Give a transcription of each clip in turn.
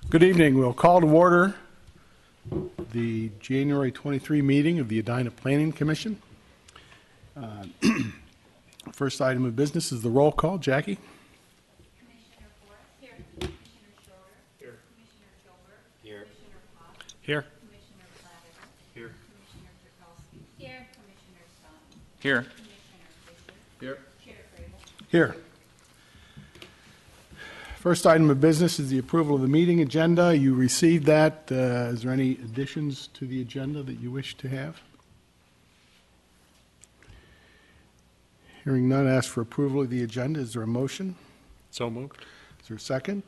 Good evening. We'll call to order the January 23 meeting of the Edina Planning Commission. First item of business is the roll call. Jackie? Commissioner Forrest. Here. Commissioner Schroeder. Here. Commissioner Gilbert. Here. Commissioner Potts. Here. Commissioner Platter. Here. Commissioner Turkowski. Here. Commissioner Stone. Here. Commissioner Fisher. Here. Chair Crable. Here. First item of business is the approval of the meeting agenda. You received that. Is there any additions to the agenda that you wish to have? Hearing none, ask for approval of the agenda. Is there a motion? So moved. Is there a second?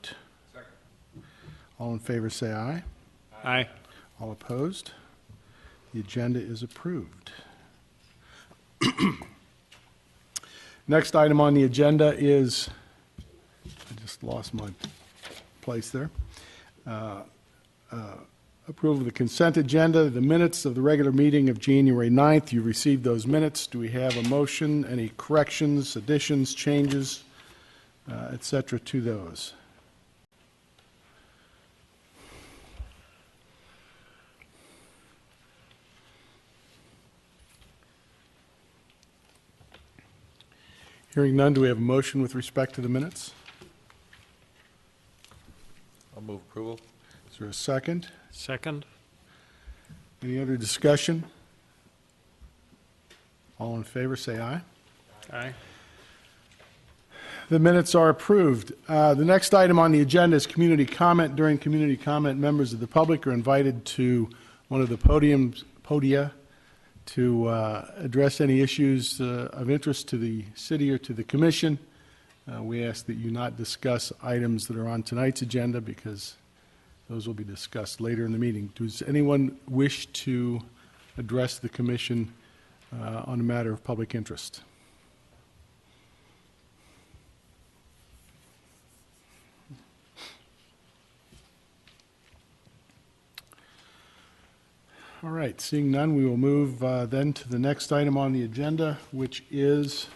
Second. All in favor say aye. Aye. All opposed? The agenda is approved. Next item on the agenda is, I just lost my place there, approval of the consent agenda, the minutes of the regular meeting of January 9th. You received those minutes. Do we have a motion, any corrections, additions, changes, et cetera, to those? Hearing none, do we have a motion with respect to the minutes? I'll move approval. Is there a second? Second. Any other discussion? All in favor, say aye. Aye. The minutes are approved. The next item on the agenda is community comment. During community comment, members of the public are invited to one of the podia to address any issues of interest to the city or to the commission. We ask that you not discuss items that are on tonight's agenda because those will be discussed later in the meeting. Does anyone wish to address the commission on a matter of public interest? All right, seeing none, we will move then to the next item on the agenda, which is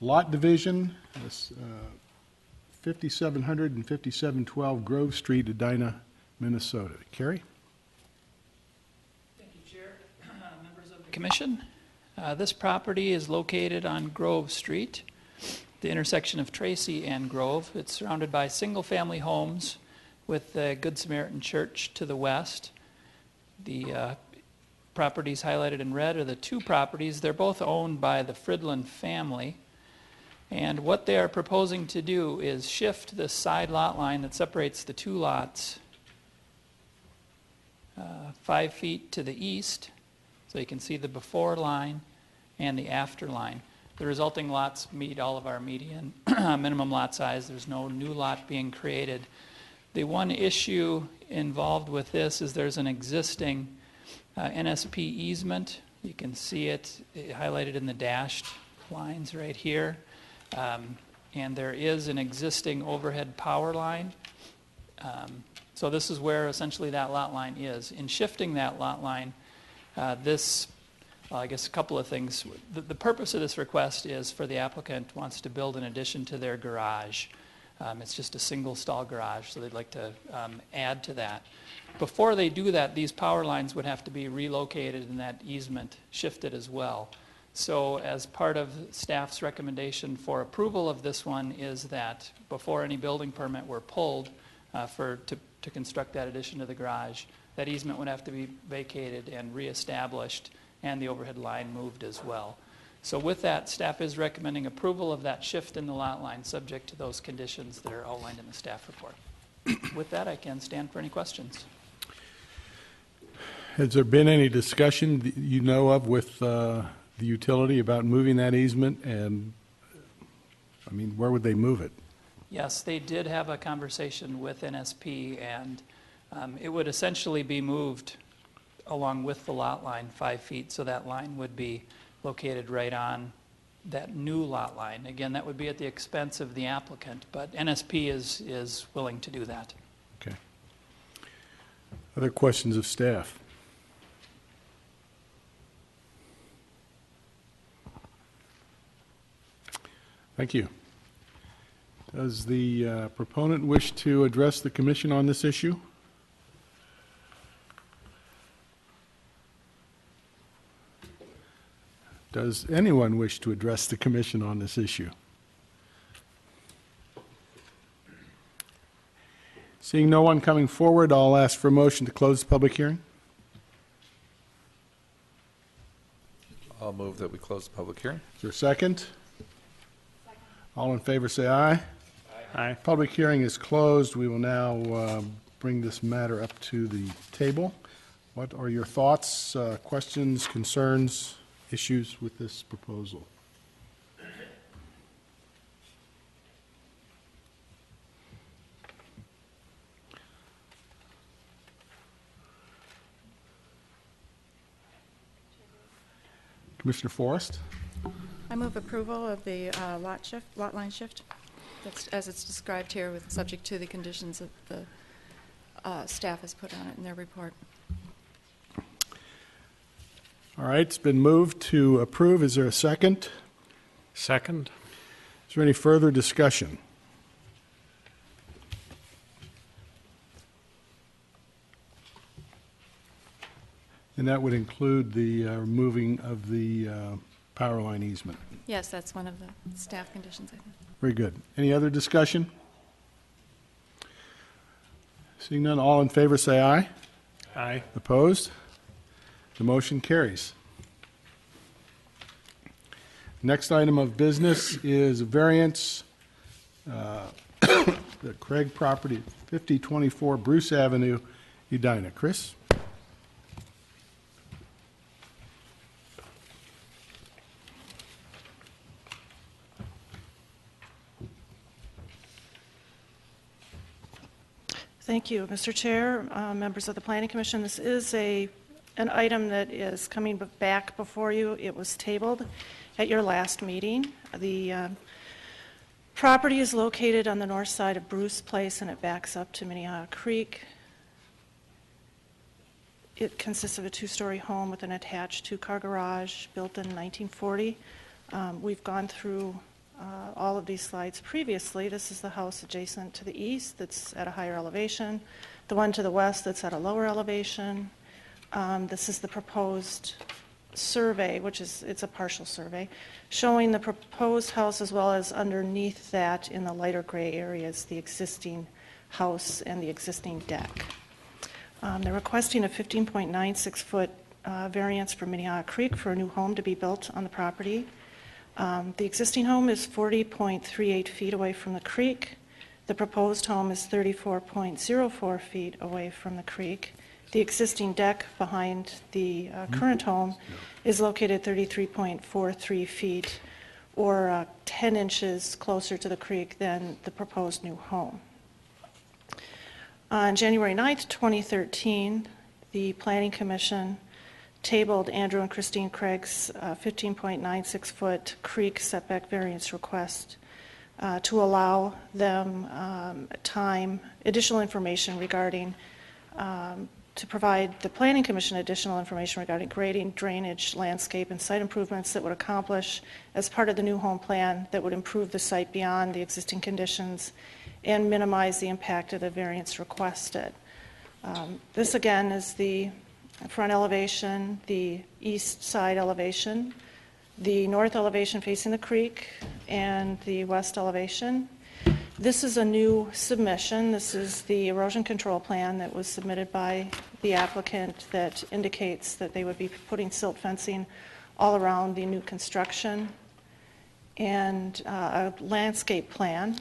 lot division, 5700 and 5712 Grove Street, Edina, Minnesota. Carrie? Thank you, Chair. Members of the Commission. This property is located on Grove Street, the intersection of Tracy and Grove. It's surrounded by single-family homes with the Good Samaritan Church to the west. The properties highlighted in red are the two properties. They're both owned by the Fridland family. And what they are proposing to do is shift the side lot line that separates the two lots 5 feet to the east, so you can see the before line and the after line. The resulting lots meet all of our median minimum lot size. There's no new lot being created. The one issue involved with this is there's an existing NSP easement. You can see it highlighted in the dashed lines right here. And there is an existing overhead power line. So this is where essentially that lot line is. In shifting that lot line, I guess a couple of things. The purpose of this request is for the applicant wants to build an addition to their garage. It's just a single stall garage, so they'd like to add to that. Before they do that, these power lines would have to be relocated and that easement shifted as well. So as part of staff's recommendation for approval of this one is that before any building permit were pulled to construct that addition to the garage, that easement would have to be vacated and reestablished and the overhead line moved as well. So with that, staff is recommending approval of that shift in the lot line subject to those conditions that are outlined in the staff report. With that, I can stand for any questions. Has there been any discussion that you know of with the utility about moving that easement? And, I mean, where would they move it? Yes, they did have a conversation with NSP, and it would essentially be moved along with the lot line 5 feet, so that line would be located right on that new lot line. Again, that would be at the expense of the applicant, but NSP is willing to do that. Okay. Other questions of staff? Thank you. Does the proponent wish to address the commission on this issue? Does anyone wish to address the commission on this issue? Seeing no one coming forward, I'll ask for a motion to close the public hearing. I'll move that we close the public hearing. Is there a second? All in favor say aye. Aye. Public hearing is closed. We will now bring this matter up to the table. What are your thoughts, questions, concerns, issues with this proposal? Commissioner Forrest? I move approval of the lot line shift, that's as it's described here, with subject to the conditions that the staff has put on it in their report. All right, it's been moved to approve. Is there a second? Second? Is there any further discussion? And that would include the removing of the power line easement. Yes, that's one of the staff conditions, I think. Very good. Any other discussion? Seeing none, all in favor say aye. Aye. Opposed? The motion carries. Next item of business is a variance, the Craig property, 5024 Bruce Avenue, Edina. Chris? Thank you, Mr. Chair, members of the Planning Commission. This is an item that is coming back before you. It was tabled at your last meeting. The property is located on the north side of Bruce Place, and it backs up to Minnehaha Creek. It consists of a two-story home with an attached two-car garage built in 1940. We've gone through all of these slides previously. This is the house adjacent to the east that's at a higher elevation, the one to the west that's at a lower elevation. This is the proposed survey, it's a partial survey, showing the proposed house as well as underneath that in the lighter gray areas, the existing house and the existing deck. They're requesting a 15.96-foot variance for Minnehaha Creek for a new home to be built on the property. The existing home is 40.38 feet away from the creek. The proposed home is 34.04 feet away from the creek. The existing deck behind the current home is located 33.43 feet, or 10 inches closer to the creek than the proposed new home. On January 9th, 2013, the Planning Commission tabled Andrew and Christine Craig's 15.96-foot creek setback variance request to allow them additional information regarding, to provide the Planning Commission additional information regarding grading, drainage, landscape, and site improvements that would accomplish as part of the new home plan that would improve the site beyond the existing conditions and minimize the impact of the variance requested. This again is the front elevation, the east side elevation, the north elevation facing the creek, and the west elevation. This is a new submission. This is the erosion control plan that was submitted by the applicant that indicates that they would be putting silt fencing all around the new construction, and a landscape plan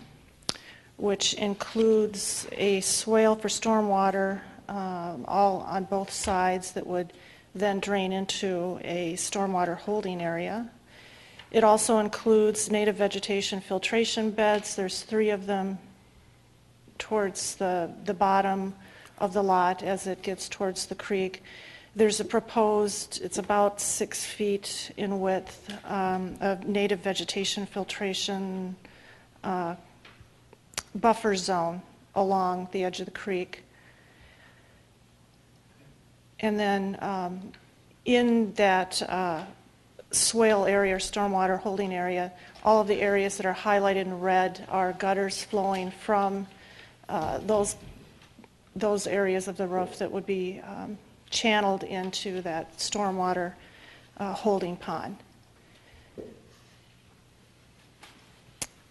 which includes a swale for stormwater all on both sides that would then drain into a stormwater holding area. It also includes native vegetation filtration beds. There's 3 of them towards the bottom of the lot as it gets towards the creek. There's a proposed, it's about 6 feet in width, of native vegetation filtration buffer zone along the edge of the creek. And then in that swale area or stormwater holding area. All of the areas that are highlighted in red are gutters flowing from those areas of the roof that would be channeled into that stormwater holding pond.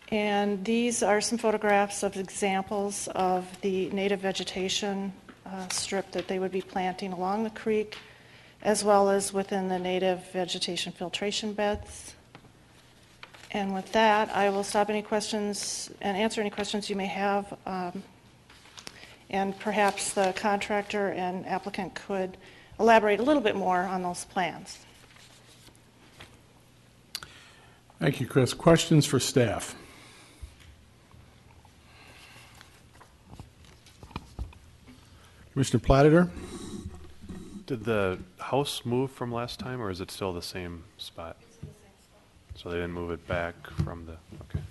And these are some photographs of examples of the native vegetation strip that they would be planting along the creek, as well as within the native vegetation filtration beds. And with that, I will stop any questions and answer any questions you may have. And perhaps the contractor and applicant could elaborate a little bit more on those plans. Thank you, Chris. Questions for staff? Commissioner Platter? Did the house move from last time, or is it still the same spot? It's in the same spot. So they didn't move it back from the, okay.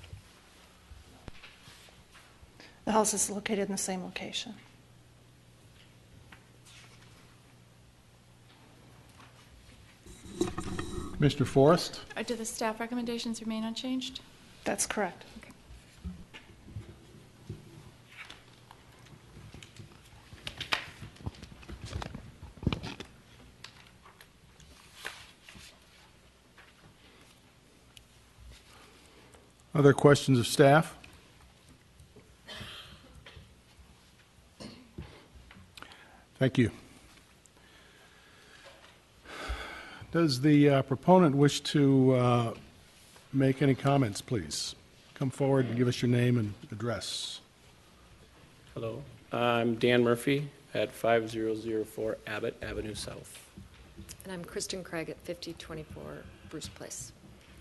The house is located in the same location. Commissioner Forrest? Do the staff recommendations remain unchanged? That's correct. Okay. Other questions of staff? Thank you. Does the proponent wish to make any comments, please? Come forward and give us your name and address. Hello, I'm Dan Murphy at 5004 Abbott Avenue South. And I'm Kristen Craig at 5024 Bruce Place.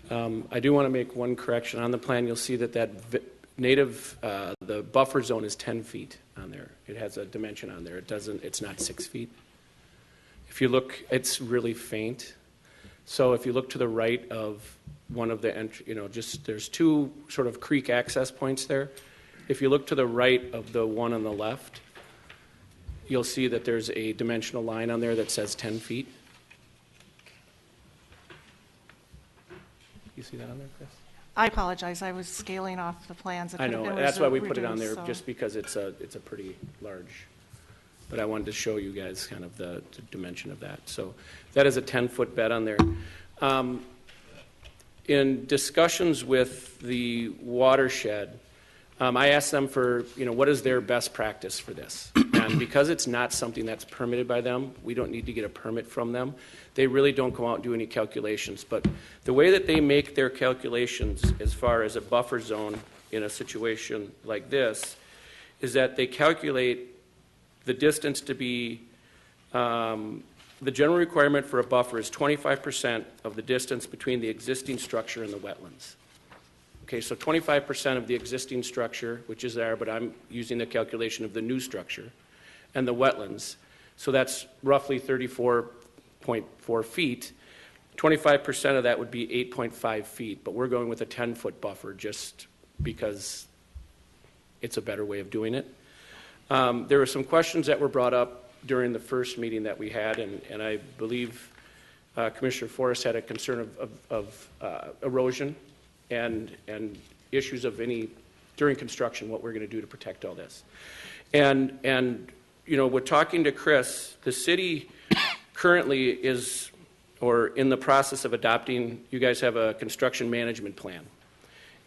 I do want to make one correction. On the plan, you'll see that the buffer zone is 10 feet on there. It has a dimension on there. It's not 6 feet. If you look, it's really faint. So if you look to the right of one of the, there's two sort of creek access points there. If you look to the right of the one on the left, you'll see that there's a dimensional line on there that says 10 feet. You see that on there, Chris? I apologize. I was scaling off the plans. I know, that's why we put it on there, just because it's a pretty large. But I wanted to show you guys kind of the dimension of that. So that is a 10-foot bed on there. In discussions with the watershed, I asked them for, what is their best practice for this? And because it's not something that's permitted by them, we don't need to get a permit from them. They really don't go out and do any calculations. But the way that they make their calculations as far as a buffer zone in a situation like this is that they calculate the distance to be, the general requirement for a buffer is 25% of the distance between the existing structure and the wetlands. Okay, so 25% of the existing structure, which is there, but I'm using the calculation of the new structure, and the wetlands. So that's roughly 34.4 feet. 25% of that would be 8.5 feet, but we're going with a 10-foot buffer just because it's a better way of doing it. There were some questions that were brought up during the first meeting that we had, and I believe Commissioner Forrest had a concern of erosion and issues of during construction, what we're going to do to protect all this. And we're talking to Chris. The city currently is, or in the process of adopting, you guys have a construction management plan.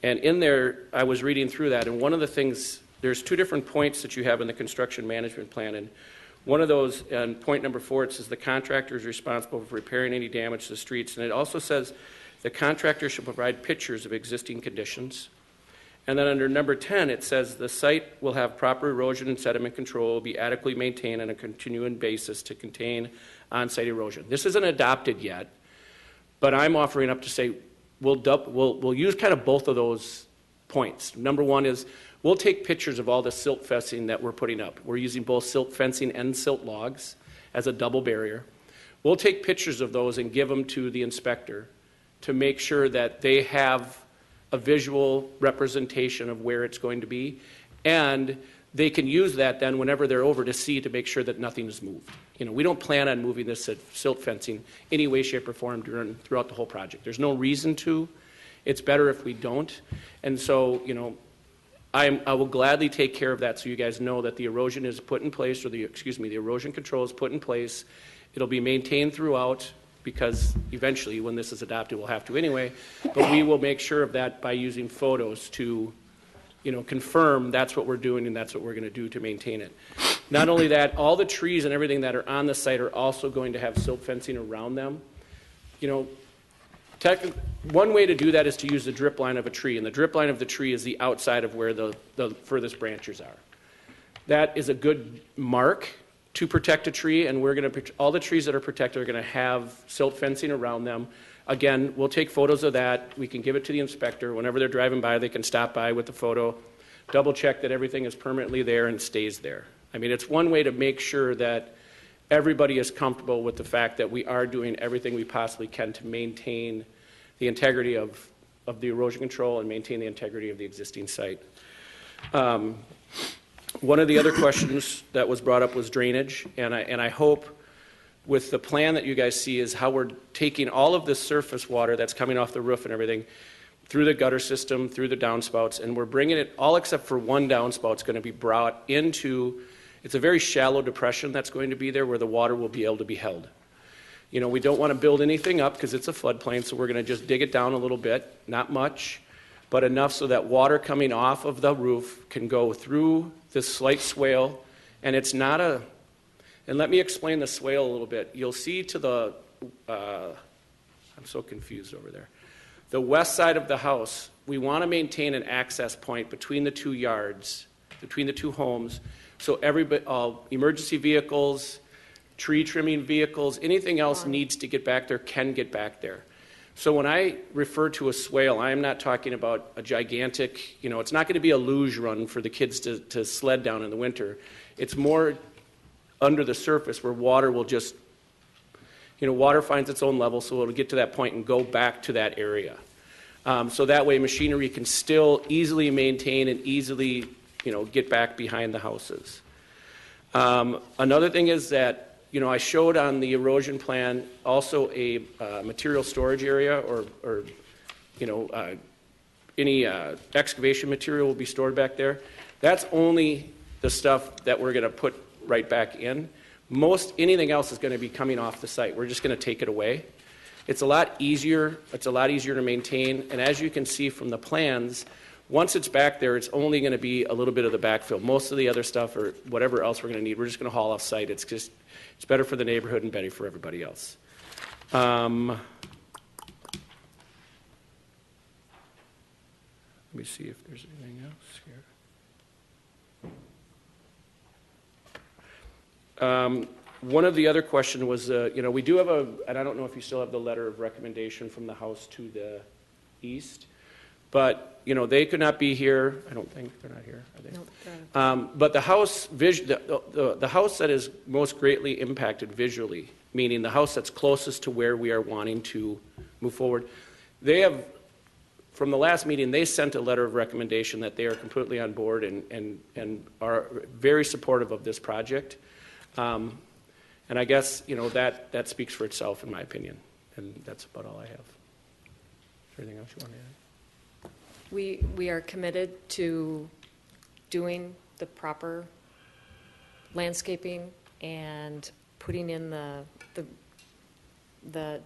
And in there, I was reading through that, and one of the things, there's two different points that you have in the construction management plan, and one of those, and point number 4, it says the contractor is responsible for repairing any damage to the streets, and it also says the contractor should provide pictures of existing conditions. And then under number 10, it says the site will have proper erosion and sediment control, will be adequately maintained on a continuing basis to contain on-site erosion. This isn't adopted yet, but I'm offering up to say we'll use kind of both of those points. Number 1 is we'll take pictures of all the silt fencing that we're putting up. We're using both silt fencing and silt logs as a double barrier. We'll take pictures of those and give them to the inspector to make sure that they have a visual representation of where it's going to be, and they can use that then whenever they're over to see to make sure that nothing is moved. You know, we don't plan on moving this silt fencing any way, shape, or form throughout the whole project. There's no reason to. It's better if we don't. And so, you know, I will gladly take care of that so you guys know that the erosion is put in place, or the erosion control is put in place. It'll be maintained throughout, because eventually, when this is adopted, we'll have to anyway. But we will make sure of that by using photos to, you know, confirm that's what we're doing and that's what we're going to do to maintain it. Not only that, all the trees and everything that are on the site are also going to have silt fencing around them. You know, one way to do that is to use the drip line of a tree, and the drip line of the tree is the outside of where the furthest branches are. That is a good mark to protect a tree, and we're going to, all the trees that are protected are going to have silt fencing around them. Again, we'll take photos of that. We can give it to the inspector. Whenever they're driving by, they can stop by with the photo, double check that everything is permanently there and stays there. I mean, it's one way to make sure that everybody is comfortable with the fact that we are doing everything we possibly can to maintain the integrity of the erosion control and maintain the integrity of the existing site. One of the other questions that was brought up was drainage, and I hope with the plan that you guys see is how we're taking all of this surface water that's coming off the roof and everything through the gutter system, through the downspouts, and we're bringing it, all except for one downspout, is going to be brought into, it's a very shallow depression that's going to be there where the water will be able to be held. You know, we don't want to build anything up because it's a floodplain, so we're going to just dig it down a little bit, not much, but enough so that water coming off of the roof can go through this slight swale, and it's not a, and let me explain the swale a little bit. You'll see to the, I'm so confused over there. The west side of the house, we want to maintain an access point between the 2 yards, between the 2 homes, so everybody, emergency vehicles, tree trimming vehicles, anything else needs to get back there can get back there. So when I refer to a swale, I am not talking about a gigantic, you know, it's not going to be a luge run for the kids to sled down in the winter. It's more under the surface where water will just, you know, water finds its own level, so it'll get to that point and go back to that area. So that way machinery can still easily maintain and easily, you know, get back behind the houses. Another thing is that, you know, I showed on the erosion plan also a material storage area, or you know, any excavation material will be stored back there. That's only the stuff that we're going to put right back in. Anything else is going to be coming off the site. We're just going to take it away. It's a lot easier. It's a lot easier to maintain. And as you can see from the plans, once it's back there, it's only going to be a little bit of the backfill. Most of the other stuff or whatever else we're going to need, we're just going to haul off site. It's better for the neighborhood and better for everybody else. Let me see if there's anything else here. One of the other questions was, you know, we do have and I don't know if you still have the letter of recommendation from the house to the east, but, you know, they could not be here. I don't think they're not here, are they? Nope, they're not. But the house, the house that is most greatly impacted visually, meaning the house that's closest to where we are wanting to move forward, they have, from the last meeting, they sent a letter of recommendation that they are completely on board and are very supportive of this project. And I guess, you know, that speaks for itself, in my opinion. And that's about all I have. Is there anything else you want to add? We are committed to doing the proper landscaping and putting in the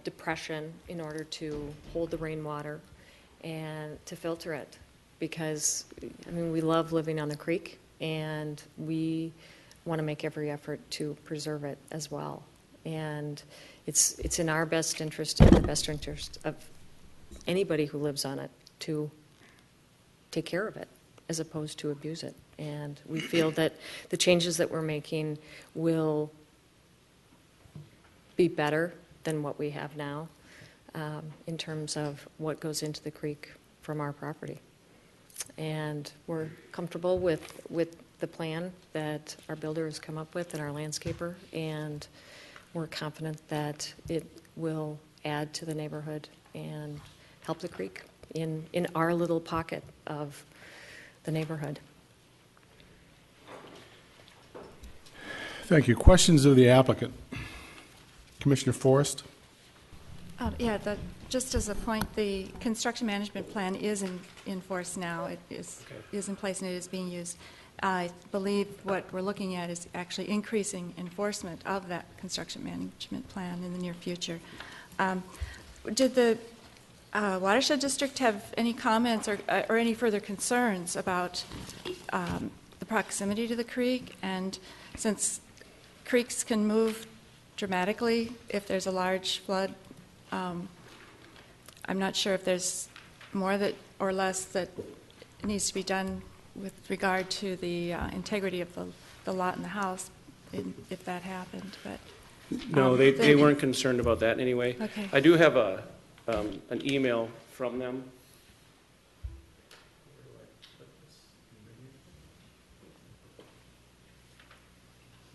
depression in order to hold the rainwater and to filter it. Because, I mean, we love living on the creek, and we want to make every effort to preserve it as well. And it's in our best interest and the best interest of anybody who lives on it to take care of it as opposed to abuse it. And we feel that the changes that we're making will be better than what we have now in terms of what goes into the creek from our property. And we're comfortable with the plan that our builder has come up with and our landscaper, and we're confident that it will add to the neighborhood and help the creek in our little pocket of the neighborhood. Thank you. Questions of the applicant? Commissioner Forrest? Yeah, just as a point, the construction management plan is in force now. It is in place and it is being used. I believe what we're looking at is actually increasing enforcement of that construction management plan in the near future. Did the Watershed District have any comments or any further concerns about the proximity to the creek? And since creeks can move dramatically if there's a large flood, I'm not sure if there's more that or less that needs to be done with regard to the integrity of the lot and the house if that happened. But No, they weren't concerned about that in any way. Okay. I do have an email from them.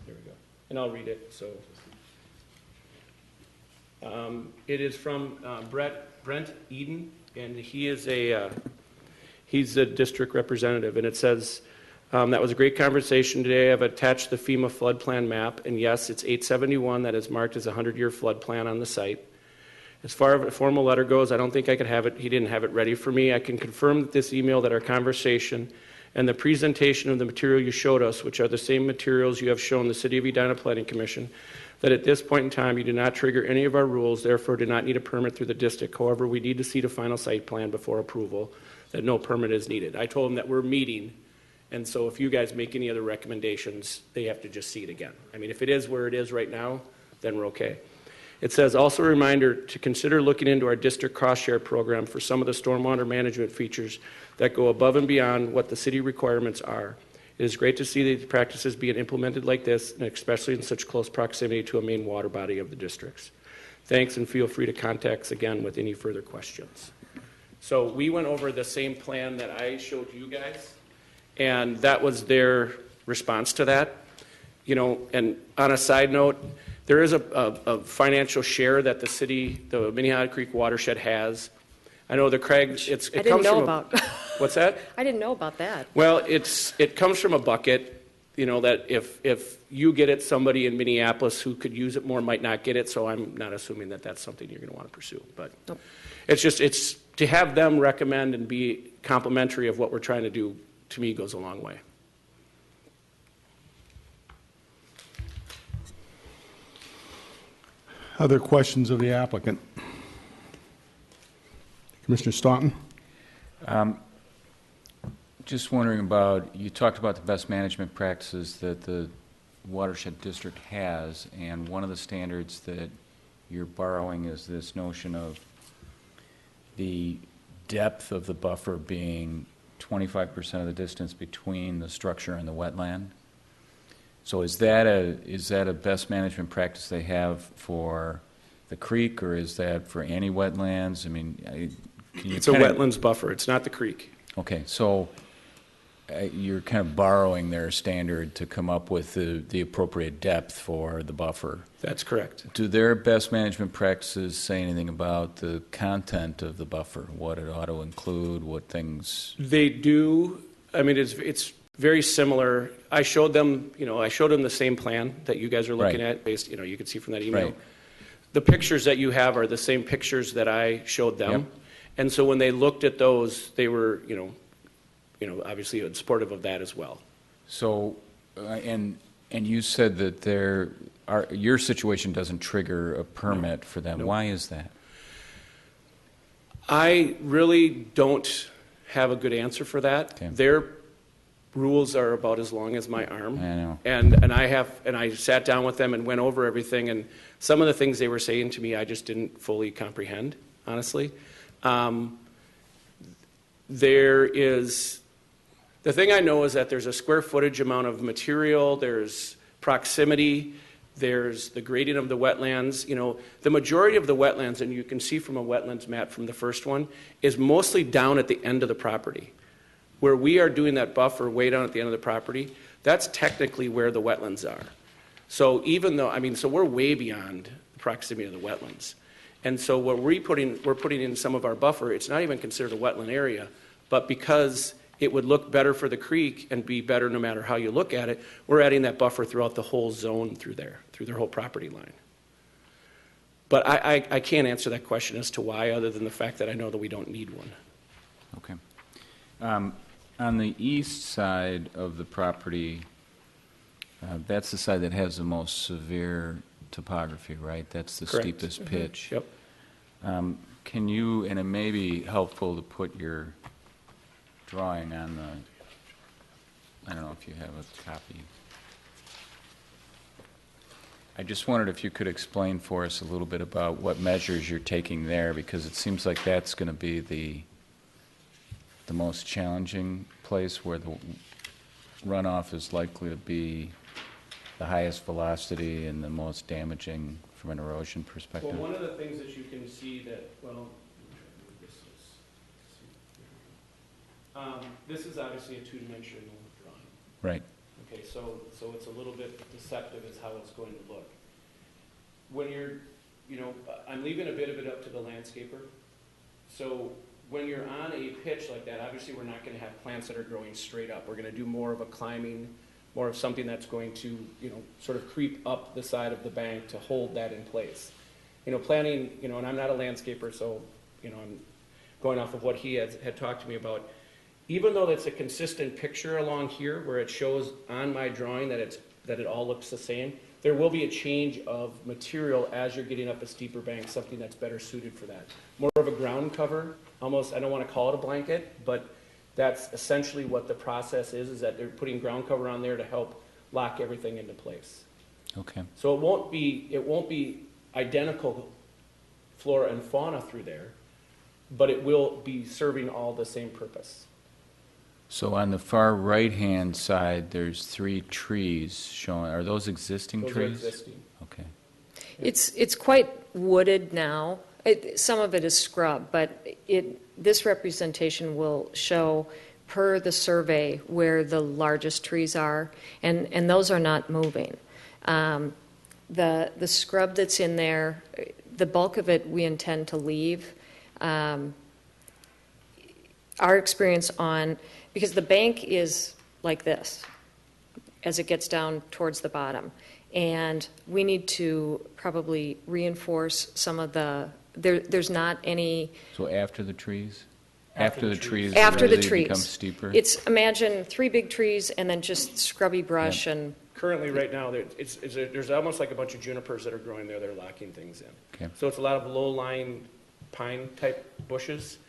There we go. And I'll read it. So it is from Brent Eden, and he's a district representative, and it says, that was a great conversation today. I've attached the FEMA flood plan map, and yes, it's 871 that is marked as a 100-year flood plan on the site. As far as a formal letter goes, I don't think I could have it. He didn't have it ready for me. I can confirm that this email, that our conversation and the presentation of the material you showed us, which are the same materials you have shown the City of Edina Planning Commission, that at this point in time you do not trigger any of our rules, therefore do not need a permit through the district. However, we need to see the final site plan before approval, that no permit is needed. I told him that we're meeting, and so if you guys make any other recommendations, they have to just see it again. I mean, if it is where it is right now, then we're okay. It says, also a reminder to consider looking into our district cost share program for some of the stormwater management features that go above and beyond what the city requirements are. It is great to see these practices being implemented like this, and especially in such close proximity to a main water body of the districts. Thanks, and feel free to contact us again with any further questions. So we went over the same plan that I showed you guys, and that was their response to that. You know, and on a side note, there is a financial share that the city, the Minnehaha Creek watershed has. I know the Craig, it I didn't comes know from about. What's that? I didn't know about that. Well, it comes from a bucket, you know, that if you get it, somebody in Minneapolis who could use it more might not get it, so I'm not assuming that that's something you're going to want to pursue. But Nope. it's to have them recommend and be complimentary of what we're trying to do, to me, goes a long way. Other questions of the applicant? Commissioner Staunton? Just wondering about, you talked about the best management practices that the watershed district has, and one of the standards that you're borrowing is this notion of the depth of the buffer being 25% of the distance between the structure and the wetland. So is that a best management practice they have for the creek, or is that for any wetlands? I mean, can you It's a wetlands buffer. It's not the creek. Okay, so you're kind of borrowing their standard to come up with the appropriate depth for the buffer. That's correct. Do their best management practices say anything about the content of the buffer, what it ought to include, what things? They do. I mean, it's very similar. I showed them the same plan that you guys are looking Right. at. Based, you can see from that email. Right. The pictures that you have are the same pictures that I showed them. Yep. And so when they looked at those, they were, obviously supportive of that as well. So, and you said that your situation doesn't trigger a permit for them. No. Why is that? I really don't have a good answer for that. Okay. Their rules are about as long as my arm. I know. And I sat down with them and went over everything, and some of the things they were saying to me I just didn't fully comprehend, honestly. The thing I know is that there's a square footage amount of material, there's proximity, there's the gradient of the wetlands. The majority of the wetlands, and you can see from a wetlands map from the first one, is mostly down at the end of the property. Where we are doing that buffer way down at the end of the property, that's technically where the wetlands are. So even though, so we're way beyond the proximity of the wetlands. And so what we're putting in some of our buffer, it's not even considered a wetland area, but because it would look better for the creek and be better no matter how you look at it. We're adding that buffer throughout the whole zone through there, through their whole property line. But I can't answer that question as to why, other than the fact that I know that we don't need one. Okay. On the east side of the property, that's the side that has the most severe topography, right? That's the Correct. steepest pitch. Yep. Can you, and it may be helpful to put your drawing on the, I don't know if you have a copy. I just wondered if you could explain for us a little bit about what measures you're taking there, because it seems like that's going to be the most challenging place where the runoff is likely to be the highest velocity and the most damaging from an erosion perspective. Well, one of the things that you can see that, this is obviously a two-dimensional drawing. Right. Okay, so it's a little bit deceptive as how it's going to look. When you're, I'm leaving a bit of it up to the landscaper. So when you're on a pitch like that, obviously we're not going to have plants that are growing straight up. We're going to do more of a climbing, more of something that's going to, sort of creep up the side of the bank to hold that in place. Planting, and I'm not a landscaper, so, I'm going off of what he had talked to me about. Even though it's a consistent picture along here where it shows on my drawing that it all looks the same, there will be a change of material as you're getting up a steeper bank, something that's better suited for that. More of a ground cover, almost, I don't want to call it a blanket, but that's essentially what the process is that they're putting ground cover on there to help lock everything into place. Okay. So it won't be identical flora and fauna through there, but it will be serving all the same purpose. So on the far right-hand side, there's 3 trees showing. Are those existing Those trees? are existing. Okay. It's quite wooded now. Some of it is scrub, but this representation will show per the survey where the largest trees are, and those are not moving. The scrub that's in there, the bulk of it we intend to leave. Our experience because the bank is like this as it gets down towards the bottom. And we need to probably reinforce some of there's not any. So after the trees? After the trees After the really trees. become steeper? Imagine 3 big trees and then just scrubby brush and. Currently, right now, there's almost like a bunch of junipers that are growing there that are locking things in. Okay. So it's a lot of low-lying pine-type bushes.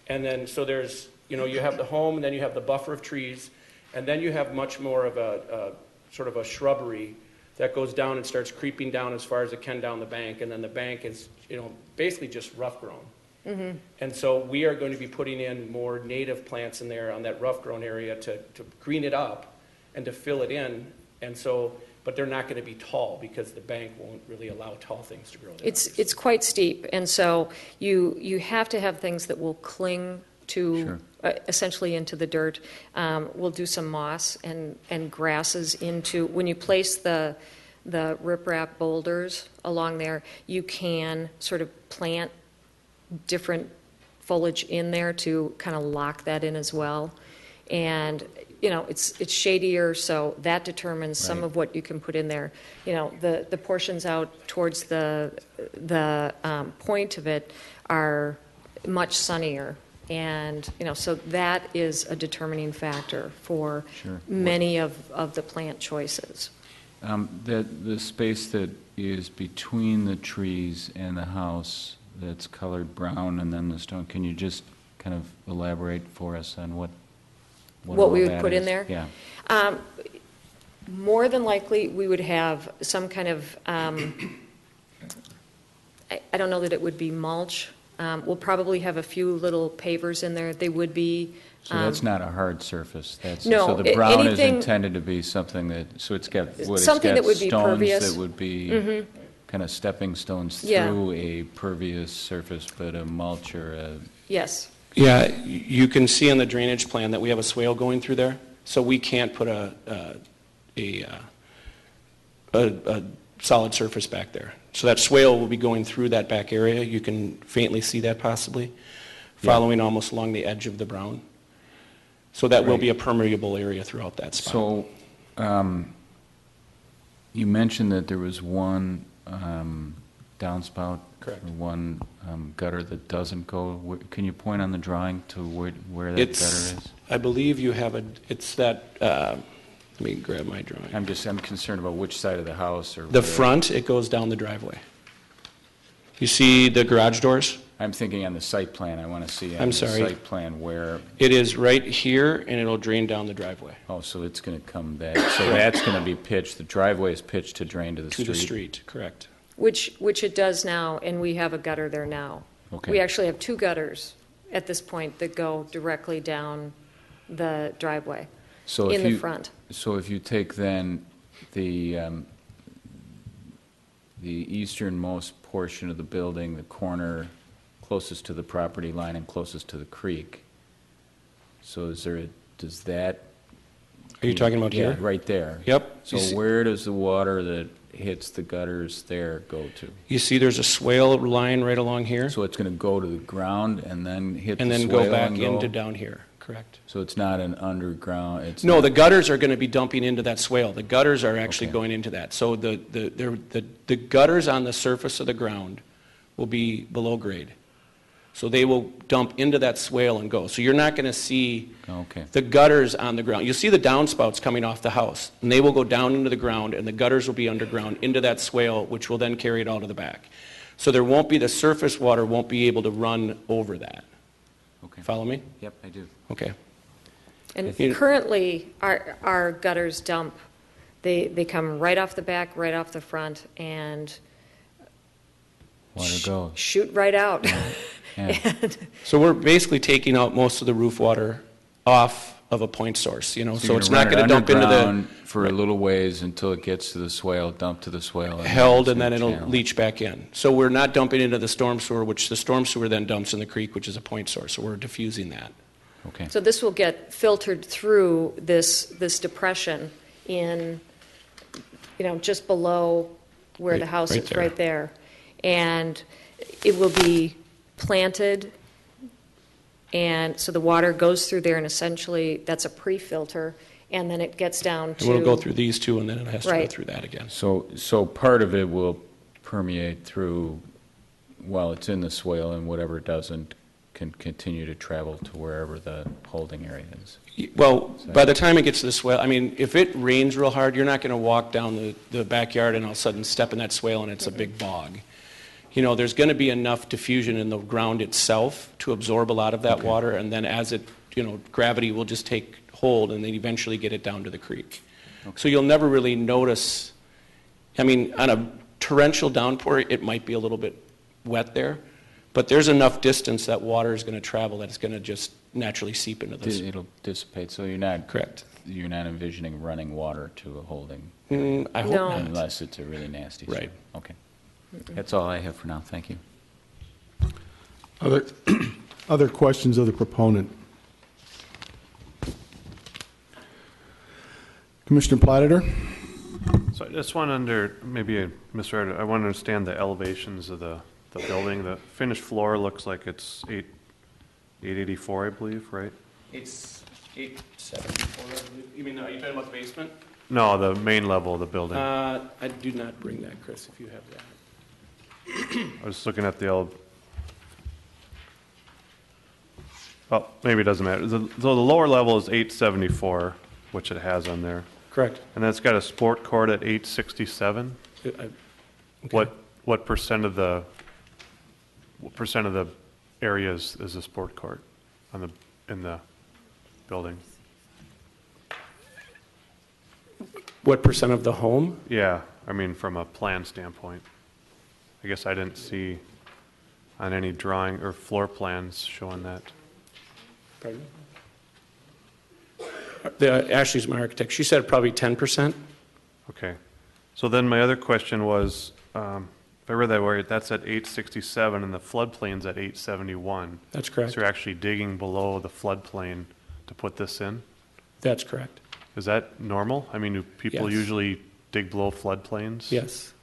And then, so there's, you have the home, and then you have the buffer of trees, and then you have much more of a sort of a shrubbery that goes down and starts creeping down as far as it can down the bank, and then the bank is, basically just rough-grown. Mm-hmm. And so we are going to be putting in more native plants in there on that rough-grown area to green it up and to fill it in. And so, but they're not going to be tall because the bank won't really allow tall things to grow there. It's quite steep, and so you have to have things that will cling to Sure. Essentially into the dirt. We'll do some moss and grasses into when you place the riprap boulders along there. You can sort of plant different foliage in there to kind of lock that in as well, and. It's shadier, so that determines some Right. of what you can put in there. The portions out towards the point of it are much sunnier, and so that is a determining factor for Sure. many of the plant choices. The space that is between the trees and the house that's colored brown and then the stone, can you just kind of elaborate for us on what What all we would that put in is? there? Yeah. More than likely, we would have some kind of, I don't know that it would be mulch. We'll probably have a few little pavers in there. They would be. So that's not a hard surface? No, So the brown is anything- intended to be something that, so it's got, Something that would be pervious. Stones that would be kind of stepping stones Yeah. through a pervious surface, but a mulch or a, Yes. Yeah, you can see on the drainage plan that we have a swale going through there, so we can't put a solid surface back there. So that swale will be going through that back area. You can faintly see that possibly, following almost along the edge of the brown. So that will be a permeable area throughout that spot. So, you mentioned that there was one downspout? Correct. Or one gutter that doesn't go, can you point on the drawing to where that gutter is? I believe you have it's that, let me grab my drawing. I'm concerned about which side of the house or. The where- front, it goes down the driveway. You see the garage doors? I'm thinking on the site plan, I want to see on I'm the sorry. site plan where, It is right here, and it'll drain down the driveway oh, so it's going to come back, so that's going to be pitched, the driveway is pitched to drain to the to street? the street, correct. Which it does now, and we have a gutter there now. Okay. We actually have 2 gutters at this point that go directly down the driveway So in if the you- front. So if you take then the easternmost portion of the building, the corner closest to the property line and closest to the creek, so does that? Are you talking about Yeah, here? right there. Yep. So You see- where does the water that hits the gutters there go to? You see there's a swale line right along here, So it's going to go to the ground and then hit the and then swale go back and into down here, correct? So it's not an underground, it's No, not- the gutters are going to be dumping into that swale. The gutters are actually Okay. going into that. So the gutters on the surface of the ground will be below grade. So they will dump into that swale and go. So you're not going to see Okay. the gutters on the ground. You'll see the downspouts coming off the house, and they will go down into the ground, and the gutters will be underground into that swale, which will then carry it out of the back. So there won't be, the surface water won't be able to run over that. Okay. Follow me? Yep, I do. Okay. And You- currently, our gutters dump, they come right off the back, right off the front, and Water goes. shoot right out. Yeah. So we're basically taking out most of the roof water off of a point source, you know, so you're it's gonna not run going it to dump into the, underground for a little ways until it gets to the swale, dump to the swale. held, it's and then in the it'll channel. leach back in. So we're not dumping into the storm sewer, which the storm sewer then dumps in the creek, which is a point source, so we're diffusing that. Okay. So this will get filtered through this depression in, just below where the Right- house right is, there. right there. And it will be planted, and so the water goes through there, and essentially, that's a pre-filter, and then it gets down to... And we'll go through these two, and then it has to go Right. through that again. So part of it will permeate through, while it's in the swale, and whatever doesn't can continue to travel to wherever the holding area is. Well, by the time it gets to the swale, I mean, if it rains real hard, you're not going to walk down the backyard and all of a sudden step in that swale and it's a big bog. There's going to be enough diffusion in the ground itself to absorb a lot of that water, and then as it, gravity will just take hold and then eventually get it down to the creek. So you'll never really notice, I mean, on a torrential downpour, it might be a little bit wet there, but there's enough distance that water is going to travel that it's going to just naturally seep into this. It'll dissipate, so you're not. Correct. You're not envisioning running water to a holding, I hope No. not. unless it's a really nasty storm. Right. Okay. That's all I have for now, thank you. Other questions of the proponent? Commissioner Platter? So I just want maybe I misread it. I want to understand the elevations of the building. The finished floor looks like it's 884, I believe, right? It's 874, I believe. You mean, are you talking about the basement? No, the main level of the building. I do not bring that, Chris, if you have that. I was looking at well, maybe it doesn't matter. So the lower level is 874, which it has on there. Correct. And that's got a sport court at 867. Okay. What percent of the area is a sport court in the building? What percent of the home? Yeah, I mean, from a plan standpoint. I guess I didn't see on any drawing or floor plans showing that. Pardon? Ashley's my architect. She said probably 10%. Okay. So then my other question was, if I read that right, that's at 867 and the floodplain's at 871. That's correct. So you're actually digging below the floodplain to put this in? That's correct. Is that normal? I mean, do people Yes. usually dig below floodplains? Yes.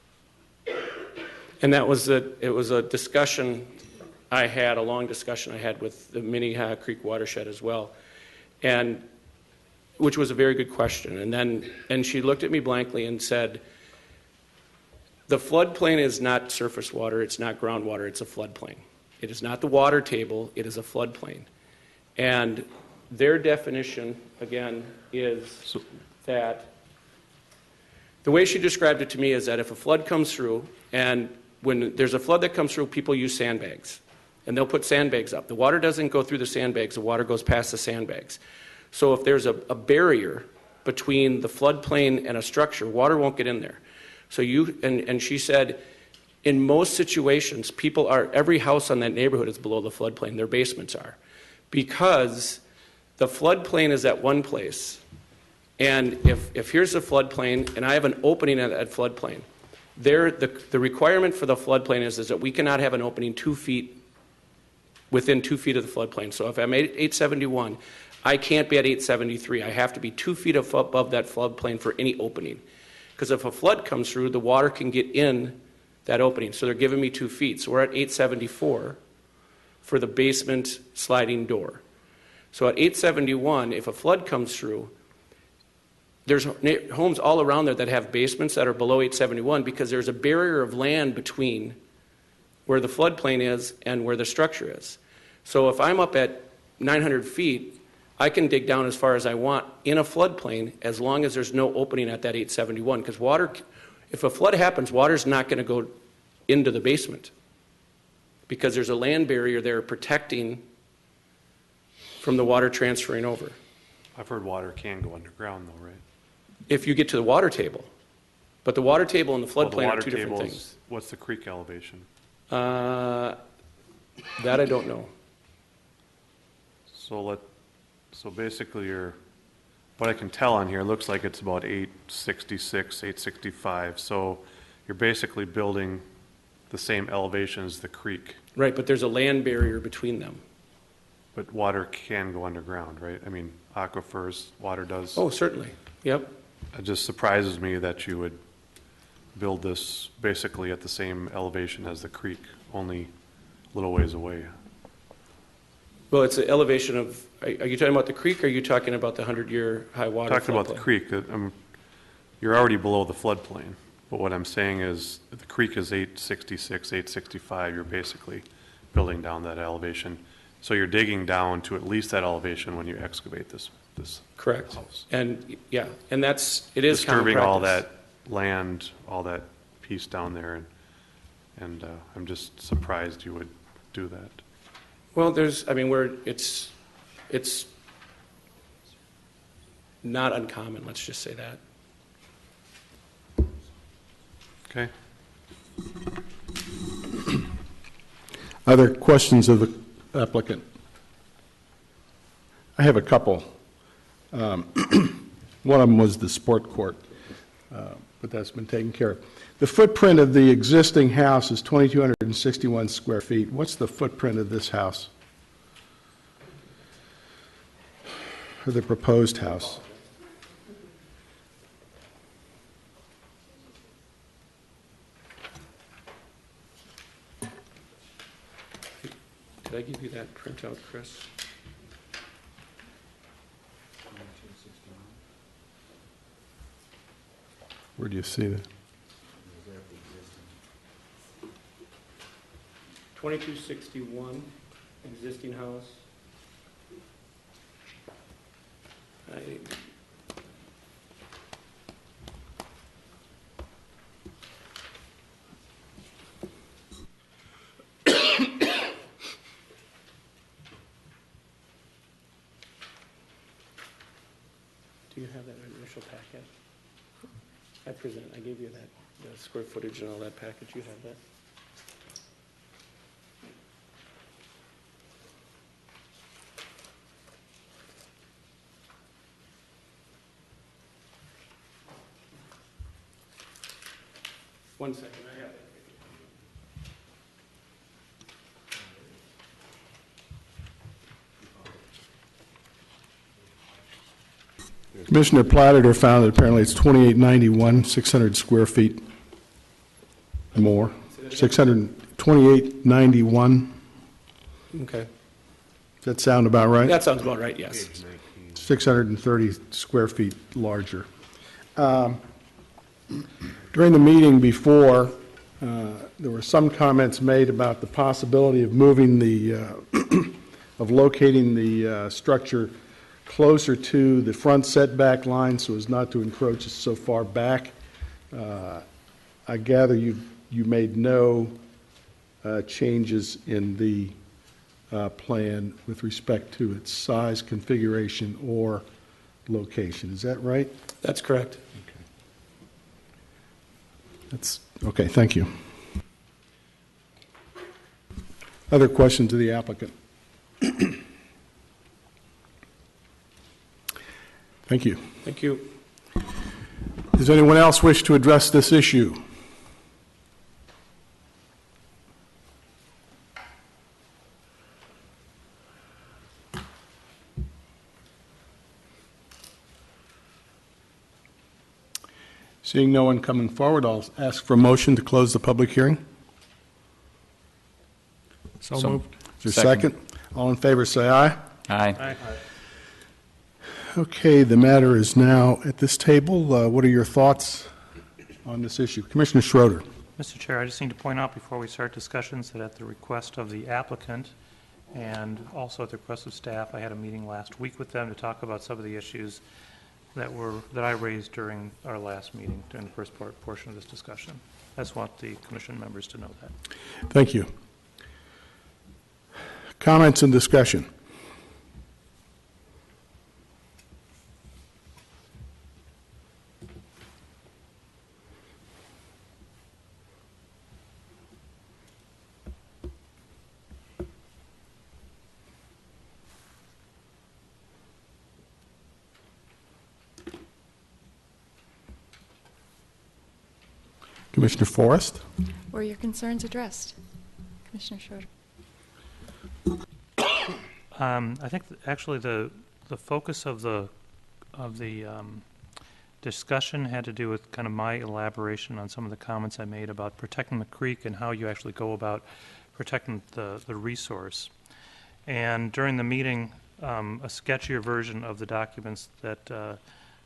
And it was a discussion a long discussion I had with the Minnehaha Creek watershed as well. And, which was a very good question. And she looked at me blankly and said, the floodplain is not surface water, it's not groundwater, it's a floodplain. It is not the water table, it is a floodplain. And their definition, again, is that the way she described it to me is that if a flood comes through, and when there's a flood that comes through, people use sandbags. And they'll put sandbags up. The water doesn't go through the sandbags, the water goes past the sandbags. So if there's a barrier between the floodplain and a structure, water won't get in there. So and she said, in most situations, every house on that neighborhood is below the floodplain, their basements are. Because the floodplain is at one place, and if here's the floodplain, and I have an opening at that floodplain, the requirement for the floodplain is that we cannot have an opening within 2 feet of the floodplain. So if I'm at 871, I can't be at 873. I have to be 2 feet above that floodplain for any opening. Because if a flood comes through, the water can get in that opening. So they're giving me 2 feet. So we're at 874 for the basement sliding door. So at 871, if a flood comes through, there's homes all around there that have basements that are below 871 because there's a barrier of land between where the floodplain is and where the structure is. So if I'm up at 900 feet, I can dig down as far as I want in a floodplain as long as there's no opening at that 871. Because if a flood happens, water's not going to go into the basement because there's a land barrier there protecting from the water transferring over. I've heard water can go underground though, right? If you get to the water table. But the water table and the floodplain are two different things. What's the creek elevation? That I don't know. So basically what I can tell on here, looks like it's about 866, 865. So you're basically building the same elevation as the creek. Right, but there's a land barrier between them. But water can go underground, right? I mean, aquifers, water does. Oh, certainly. Yep. It just surprises me that you would build this basically at the same elevation as the creek, only a little ways away. Well, it's the elevation of, are you talking about the creek, or are you talking about the 100-year high water Talking about the floodplain? creek, you're already below the floodplain. But what I'm saying is the creek is 866, 865. You're basically building down that elevation. So you're digging down to at least that elevation when you excavate this Correct. house. And, yeah, and it is common Disturbing all practice. that land, all that piece down there. And I'm just surprised you would do that. Well, it's not uncommon, let's just say that. Okay? Other questions of the applicant? I have a couple. One of them was the sport court, but that's been taken care of. The footprint of the existing house is 2,261 square feet. What's the footprint of this house? Or the proposed house? Did I give you that printout, Chris? Where do you see that? 2261, existing house. Do you have that initial packet? I gave you that, the square footage and all that package. You have that? One second, I have it. Commissioner Platter found that apparently it's 2891, 600 square feet more. 62891. Okay. Does that sound about right? That sounds about right, yes. 630 square feet larger. During the meeting before, there were some comments made about the possibility of moving the, of locating the structure closer to the front setback line so as not to encroach so far back. I gather you made no changes in the plan with respect to its size, configuration, or location. Is that right? That's correct. That's, okay, thank you. Other questions of the applicant? Thank you. Thank you. Does anyone else wish to address this issue? Seeing no one coming forward, I'll ask for a motion to close the public hearing. So moved. Is there a second? All in favor, say aye. Aye. Okay, the matter is now at this table. What are your thoughts on this issue? Commissioner Schroeder. Mr. Chair, I just need to point out before we start discussions that at the request of the applicant and also at the request of staff, I had a meeting last week with them to talk about some of the issues that I raised during our last meeting, during the first portion of this discussion. I just want the commission members to know that. Thank you. Comments and discussion. Commissioner Forrest? Were your concerns addressed? Commissioner Schroeder? I think actually the focus of the discussion had to do with kind of my elaboration on some of the comments I made about protecting the creek and how you actually go about protecting the resource. And during the meeting, a sketchier version of the documents that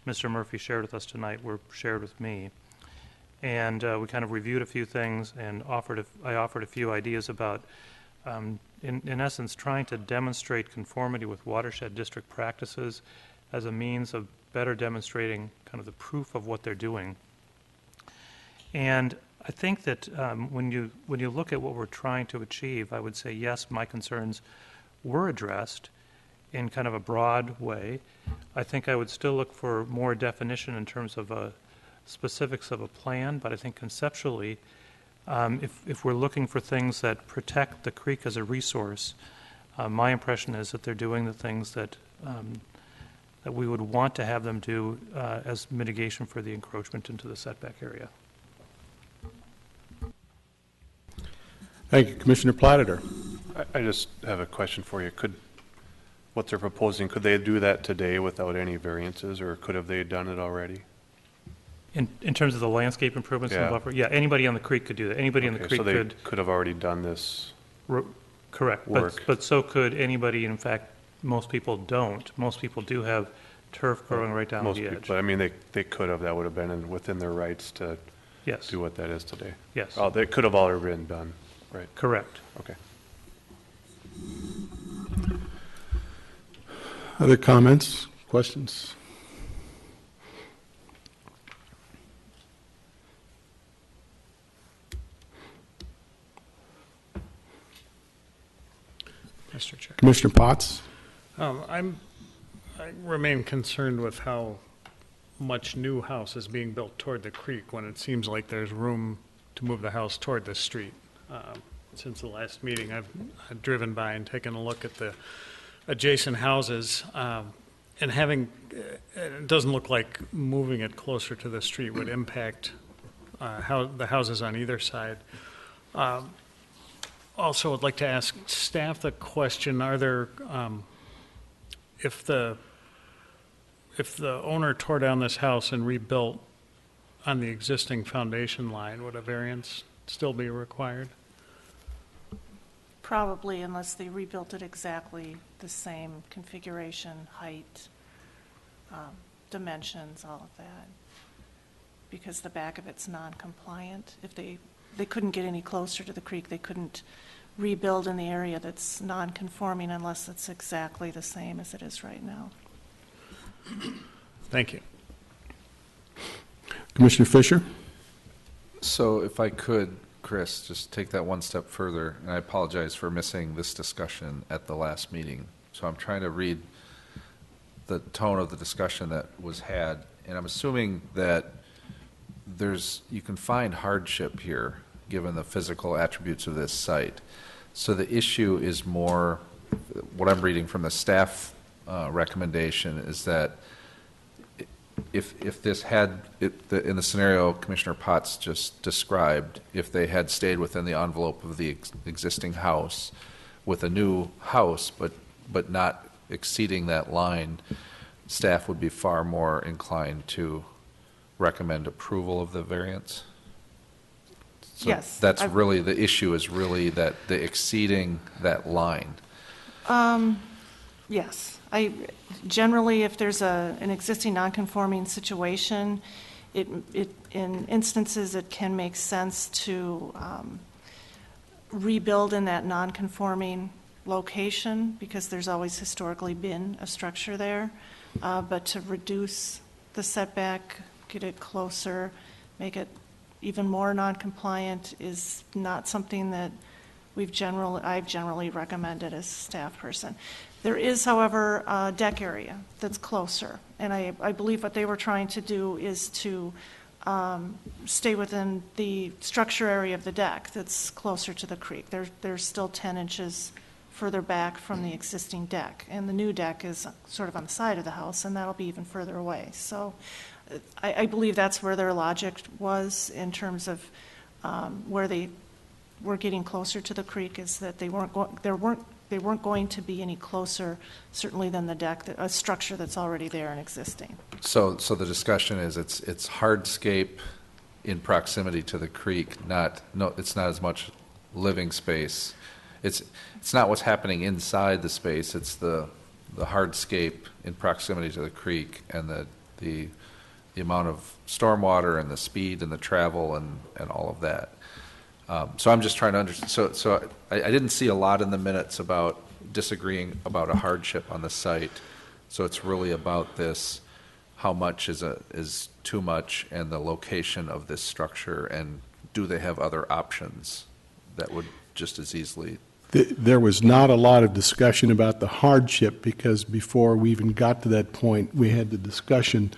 Mr. Murphy shared with us tonight were shared with me. And we kind of reviewed a few things and I offered a few ideas about, in essence, trying to demonstrate conformity with watershed district practices as a means of better demonstrating kind of the proof of what they're doing. And I think that when you look at what we're trying to achieve, I would say, yes, my concerns were addressed in kind of a broad way. I think I would still look for more definition in terms of specifics of a plan, but I think conceptually, if we're looking for things that protect the creek as a resource, my impression is that they're doing the things that that we would want to have them do as mitigation for the encroachment into the setback area. Thank you. Commissioner Platter. I just have a question for you. What they're proposing, could they do that today without any variances, or could have they done it already? In terms of the landscape improvements in Yeah. the buffer, yeah, anybody on the creek could do that. Anybody on the creek so they could have already done this correct, work. but so could anybody. In fact, most people don't. Most people do have turf growing right down Most the people, edge. but I mean, they could have, that would have been within their rights to Yes, do what that is today. yes, Oh, they could have already been done, right? correct. Okay. Other comments, questions? Mr. Chair. Commissioner Potts? I remain concerned with how much new house is being built toward the creek when it seems like there's room to move the house toward the street. Since the last meeting, I've driven by and taken a look at the adjacent houses, and it doesn't look like moving it closer to the street would impact the houses on either side. Also, I'd like to ask staff the question, are there, if the owner tore down this house and rebuilt on the existing foundation line, would a variance still be required? Probably, unless they rebuilt it exactly the same configuration, height, dimensions, all of that, because the back of it's non-compliant. If they couldn't get any closer to the creek, they couldn't rebuild in the area that's non-conforming unless it's exactly the same as it is right now. Thank you. Commissioner Fisher? So if I could, Chris, just take that one step further, and I apologize for missing this discussion at the last meeting. So I'm trying to read the tone of the discussion that was had, and I'm assuming that you can find hardship here, given the physical attributes of this site. So the issue is more, what I'm reading from the staff recommendation is that if this had, in the scenario Commissioner Potts just described, if they had stayed within the envelope of the existing house with a new house, but not exceeding that line, staff would be far more inclined to recommend approval of the variance? So Yes. That's really, the issue is really that the exceeding that line. Yes. Generally, if there's an existing non-conforming situation, in instances it can make sense to rebuild in that non-conforming location because there's always historically been a structure there. But to reduce the setback, get it closer, make it even more non-compliant is not something that I've generally recommended as a staff person. There is, however, a deck area that's closer, and I believe what they were trying to do is to stay within the structure area of the deck that's closer to the creek. They're still 10 inches further back from the existing deck, and the new deck is sort of on the side of the house, and that'll be even further away. So I believe that's where their logic was in terms of where they were getting closer to the creek, is that they weren't going to be any closer, certainly, than the deck, a structure that's already there and existing. So the discussion is it's hardscape in proximity to the creek, it's not as much living space. It's not what's happening inside the space, it's the hardscape in proximity to the creek and the amount of stormwater and the speed and the travel and all of that. So I'm just trying to understand. So I didn't see a lot in the minutes about disagreeing about a hardship on the site. So it's really about this, how much is too much, and the location of this structure, and do they have other options that would just as easily. There was not a lot of discussion about the hardship, because before we even got to that point, we had the discussion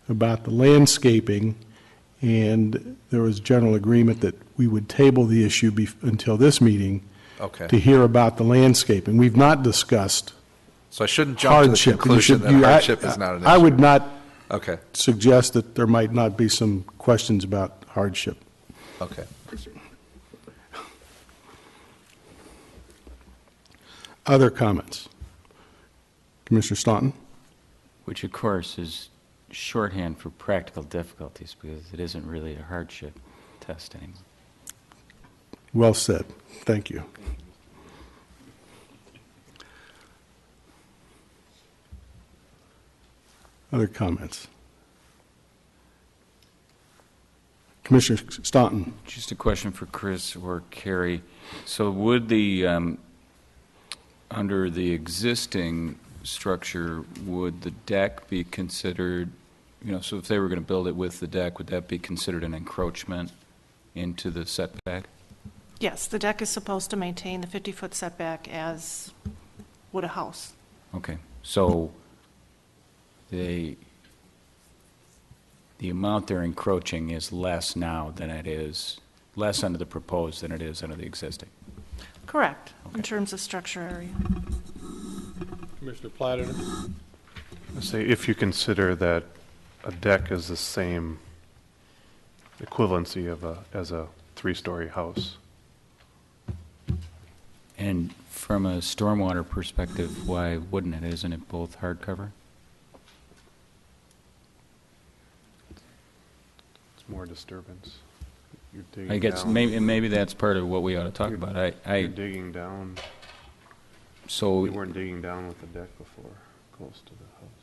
about the landscaping, and there was general agreement that we would table the issue until this meeting to hear about the landscaping. We've not discussed So I shouldn't jump to the hardship. conclusion that hardship is not an issue. I would not Okay. suggest that there might not be some questions about hardship. Okay. Other comments? Commissioner Staunton? Which, of course, is shorthand for practical difficulties, because it isn't really a hardship test anymore. Well said. Thank you. Other comments? Commissioner Staunton? Just a question for Chris or Carrie. So would the, under the existing structure, would the deck be considered, so if they were going to build it with the deck, would that be considered an encroachment into the setback? Yes, the deck is supposed to maintain the 50-foot setback as would a house. Okay, so the amount they're encroaching is less now than it is, less under the proposed than it is under the existing? Correct, Okay. in terms of structure area. Commissioner Platter? I say if you consider that a deck is the same equivalency as a three-story house. And from a stormwater perspective, why wouldn't it? Isn't it both hardcover? It's more disturbance. You're digging I guess down. maybe that's part of what we ought to talk about. You're digging down. So We weren't digging down with the deck before, close to the house.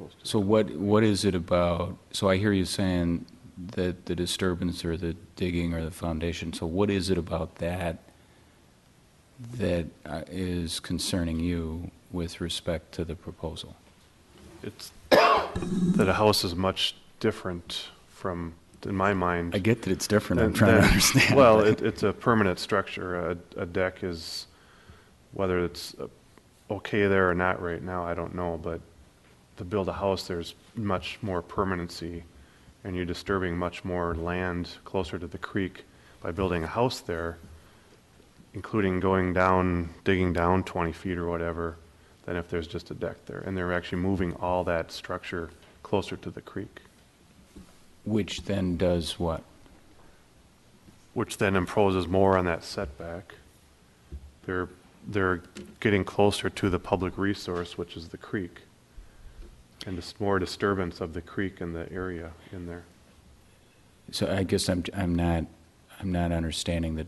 close to. So what is it about, so I hear you saying that the disturbance or the digging or the foundation, so what is it about that is concerning you with respect to the proposal? It's that a house is much different from, in my mind. I get that it's different, I'm trying to understand. Well, but- it's a permanent structure. A deck is, whether it's okay there or not right now, I don't know, but to build a house, there's much more permanency, and you're disturbing much more land closer to the creek by building a house there, including going down, digging down 20 feet or whatever, than if there's just a deck there. And they're actually moving all that structure closer to the creek, Which then does what? which then imposes more on that setback. They're getting closer to the public resource, which is the creek, and it's more disturbance of the creek and the area in there. So I guess I'm not understanding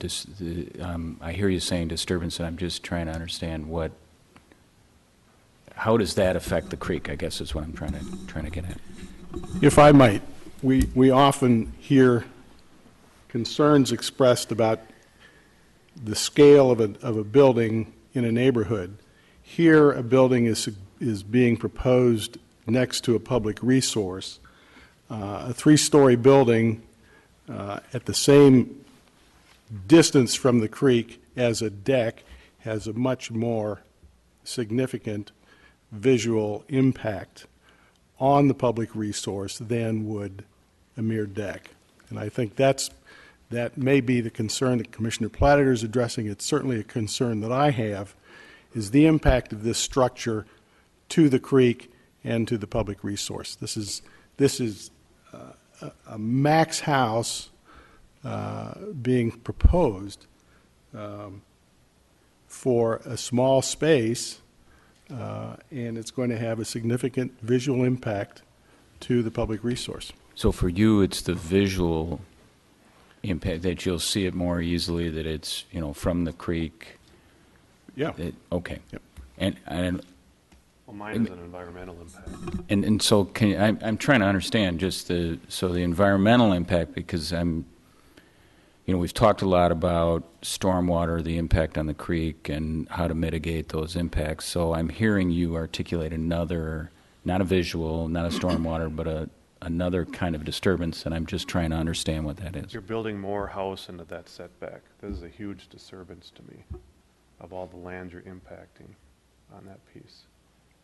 I hear you saying disturbance, and I'm just trying to understand how does that affect the creek, I guess is what I'm trying to get at. If I might, we often hear concerns expressed about the scale of a building in a neighborhood. Here, a building is being proposed next to a public resource. A three-story building at the same distance from the creek as a deck has a much more significant visual impact on the public resource than would a mere deck. And I think that may be the concern that Commissioner Platter is addressing. It's certainly a concern that I have, is the impact of this structure to the creek and to the public resource. This is a max house being proposed for a small space, and it's going to have a significant visual impact to the public resource. So for you, it's the visual impact, that you'll see it more easily, that it's, from the creek? Yeah. Okay. Yep. And Well, mine is an environmental impact. And so I'm trying to understand just the environmental impact, because we've talked a lot about stormwater, the impact on the creek, and how to mitigate those impacts. So I'm hearing you articulate another, not a visual, not a stormwater, but another kind of disturbance, and I'm just trying to understand what that is. You're building more house into that setback. This is a huge disturbance to me of all the land you're impacting on that piece.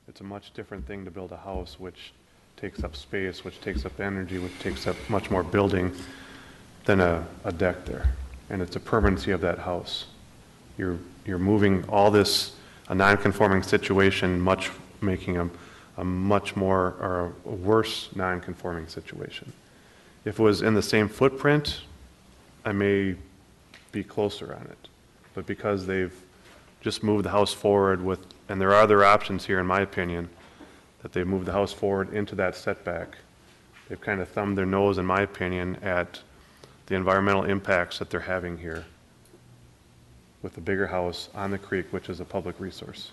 It's a much different thing to build a house, which takes up space, which takes up energy, which takes up much more building than a deck there. And it's a permanency of that house. You're moving all this, a non-conforming situation, making a much more, or a worse non-conforming situation. If it was in the same footprint, I may be closer on it. But because they've just moved the house forward and there are other options here, in my opinion, that they've moved the house forward into that setback, they've kind of thumbed their nose, in my opinion, at the environmental impacts that they're having here with the bigger house on the creek, which is a public resource.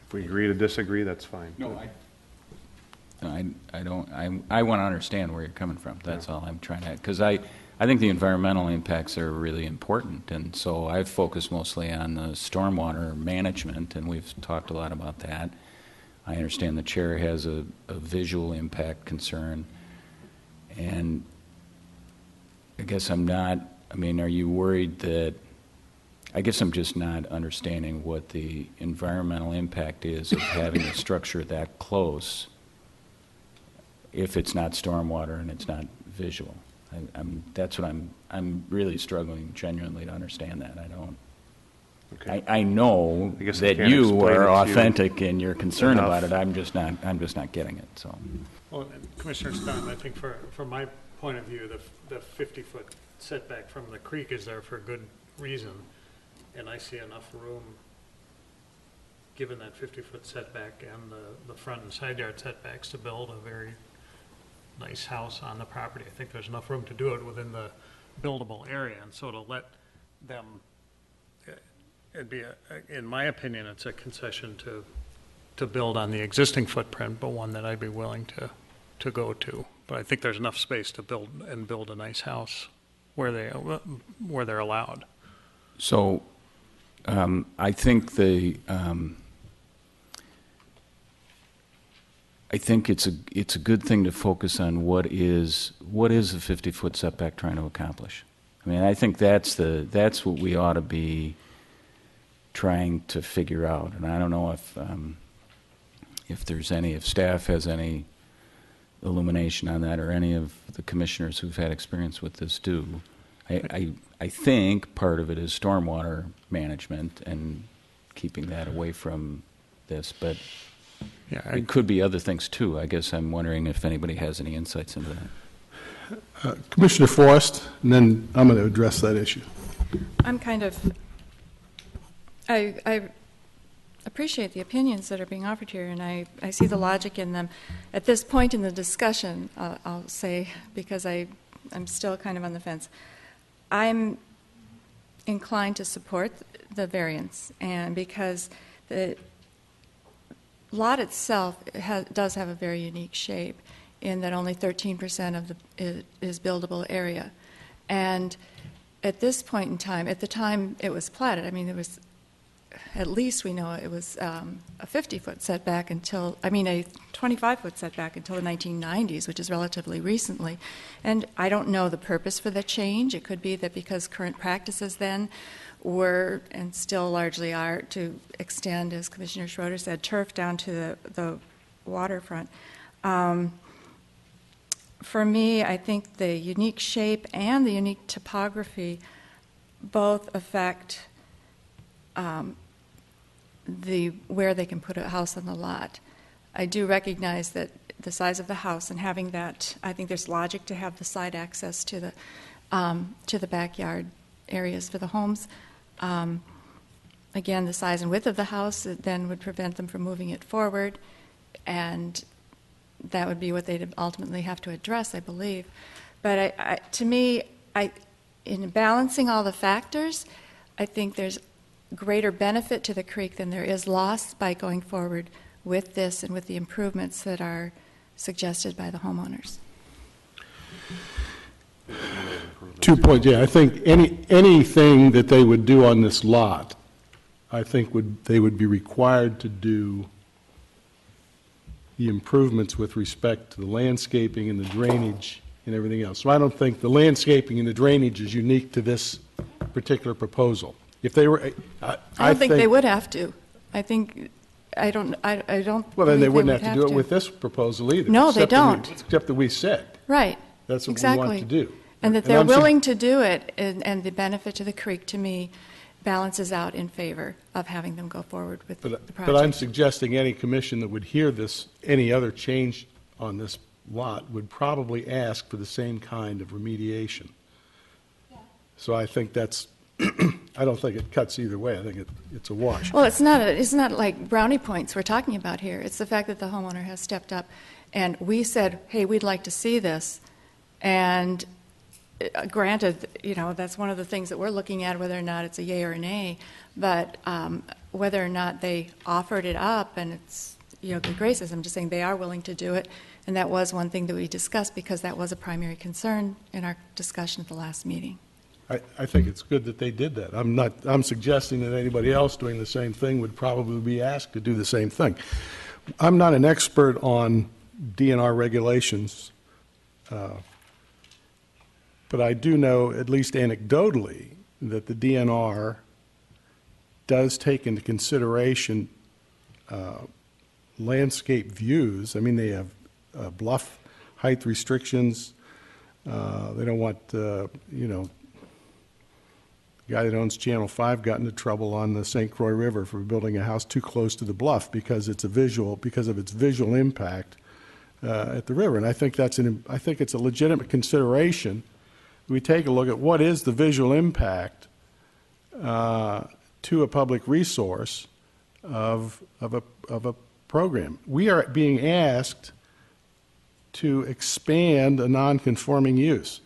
If we agree to disagree, that's fine. No, I don't, I want to understand where you're coming from. That's all I'm trying to, because I think the environmental impacts are really important, and so I've focused mostly on the stormwater management, and we've talked a lot about that. I understand the chair has a visual impact concern, and I guess I'm not, are you worried that, I guess I'm just not understanding what the environmental impact is of having a structure that close if it's not stormwater and it's not visual. That's what I'm really struggling genuinely to understand that. I don't. Okay. I know I guess I that can't you explain it to are you authentic in your concern enough. about it. I'm just not getting it. So. Well, and Commissioner Stone, I think from my point of view, the 50-foot setback from the creek is there for a good reason, and I see enough room, given that 50-foot setback and the front and side yard setbacks, to build a very nice house on the property. I think there's enough room to do it within the buildable area, and so to let them, it'd be, in my opinion, it's a concession to to build on the existing footprint, but one that I'd be willing to go to. But I think there's enough space to build a nice house where they're allowed. So I think it's a good thing to focus on what is a 50-foot setback trying to accomplish. I mean, I think that's what we ought to be trying to figure out. And I don't know if staff has any illumination on that, or any of the commissioners who've had experience with this do. I think part of it is stormwater management and keeping that away from this, but Yeah, it could be other things too. I guess I'm wondering if anybody has any insights into that. Commissioner Forrest, and then I'm going to address that issue. I'm kind of, I appreciate the opinions that are being offered here, and I see the logic in them. At this point in the discussion, I'll say, because I'm still kind of on the fence, I'm inclined to support the variance, and because the lot itself does have a very unique shape in that only 13% of is buildable area. And at this point in time, at the time it was platted, I mean, it was, at least we know it was a 50-foot setback a 25-foot setback until the 1990s, which is relatively recently. And I don't know the purpose for the change. It could be that because current practices then were, and still largely are, to extend, as Commissioner Schroeder said, turf down to the waterfront. For me, I think the unique shape and the unique topography both affect where they can put a house on the lot. I do recognize that the size of the house and having that, I think there's logic to have the side access to the backyard areas for the homes. Again, the size and width of the house then would prevent them from moving it forward, and that would be what they'd ultimately have to address, I believe. But to me, in balancing all the factors, I think there's greater benefit to the creek than there is loss by going forward with this and with the improvements that are suggested by the homeowners. 2 points, yeah. I think anything that they would do on this lot, I think they would be required to do the improvements with respect to the landscaping and the drainage and everything else. So I don't think the landscaping and the drainage is unique to this particular proposal. If they were, I don't think they would have to. I don't. Well, then they wouldn't have to do it with this proposal either. No, they don't. Except that we said. Right. That's what exactly. we want to do. And that they're willing to do it, and the benefit to the creek, to me, balances out in favor of having them go forward with the project. But I'm suggesting any commission that would hear this, any other change on this lot, would probably ask for the same kind of remediation. Yeah. So I think that's, I don't think it cuts either way. I think it's a wash. Well, it's not like brownie points we're talking about here. It's the fact that the homeowner has stepped up, and we said, hey, we'd like to see this, and granted, that's one of the things that we're looking at, whether or not it's a yay or a nay, but whether or not they offered it up, and it's, good graces, I'm just saying they are willing to do it, and that was one thing that we discussed because that was a primary concern in our discussion at the last meeting. I think it's good that they did that. I'm suggesting that anybody else doing the same thing would probably be asked to do the same thing. I'm not an expert on DNR regulations, but I do know, at least anecdotally, that the DNR does take into consideration landscape views. I mean, they have bluff height restrictions. They don't want, the guy that owns Channel 5 got into trouble on the St. Croix River for building a house too close to the bluff because of its visual impact at the river. And I think I think it's a legitimate consideration. We take a look at what is the visual impact to a public resource of a program. We are being asked to expand a non-conforming use.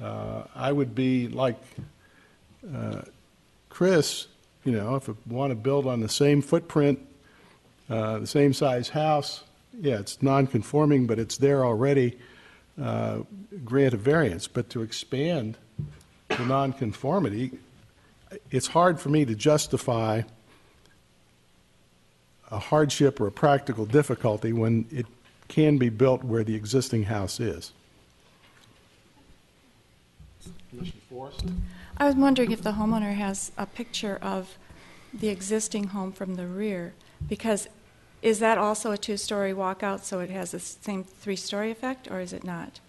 I would be like Chris, if I want to build on the same footprint The same size house, yeah, it's non-conforming, but it's there already, grant a variance. But to expand the non-conformity, it's hard for me to justify a hardship or a practical difficulty when it can be built where the existing house is. Commissioner Forrest? I was wondering if the homeowner has a picture of the existing home from the rear, because is that also a two-story walkout, so it has the same three-story effect, or is it not?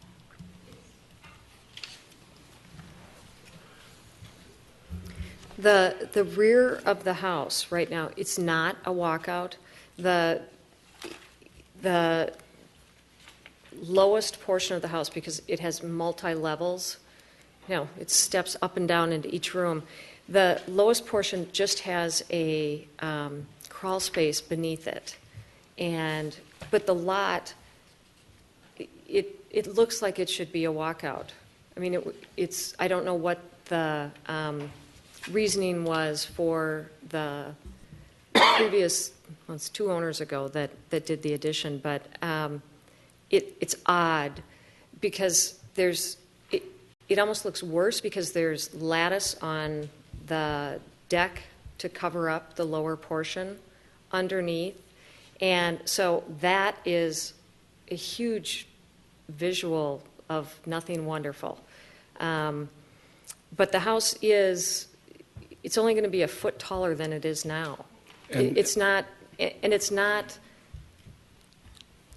The rear of the house right now, it's not a walkout. The lowest portion of the house, because it has multi-levels, it steps up and down into each room. The lowest portion just has a crawl space beneath it. But the lot, it looks like it should be a walkout. I mean, I don't know what the reasoning was for the previous, well, it's 2 owners ago that did the addition, but it's odd because it almost looks worse because there's lattice on the deck to cover up the lower portion underneath. And so that is a huge visual of nothing wonderful. But the house it's only going to be a foot taller than it is now. It's not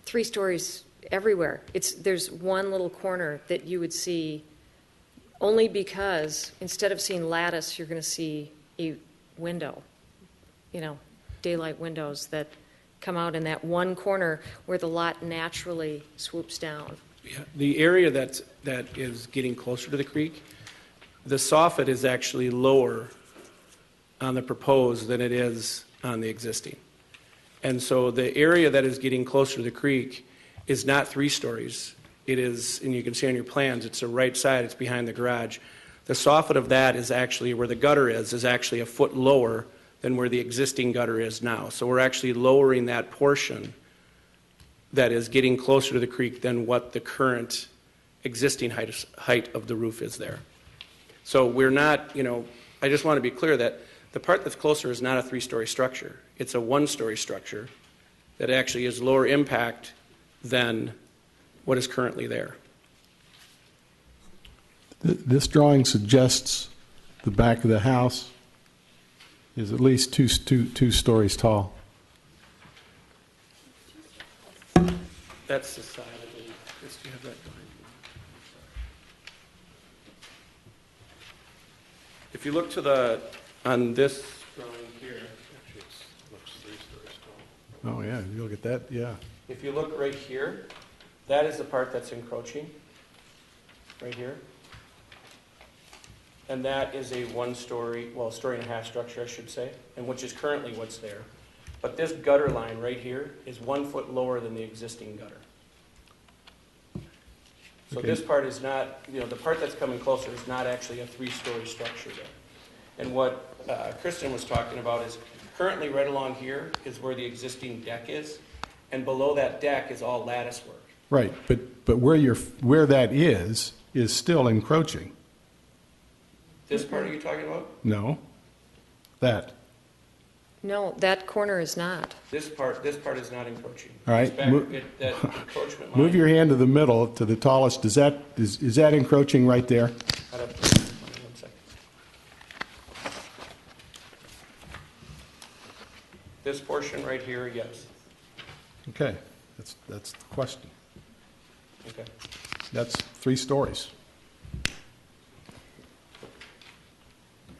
3 stories everywhere. There's one little corner that you would see only because instead of seeing lattice, you're going to see a window, daylight windows that come out in that one corner where the lot naturally swoops down. Yeah, the area that is getting closer to the creek, the soffit is actually lower on the proposed than it is on the existing. And so the area that is getting closer to the creek is not 3 stories. It is, and you can see on your plans, it's the right side, it's behind the garage. The soffit of that is actually where the gutter is actually a foot lower than where the existing gutter is now. So we're actually lowering that portion that is getting closer to the creek than what the current existing height of the roof is there. So we're not, I just want to be clear that the part that's closer is not a 3-story structure. It's a 1-story structure that actually is lower impact than what is currently there. This drawing suggests the back of the house is at least two stories tall. That's the side, I believe. Do you have that behind you? If you look on this drawing here, actually it looks 3 stories tall. Oh, yeah, you look at that, yeah. If you look right here, that is the part that's encroaching, right here. And that is a 1-story, well, 1.5-story structure, I should say, and which is currently what's there. But this gutter line right here is 1 foot lower than the existing gutter. So Okay. this part is not, the part that's coming closer is not actually a 3-story structure there. And what Kristen was talking about is currently right along here is where the existing deck is, and below that deck is all lattice work. Right, but where that is still encroaching. This part are you talking about? No, that. No, that corner is not. This part is not encroaching. All right, That encroachment line. Move your hand to the middle, to the tallest. Is that encroaching right there? I'd have to- one second. This portion right here, yes. Okay, that's the question. Okay. That's 3 stories.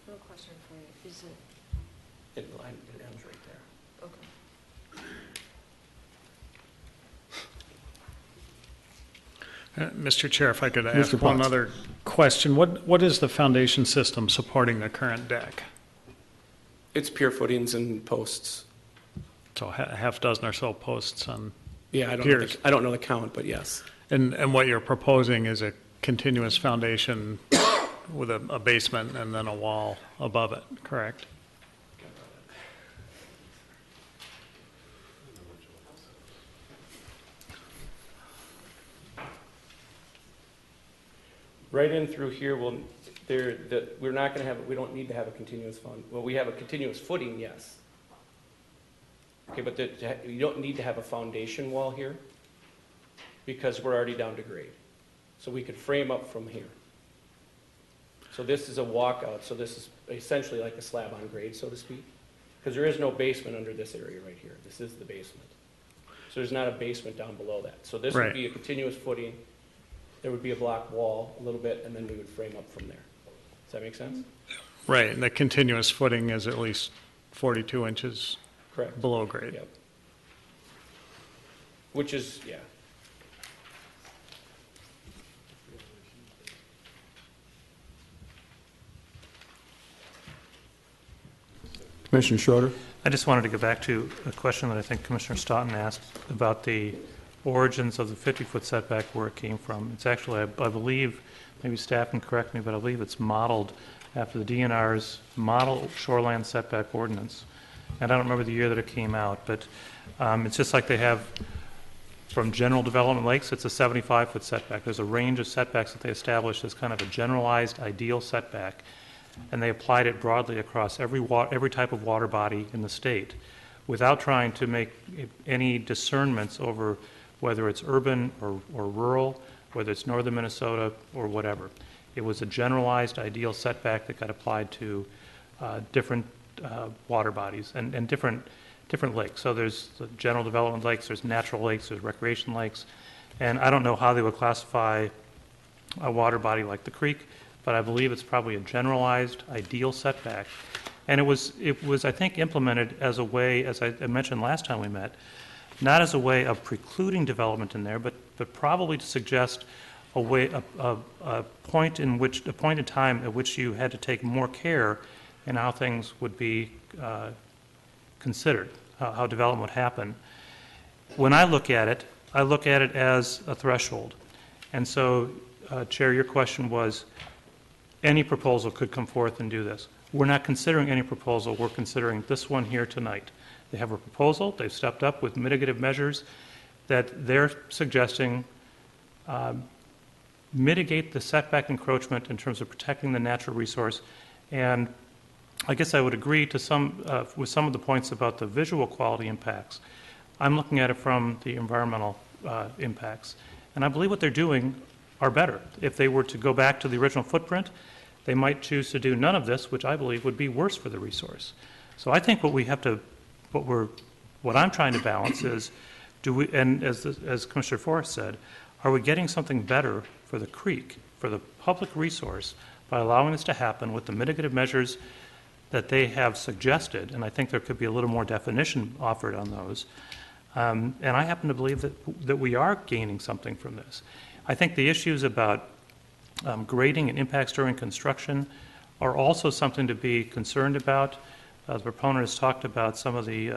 No question for you. Is it? It ends right there. Okay. Mr. Chair, if I could Mr. ask one Potts. other question. What is the foundation system supporting the current deck? It's pier footings and posts. So half dozen or so posts on, Yeah, Piers. I don't know the count, but yes. and what you're proposing is a continuous foundation with a basement and then a wall above it, correct? Right in through here, we're not going to have, we don't need to have a continuous well, we have a continuous footing, yes. Okay, but you don't need to have a foundation wall here because we're already down to grade. So we could frame up from here. So this is a walkout, so this is essentially like a slab on grade, so to speak, because there is no basement under this area right here. This is the basement. So there's not a basement down below that. So this would be a continuous footing. There would be a block wall a little bit, and then we would frame up from there. Does that make sense? Right, and the continuous footing is at least 42 inches Correct. below grade. Yep. Which is, yeah. Commissioner Schroeder? I just wanted to go back to a question that I think Commissioner Stoughton asked about the origins of the 50-foot setback, where it came from. It's actually, I believe, maybe staff can correct me, but I believe it's modeled after the DNR's model shoreline setback ordinance. And I don't remember the year that it came out, but it's just like they have from general development lakes, it's a 75-foot setback. There's a range of setbacks that they established as kind of a generalized ideal setback, and they applied it broadly across every type of water body in the state without trying to make any discernments over whether it's urban or rural, whether it's northern Minnesota or whatever. It was a generalized ideal setback that got applied to different water bodies and different lakes. So there's the general development lakes, there's natural lakes, there's recreation lakes, and I don't know how they would classify a water body like the creek, but I believe it's probably a generalized ideal setback. And it was I think implemented as a way, as I mentioned last time we met, not as a way of precluding development in there, but probably to suggest a point in time at which you had to take more care in how things would be considered, how development would happen. When I look at it as a threshold. And so, Chair, your question was, any proposal could come forth and do this. We're not considering any proposal. We're considering this one here tonight. They have a proposal. They've stepped up with mitigative measures that they're suggesting mitigate the setback encroachment in terms of protecting the natural resource. And I guess I would agree to with some of the points about the visual quality impacts. I'm looking at it from the environmental impacts. And I believe what they're doing are better. If they were to go back to the original footprint, they might choose to do none of this, which I believe would be worse for the resource. So I think what I'm trying to balance is, and as Commissioner Forrest said, are we getting something better for the creek, for the public resource, by allowing this to happen with the mitigative measures that they have suggested? And I think there could be a little more definition offered on those. And I happen to believe that we are gaining something from this. I think the issues about grading and impacts during construction are also something to be concerned about. The proponent has talked about some of the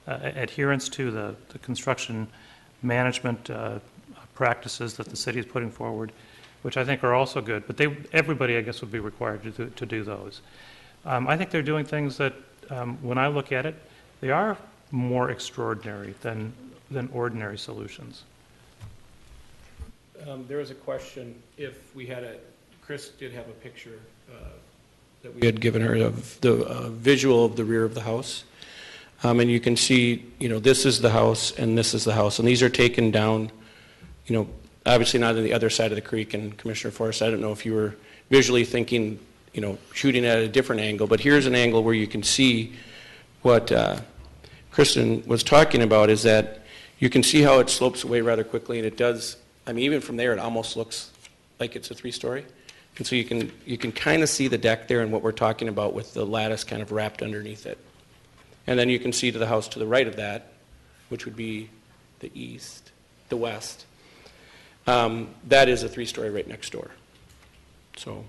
adherence to the construction management practices that the city is putting forward, which I think are also good. But everybody, I guess, would be required to do those. I think they're doing things that, when I look at it, they are more extraordinary than ordinary solutions. There was a question if we had Chris did have a picture that we had given her of the visual of the rear of the house. And you can see, this is the house and this is the house. And these are taken down, obviously not on the other side of the creek. And Commissioner Forrest, I don't know if you were visually thinking, shooting at a different angle, but here's an angle where you can see what Kristen was talking about, is that you can see how it slopes away rather quickly, and it does. Even from there, it almost looks like it's a three-story. And so you can kind of see the deck there and what we're talking about with the lattice kind of wrapped underneath it. And then you can see to the house to the right of that, which would be the west. That is a three-story right next door. So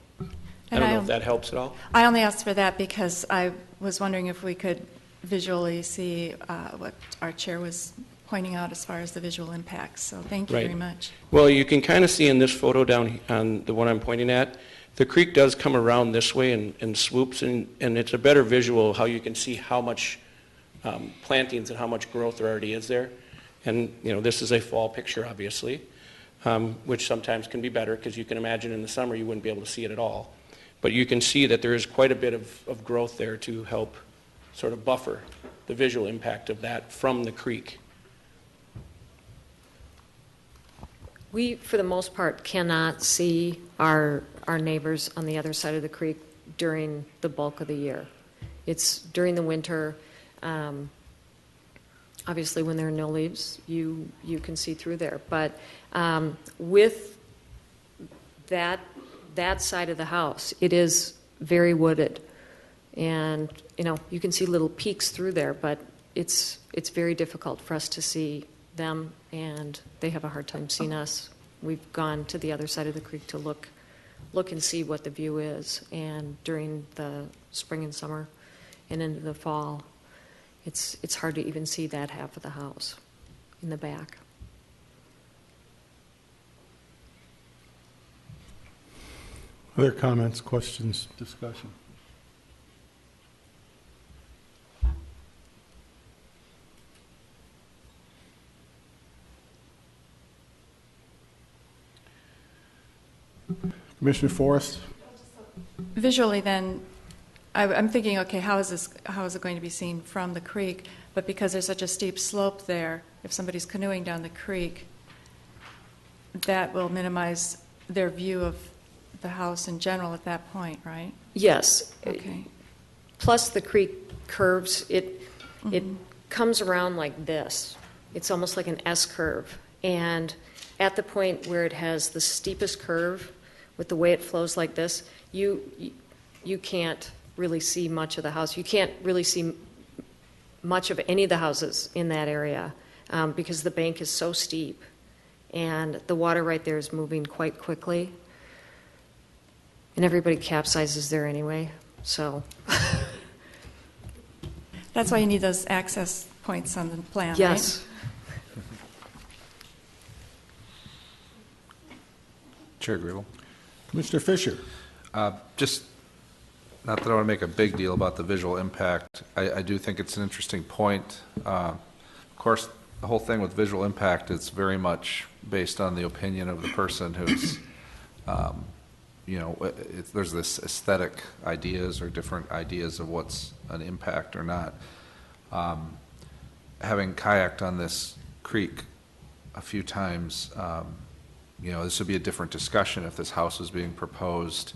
I don't know if that helps at all. I only asked for that because I was wondering if we could visually see what our chair was pointing out as far as the visual impacts. So thank you very much. Well, you can kind of see in this photo down on the one I'm pointing at, the creek does come around this way and swoops, and it's a better visual how you can see how much plantings and how much growth there already is there. And, this is a fall picture, obviously. which sometimes can be better because you can imagine in the summer you wouldn't be able to see it at all. But you can see that there is quite a bit of growth there to help sort of buffer the visual impact of that from the creek. We, for the most part, cannot see our neighbors on the other side of the creek during the bulk of the year. It's during the winter, obviously when there are no leaves, you can see through there. But with that side of the house, it is very wooded. And, you can see little peeks through there, but it's very difficult for us to see them, and they have a hard time seeing us. We've gone to the other side of the creek to look and see what the view is. And during the spring and summer and into the fall, it's hard to even see that half of the house in the back. Other comments, questions, discussion? Commissioner Forrest? Visually then, I'm thinking, okay, how is it going to be seen from the creek? But because there's such a steep slope there, if somebody's canoeing down the creek, that will minimize their view of the house in general at that point, right? Yes. Okay. Plus the creek curves, it comes around like this. It's almost like an S curve. And at the point where it has the steepest curve, with the way it flows like this, you can't really see much of the house. You can't really see much of any of the houses in that area because the bank is so steep and the water right there is moving quite quickly. And everybody capsizes there anyway, so. That's why you need those access points on the plan, Yes. right? Chair Gribble. Commissioner Fisher? Just, not that I want to make a big deal about the visual impact. I do think it's an interesting point. Of course, the whole thing with visual impact is very much based on the opinion of the person who's, there's this aesthetic ideas or different ideas of what's an impact or not. Having kayaked on this creek a few times, this would be a different discussion if this house was being proposed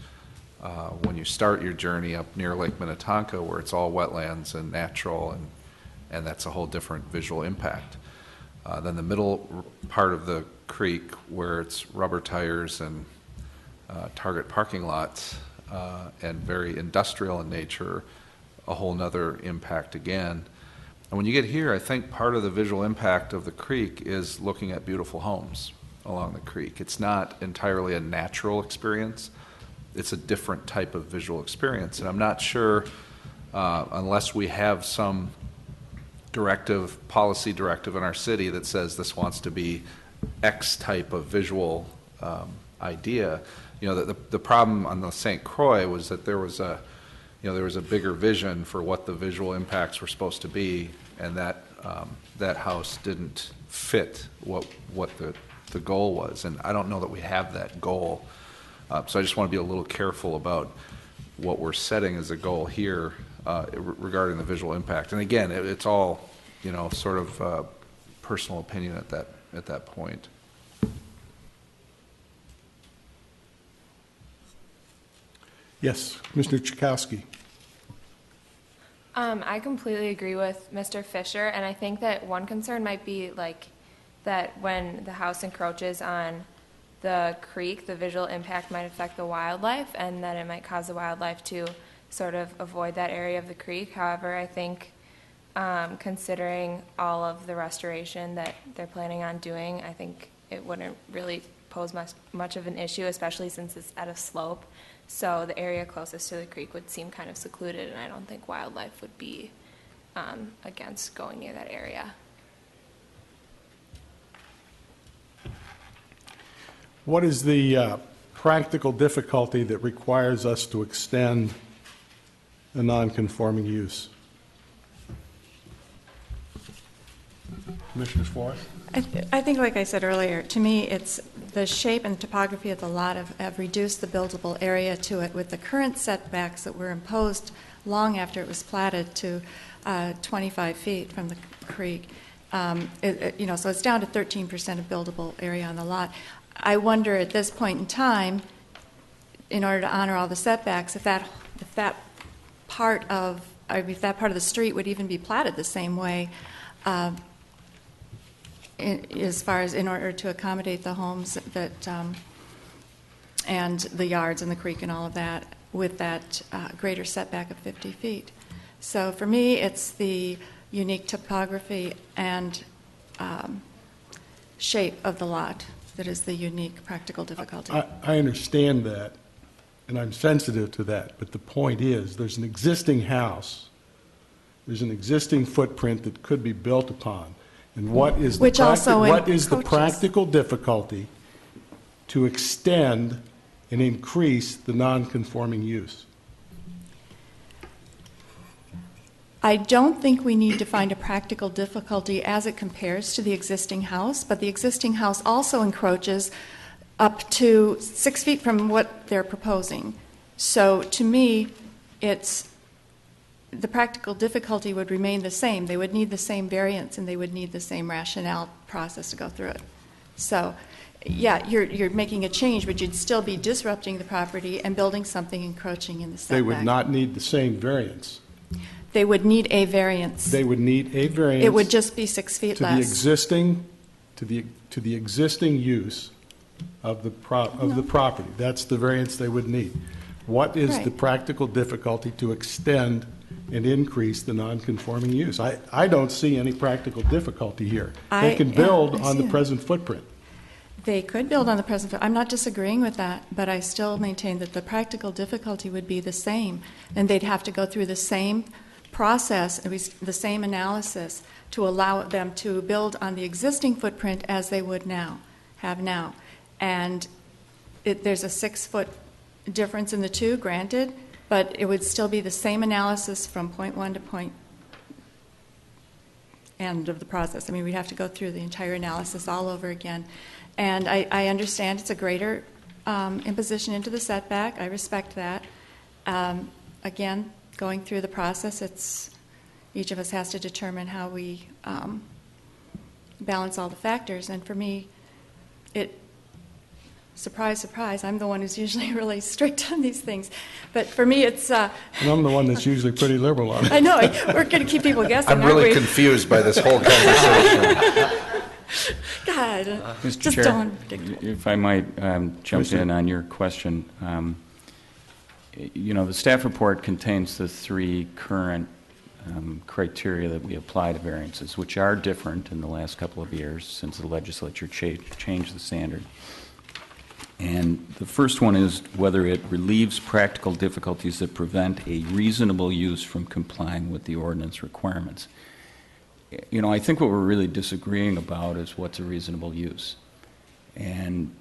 when you start your journey up near Lake Minnetonka, where it's all wetlands and natural, and that's a whole different visual impact. Then the middle part of the creek, where it's rubber tires and Target parking lots and very industrial in nature, a whole nother impact again. And when you get here, I think part of the visual impact of the creek is looking at beautiful homes along the creek. It's not entirely a natural experience. It's a different type of visual experience. And I'm not sure, unless we have some policy directive in our city that says this wants to be X type of visual idea. The problem on the St. Croix was that there was a bigger vision for what the visual impacts were supposed to be, and that house didn't fit what the goal was, and I don't know that we have that goal. So I just want to be a little careful about what we're setting as a goal here regarding the visual impact. And again, it's all, sort of personal opinion at that point. Yes, Commissioner Chakowski. I completely agree with Mr. Fisher, and I think that one concern might be that when the house encroaches on the creek, the visual impact might affect the wildlife, and that it might cause the wildlife to sort of avoid that area of the creek. However, I think considering all of the restoration that they're planning on doing, I think it wouldn't really pose much of an issue, especially since it's at a slope. So the area closest to the creek would seem kind of secluded, and I don't think wildlife would be against going near that area. What is the practical difficulty that requires us to extend a non-conforming use? Commissioner Forrest? I think, like I said earlier, to me, it's the shape and topography of the lot have reduced the buildable area to it with the current setbacks that were imposed long after it was platted to 25 feet from the creek. So it's down to 13% of buildable area on the lot. I wonder at this point in time, in order to honor all the setbacks, if that part of the street would even be platted the same way, as far as in order to accommodate the homes that and the yards and the creek and all of that, with that greater setback of 50 feet. So for me, it's the unique topography and shape of the lot that is the unique practical difficulty. I understand that, and I'm sensitive to that, but the point is, there's an existing house, there's an existing footprint that could be built upon, and what is the practical difficulty to extend and increase the non-conforming use? I don't think we need to find a practical difficulty as it compares to the existing house, but the existing house also encroaches up to 6 feet from what they're proposing. So to me, the practical difficulty would remain the same. They would need the same variance and they would need the same rationale process to go through it. So yeah, you're making a change, but you'd still be disrupting the property and building something encroaching in the setback. They would not need the same variance. They would need a variance. They would need a variance. It would just be 6 feet less. To the existing use of the property. That's the variance they would need. What is the practical difficulty to extend and increase the non-conforming use? I don't see any practical difficulty here. They can build on the present footprint. They could build on the present footprint. I'm not disagreeing with that, but I still maintain that the practical difficulty would be the same, and they'd have to go through the same process, the same analysis, to allow them to build on the existing footprint as they would have now. And there's a 6-foot difference in the two, granted, but it would still be the same analysis from point one to point end of the process. I mean, we'd have to go through the entire analysis all over again. And I understand it's a greater imposition into the setback. I respect that. Again, going through the process, each of us has to determine how we balance all the factors. And for me, surprise, surprise, I'm the one who's usually really strict on these things. But for me, it's... and I'm the one that's usually pretty liberal on it. I know. We're going to keep people guessing, I'm really confused by this whole conversation. God, Mr. just Chair, don't predict. if I might jump in on your question. The staff report contains the 3 current criteria that we apply to variances, which are different in the last couple of years since the legislature changed the standard. And the first one is whether it relieves practical difficulties that prevent a reasonable use from complying with the ordinance requirements. I think what we're really disagreeing about is what's a reasonable use. And,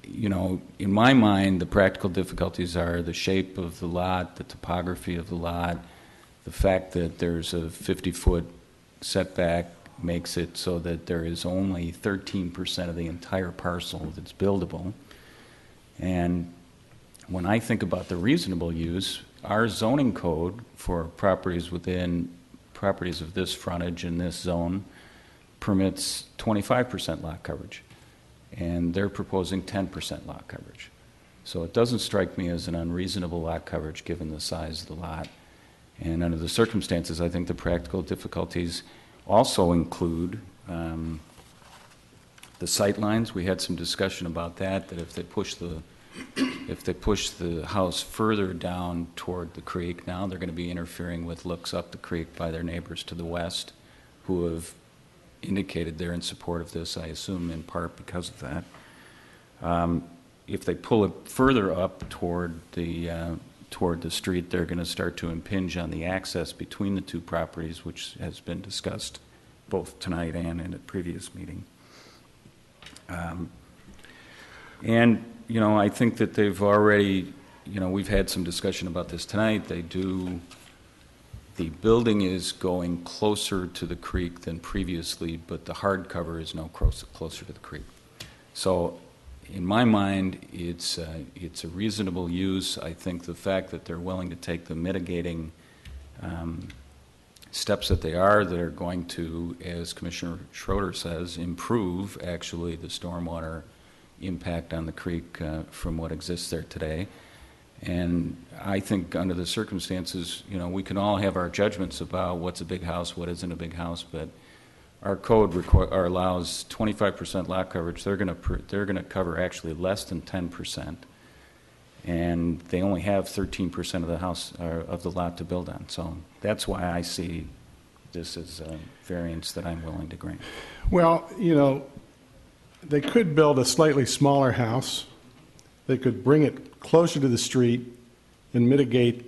in my mind, the practical difficulties are the shape of the lot, the topography of the lot, the fact that there's a 50-foot setback makes it so that there is only 13% of the entire parcel that's buildable. And when I think about the reasonable use, our zoning code for properties of this frontage in this zone permits 25% lot coverage, and they're proposing 10% lot coverage. So it doesn't strike me as an unreasonable lot coverage given the size of the lot. And under the circumstances, I think the practical difficulties also include the sight lines. We had some discussion about that if they push the house further down toward the creek now, they're going to be interfering with looks up the creek by their neighbors to the west, who have indicated they're in support of this, I assume in part because of that. If they pull it further up toward the street, they're going to start to impinge on the access between the 2 properties, which has been discussed both tonight and in a previous meeting. I think that they've already, we've had some discussion about this tonight. They do the building is going closer to the creek than previously, but the hard cover is now closer to the creek. So in my mind, it's a reasonable use. I think the fact that they're willing to take the mitigating steps that are going to, as Commissioner Schroeder says, improve actually the stormwater impact on the creek from what exists there today. And I think under the circumstances, you know, we can all have our judgments about what's a big house, what isn't a big house, but our code allows 25% lot coverage. They're going to cover actually less than 10%, and they only have 13% of the house of the lot to build on. So that's why I see this as a variance that I'm willing to grant. Well, you know, they could build a slightly smaller house. They could bring it closer to the street and mitigate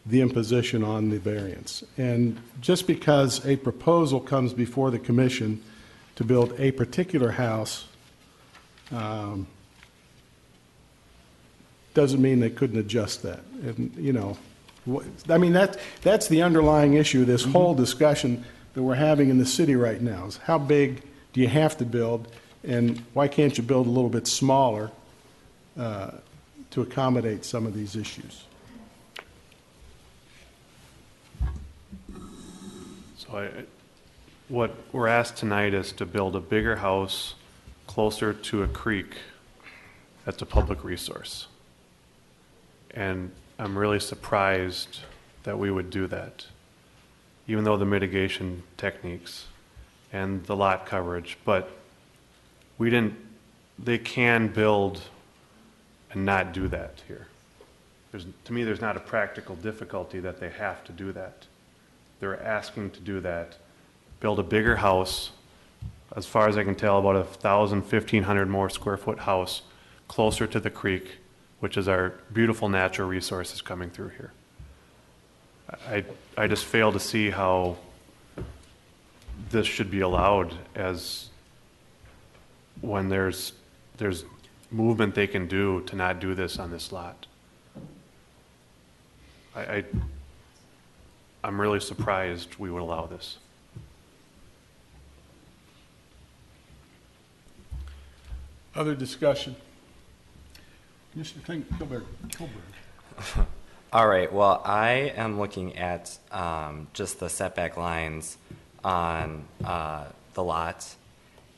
the imposition on the variance. And just because a proposal comes before the commission to build a particular house doesn't mean they couldn't adjust that. And, you know, I mean, that's the underlying issue of this whole discussion that we're having in the city right now, is how big do you have to build, and why can't you build a little bit smaller to accommodate some of these issues? So what we're asked tonight is to build a bigger house closer to a creek that's a public resource. And I'm really surprised that we would do that, even though the mitigation techniques and the lot coverage, but they can build and not do that here. To me, there's not a practical difficulty that they have to do that. They're asking to do that, build a bigger house, as far as I can tell, about 1,000, 1,500 more square foot house closer to the creek, which is our beautiful natural resources coming through here. I just fail to see how this should be allowed, as when there's movement they can do to not do this on this lot. I'm really surprised we would allow this. Other discussion? Commissioner Kilberg. All right, well, I am looking at just the setback lines on the lot,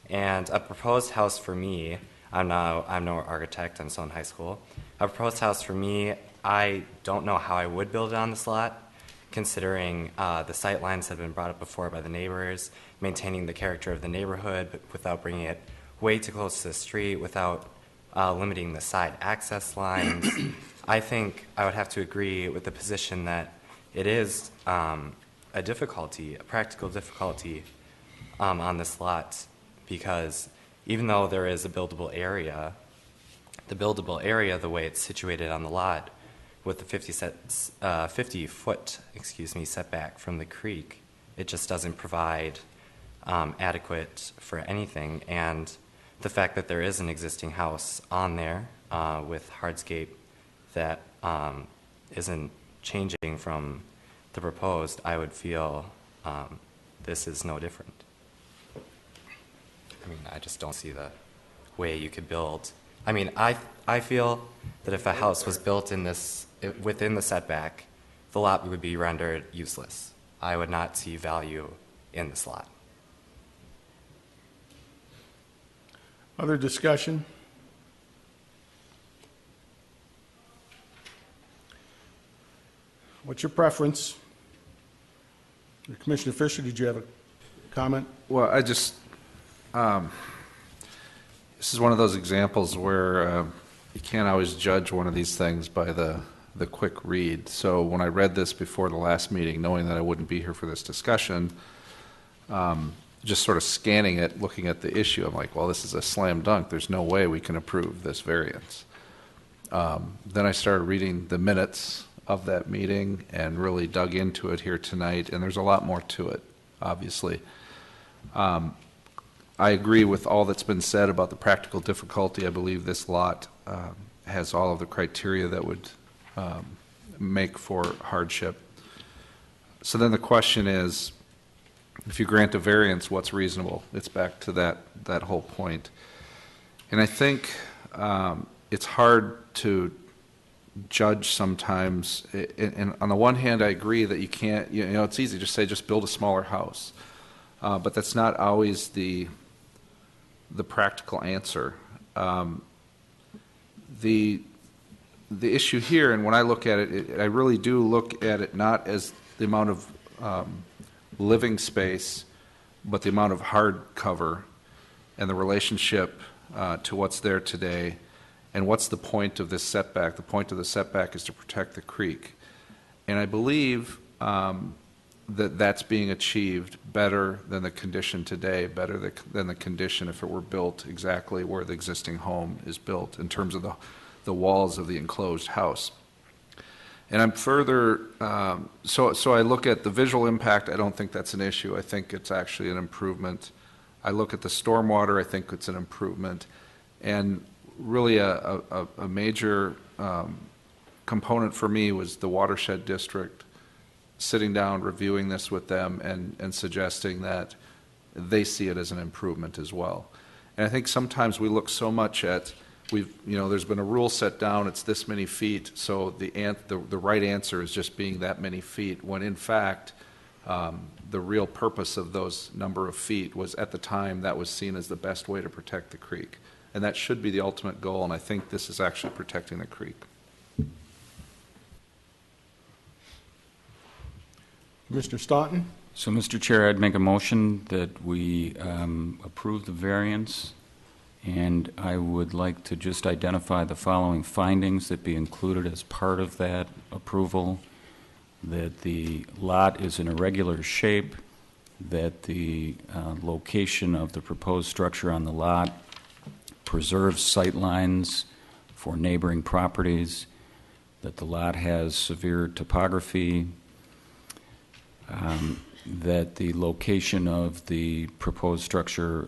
and a proposed house for me, I'm no architect, I'm still in high school. A proposed house for me, I don't know how I would build it on this lot, considering the sight lines have been brought up before by the neighbors, maintaining the character of the neighborhood but without bringing it way too close to the street, without limiting the side access lines. I think I would have to agree with the position that it is a practical difficulty on this lot, because even though there is a buildable area, the way it's situated on the lot, with the 50-foot setback from the creek, it just doesn't provide adequate for anything. And the fact that there is an existing house on there with hardscape that isn't changing from the proposed, I would feel this is no different. I mean, I just don't see the way you could build. I mean, I feel that if a house was built within the setback, the lot would be rendered useless. I would not see value in this lot. Other discussion? What's your preference? Commissioner Fisher, did you have a comment? Well, this is one of those examples where you can't always judge one of these things by the quick read. So when I read this before the last meeting, knowing that I wouldn't be here for this discussion, just sort of scanning it, looking at the issue, I'm like, well, this is a slam dunk. There's no way we can approve this variance. Then I started reading the minutes of that meeting and really dug into it here tonight, and there's a lot more to it, obviously. I agree with all that's been said about the practical difficulty. I believe this lot has all of the criteria that would make for hardship. So then the question is, if you grant a variance, what's reasonable? It's back to that whole point. And I think it's hard to judge sometimes. And on the one hand, I agree that you can't, it's easy to say just build a smaller house. But that's not always the practical answer. The issue here, and when I look at it, I really do look at it not as the amount of living space, but the amount of hard cover and the relationship to what's there today. And what's the point of this setback? The point of the setback is to protect the creek. And I believe that that's being achieved better than the condition today, better than the condition if it were built exactly where the existing home is built in terms of the walls of the enclosed house. And I'm further, so I look at the visual impact. I don't think that's an issue. I think it's actually an improvement. I look at the stormwater. I think it's an improvement. And really a major component for me was the watershed district, sitting down, reviewing this with them, and suggesting that they see it as an improvement as well. And I think sometimes we look so much at, there's been a rule set down, it's this many feet, so the right answer is just being that many feet, when in fact, the real purpose of those number of feet was, at the time, that was seen as the best way to protect the creek. And that should be the ultimate goal, and I think this is actually protecting the creek. Commissioner Staunton? So, Mr. Chair, I'd make a motion that we approve the variance, and I would like to just identify the following findings that be included as part of that approval: that the lot is in irregular shape, that the location of the proposed structure on the lot preserves sight lines for neighboring properties, that the lot has severe topography, that the location of the proposed structure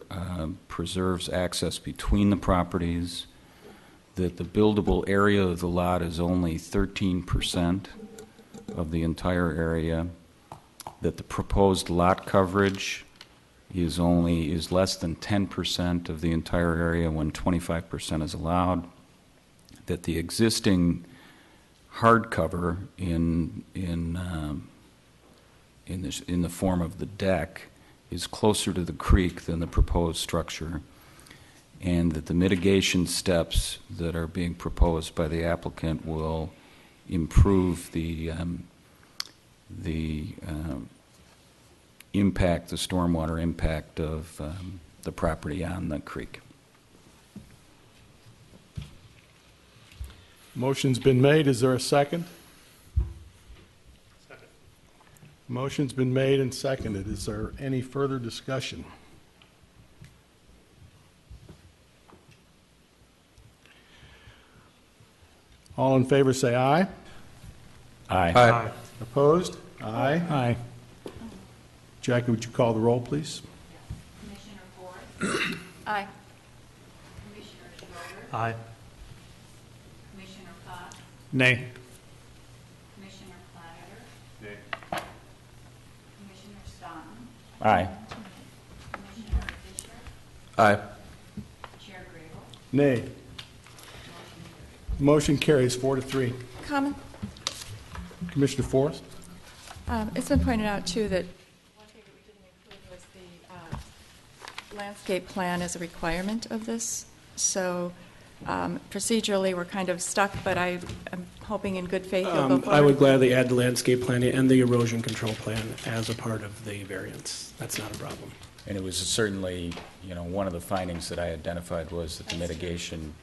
preserves access between the properties, that the buildable area of the lot is only 13% of the entire area, that the proposed lot coverage is less than 10% of the entire area when 25% is allowed, that the existing hard cover in the form of the deck is closer to the creek than the proposed structure, and that the mitigation steps that are being proposed by the applicant will improve the stormwater impact of the property on the creek. Motion's been made. Is there a second? Second. Motion's been made and seconded. Is there any further discussion? All in favor say aye. Aye. Aye. Opposed? Aye. Aye. Jackie, would you call the roll, please? Commissioner Forrest? Aye. Commissioner Schroeder? Aye. Commissioner Potts? Nay. Commissioner Platter? Nay. Commissioner Staunton? Aye. Commissioner Fisher? Aye. Chair Grable? Nay. Motion carries 4-3. Comment? Commissioner Forrest? It's been pointed out, too, that one thing that we didn't include was the landscape plan as a requirement of this. So procedurally, we're kind of stuck, but I'm hoping in good faith you'll go forward. I would gladly add the landscape plan and the erosion control plan as a part of the variance. That's not a problem. And it was certainly, one of the findings that I identified was that the mitigation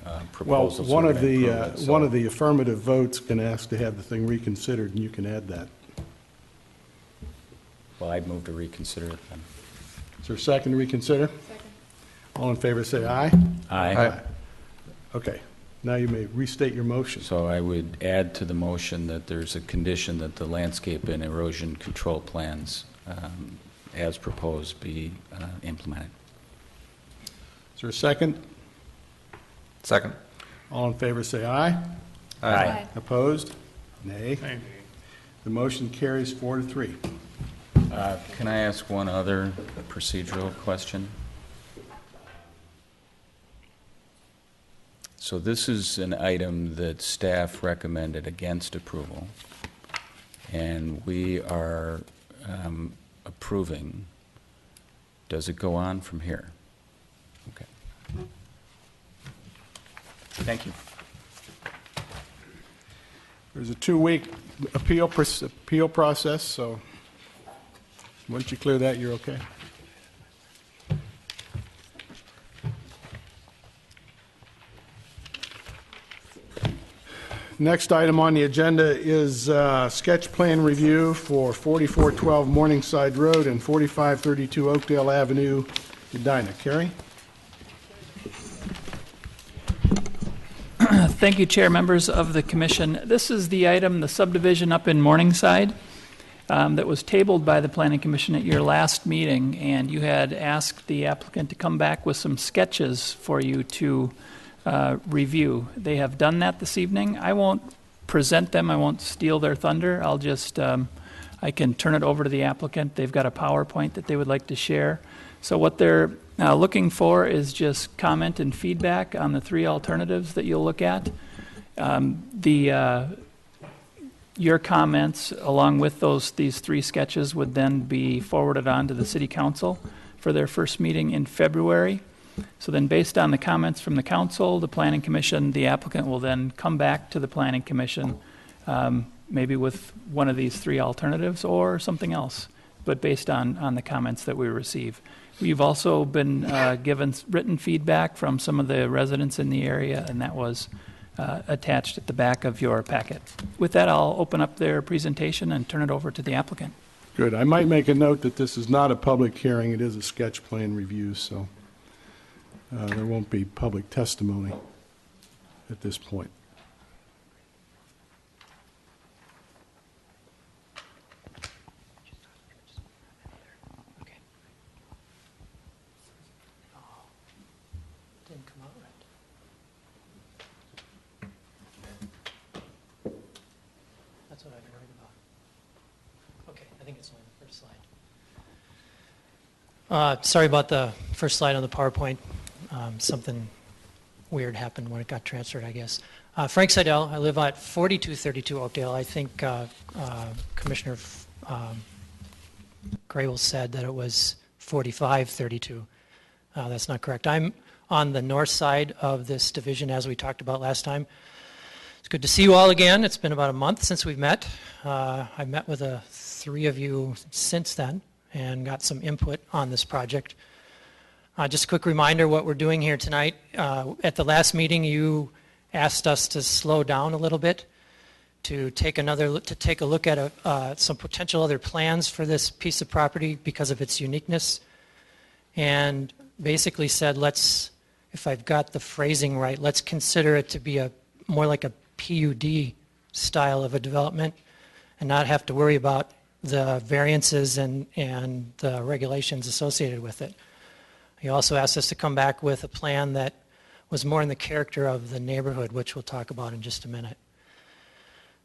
Well, proposals one were of gonna the improve it, so- one of the affirmative votes can ask to have the thing reconsidered, and you can add that. Well, I'd move to reconsider it then. Is there a second to reconsider? Second. All in favor say aye. Aye. Okay. Now you may restate your motion. So I would add to the motion that there's a condition that the landscape and erosion control plans, as proposed, be implemented. Is there a second? Second. All in favor say aye. Aye. Opposed? Nay. The motion carries 4-3. Can I ask one other procedural question? So this is an item that staff recommended against approval, and we are approving. Does it go on from here? Okay. Thank you. There's a 2-week appeal process, so once you clear that, you're okay. Next item on the agenda is sketch plan review for 4412 Morningside Road and 4532 Oakdale Avenue, Edina. Carrie? Thank you, Chair, members of the Commission. This is the item, the subdivision up in Morningside, that was tabled by the Planning Commission at your last meeting, and you had asked the applicant to come back with some sketches for you to review. They have done that this evening. I won't present them. I won't steal their thunder. I'll just, I can turn it over to the applicant. They've got a PowerPoint that they would like to share. So what they're looking for is just comment and feedback on the 3 alternatives that you'll look at. Your comments, along with these 3 sketches, would then be forwarded on to the City Council for their first meeting in February. So then, based on the comments from the Council, the Planning Commission, the applicant will then come back to the Planning Commission, maybe with one of these 3 alternatives or something else, but based on the comments that we receive. We've also been given written feedback from some of the residents in the area, and that was attached at the back of your packet. With that, I'll open up their presentation and turn it over to the applicant. Good. I might make a note that this is not a public hearing. It is a sketch plan review, so there won't be public testimony at this point. That's what I've been worried about. Okay, I think it's only the first slide. Sorry about the first slide on the PowerPoint. Something weird happened when it got transferred, I guess. Frank Seidel, I live at 4232 Oakdale. I think Commissioner Grable said that it was 4532. That's not correct. I'm on the north side of this division, as we talked about last time. It's good to see you all again. It's been about a month since we've met. I've met with 3 of you since then and got some input on this project. Just a quick reminder what we're doing here tonight. At the last meeting, you asked us to slow down a little bit, to take a look at some potential other plans for this piece of property because of its uniqueness, and basically said, if I've got the phrasing right, let's consider it to be more like a PUD style of a development and not have to worry about the variances and the regulations associated with it. He also asked us to come back with a plan that was more in the character of the neighborhood, which we'll talk about in just a minute.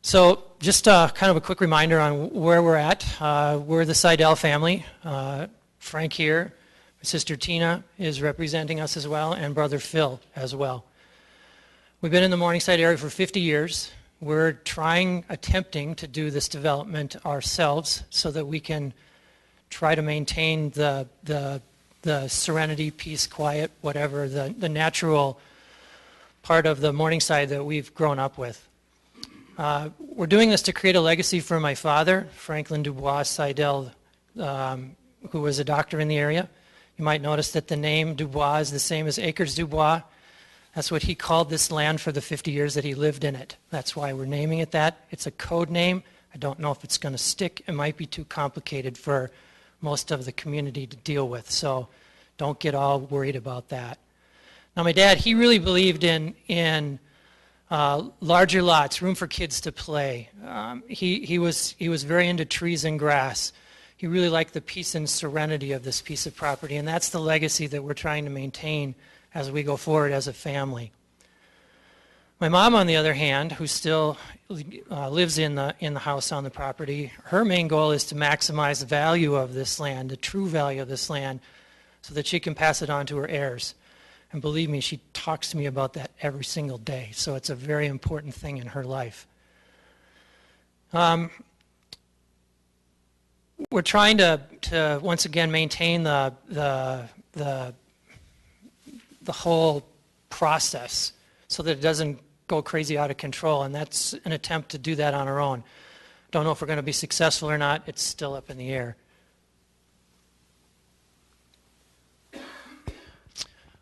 So just kind of a quick reminder on where we're at. We're the Seidel family. Frank here, my sister Tina is representing us as well, and brother Phil as well. We've been in the Morningside area for 50 years. We're attempting to do this development ourselves so that we can try to maintain the serenity, peace, quiet, whatever, the natural part of the Morningside that we've grown up with. We're doing this to create a legacy for my father, Franklin Dubois Seidel, who was a doctor in the area. You might notice that the name Dubois is the same as Acres Dubois. That's what he called this land for the 50 years that he lived in it. That's why we're naming it that. It's a code name. I don't know if it's going to stick. It might be too complicated for most of the community to deal with, so don't get all worried about that. Now, my dad, he really believed in larger lots, room for kids to play. He was very into trees and grass. He really liked the peace and serenity of this piece of property, and that's the legacy that we're trying to maintain as we go forward as a family. My mom, on the other hand, who still lives in the house on the property, her main goal is to maximize the value of this land, the true value of this land, so that she can pass it on to her heirs. And believe me, she talks to me about that every single day, so it's a very important thing in her life. We're trying to once again maintain the whole process so that it doesn't go crazy out of control, and that's an attempt to do that on our own. Don't know if we're going to be successful or not. It's still up in the air.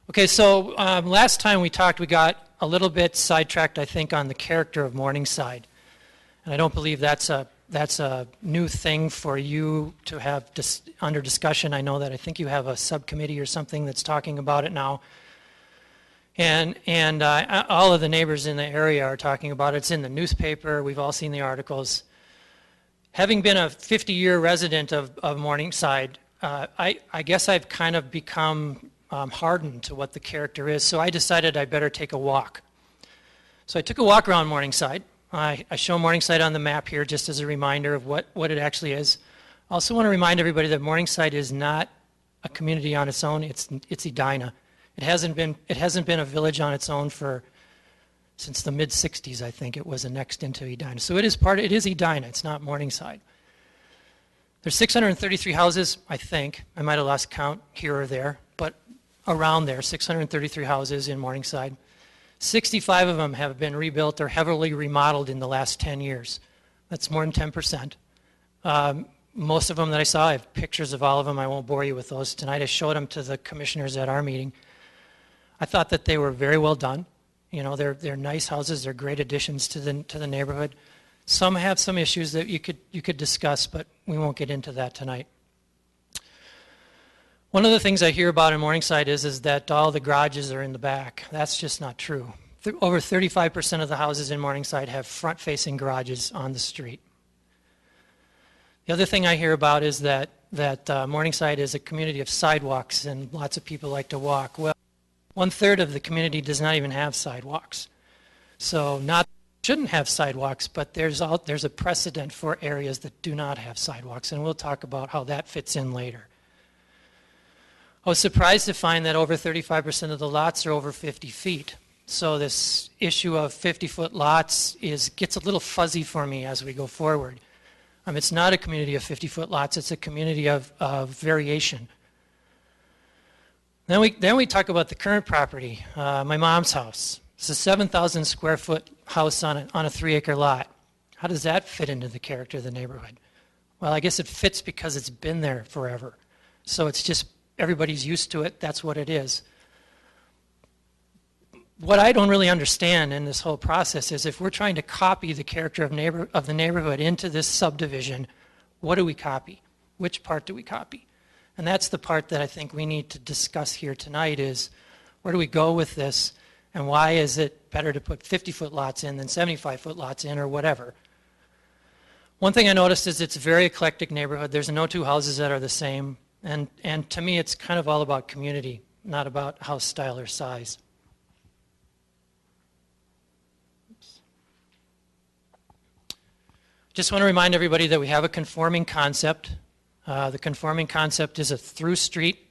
Okay, so last time we talked, we got a little bit sidetracked, I think, on the character of Morningside. And I don't believe that's a new thing for you to have under discussion. I know that I think you have a subcommittee or something that's talking about it now. And all of the neighbors in the area are talking about it. It's in the newspaper. We've all seen the articles. Having been a 50-year resident of Morningside, I guess I've kind of become hardened to what the character is. So I decided I better take a walk. So I took a walk around Morningside. I show Morningside on the map here just as a reminder of what it actually is. I also want to remind everybody that Morningside is not a community on its own. It's Edina. It hasn't been a village on its own since the mid-60s, I think. It was annexed into Edina. So it is Edina. It's not Morningside. There's 633 houses, I think. I might have lost count here or there, but around there, 633 houses in Morningside. 65 of them have been rebuilt or heavily remodeled in the last 10 years. That's more than 10%. Most of them that I saw, I have pictures of all of them. I won't bore you with those tonight. I showed them to the commissioners at our meeting. I thought that they were very well done. You know, they're nice houses. They're great additions to the neighborhood. Some have some issues that you could discuss, but we won't get into that tonight. One of the things I hear about in Morningside is that all the garages are in the back. That's just not true. Over 35% of the houses in Morningside have front-facing garages on the street. The other thing I hear about is that Morningside is a community of sidewalks and lots of people like to walk. Well, 1/3 of the community does not even have sidewalks. So not shouldn't have sidewalks, but there's a precedent for areas that do not have sidewalks, and we'll talk about how that fits in later. I was surprised to find that over 35% of the lots are over 50 feet. So this issue of 50-foot lots gets a little fuzzy for me as we go forward. It's not a community of 50-foot lots. It's a community of variation. Then we talk about the current property, my mom's house. It's a 7,000 square foot house on a 3-acre lot. How does that fit into the character of the neighborhood? Well, I guess it fits because it's been there forever. So it's just everybody's used to it. That's what it is. What I don't really understand in this whole process is if we're trying to copy the character of the neighborhood into this subdivision, what do we copy? Which part do we copy? And that's the part that I think we need to discuss here tonight is where do we go with this and why is it better to put 50-foot lots in than 75-foot lots in or whatever. One thing I noticed is it's a very eclectic neighborhood. There's no two houses that are the same. And to me, it's kind of all about community, not about house style or size. Just want to remind everybody that we have a conforming concept. The conforming concept is a through street.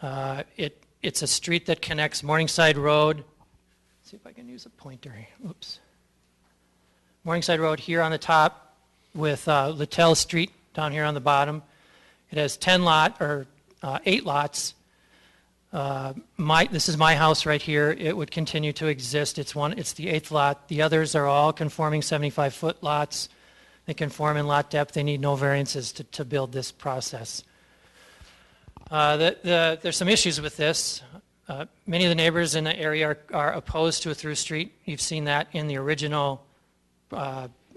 It's a street that connects Morningside Road. Let's see if I can use a pointer. Oops. Morningside Road here on the top with Littell Street down here on the bottom. It has 8 lots. This is my house right here. It would continue to exist. It's the 8th lot. The others are all conforming 75-foot lots. They conform in lot depth. They need no variances to build this process. There's some issues with this. Many of the neighbors in the area are opposed to a through street. You've seen that in the original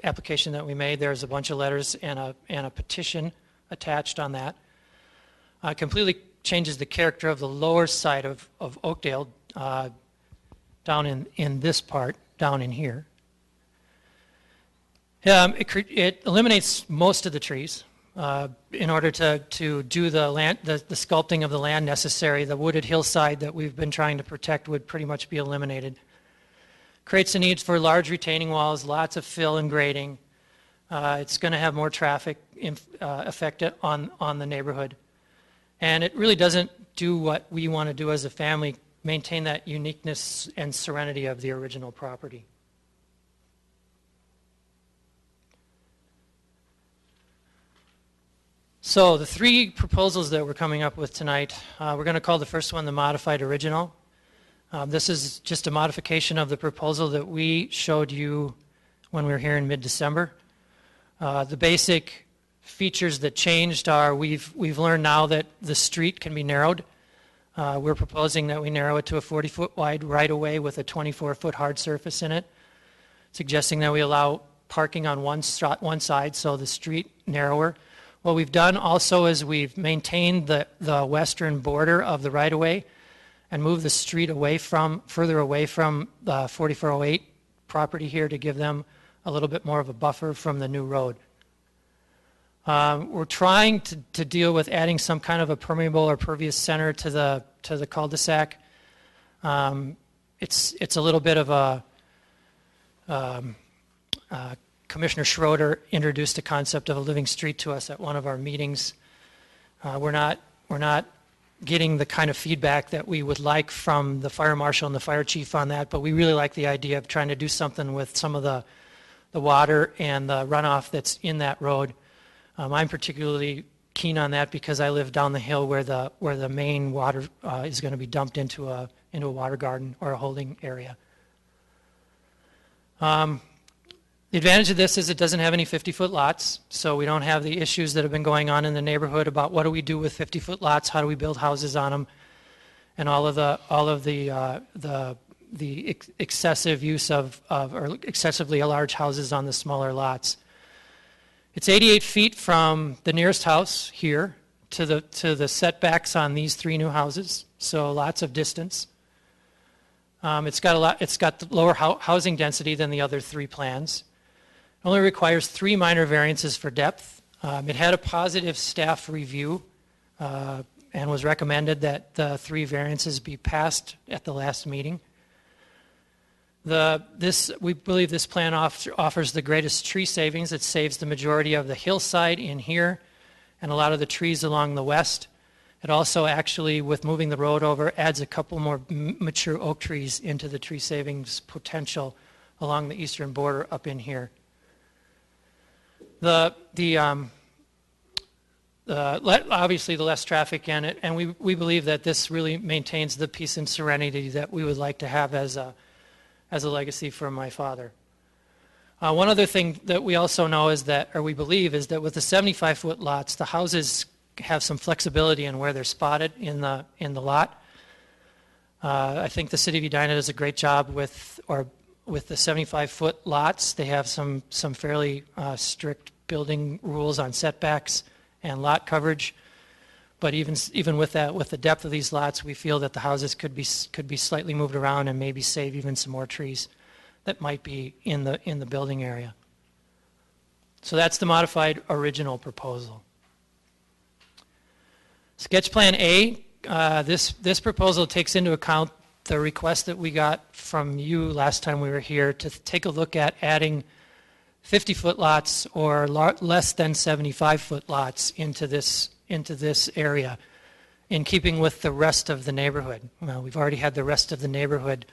application that we made. There's a bunch of letters and a petition attached on that. Completely changes the character of the lower side of Oakdale down in this part, down in here. It eliminates most of the trees in order to do the sculpting of the land necessary. The wooded hillside that we've been trying to protect would pretty much be eliminated. creates a need for large retaining walls, lots of fill and grading. It's going to have more traffic effect on the neighborhood. And it really doesn't do what we want to do as a family, maintain that uniqueness and serenity of the original property. So the three proposals that we're coming up with tonight, we're going to call the first one the modified original. This is just a modification of the proposal that we showed you when we were here in mid-December. The basic features that changed are we've learned now that the street can be narrowed. We're proposing that we narrow it to a 40-foot wide right-of-way with a 24-foot hard surface in it, suggesting that we allow parking on one side, so the street narrower. What we've done also is we've maintained the western border of the right-of-way and moved the street further away from the 4408 property here to give them a little bit more of a buffer from the new road. We're trying to deal with adding some kind of a permeable or pervious center to the cul-de-sac. It's a little bit of Commissioner Schroeder introduced a concept of a living street to us at one of our meetings. We're not getting the kind of feedback that we would like from the fire marshal and the fire chief on that, but we really like the idea of trying to do something with some of the water and the runoff that's in that road. I'm particularly keen on that because I live down the hill where the main water is going to be dumped into a water garden or a holding area. The advantage of this is it doesn't have any 50-foot lots, so we don't have the issues that have been going on in the neighborhood about what do we do with 50-foot lots, how do we build houses on them, and all of the excessive use of or excessively large houses on the smaller lots. It's 88 feet from the nearest house here to the setbacks on these three new houses, so lots of distance. It's got lower housing density than the other three plans. It only requires 3 minor variances for depth. It had a positive staff review and was recommended that the 3 variances be passed at the last meeting. We believe this plan offers the greatest tree savings. It saves the majority of the hillside in here and a lot of the trees along the west. It also actually, with moving the road over, adds a couple more mature oak trees into the tree savings potential along the eastern border up in here. Obviously the less traffic in it, and we believe that this really maintains the peace and serenity that we would like to have as a legacy from my father. One other thing that we also know is that, or we believe, is that with the 75-foot lots, the houses have some flexibility in where they're spotted in the lot. I think the city of Edina does a great job with the 75-foot lots. They have some fairly strict building rules on setbacks and lot coverage. But even with that, with the depth of these lots, we feel that the houses could be slightly moved around and maybe save even some more trees that might be in the building area. So that's the modified original proposal. Sketch Plan A, this proposal takes into account the request that we got from you last time we were here to take a look at adding 50-foot lots or less than 75-foot lots into this area in keeping with the rest of the neighborhood. Well, we've already had the rest of the neighborhood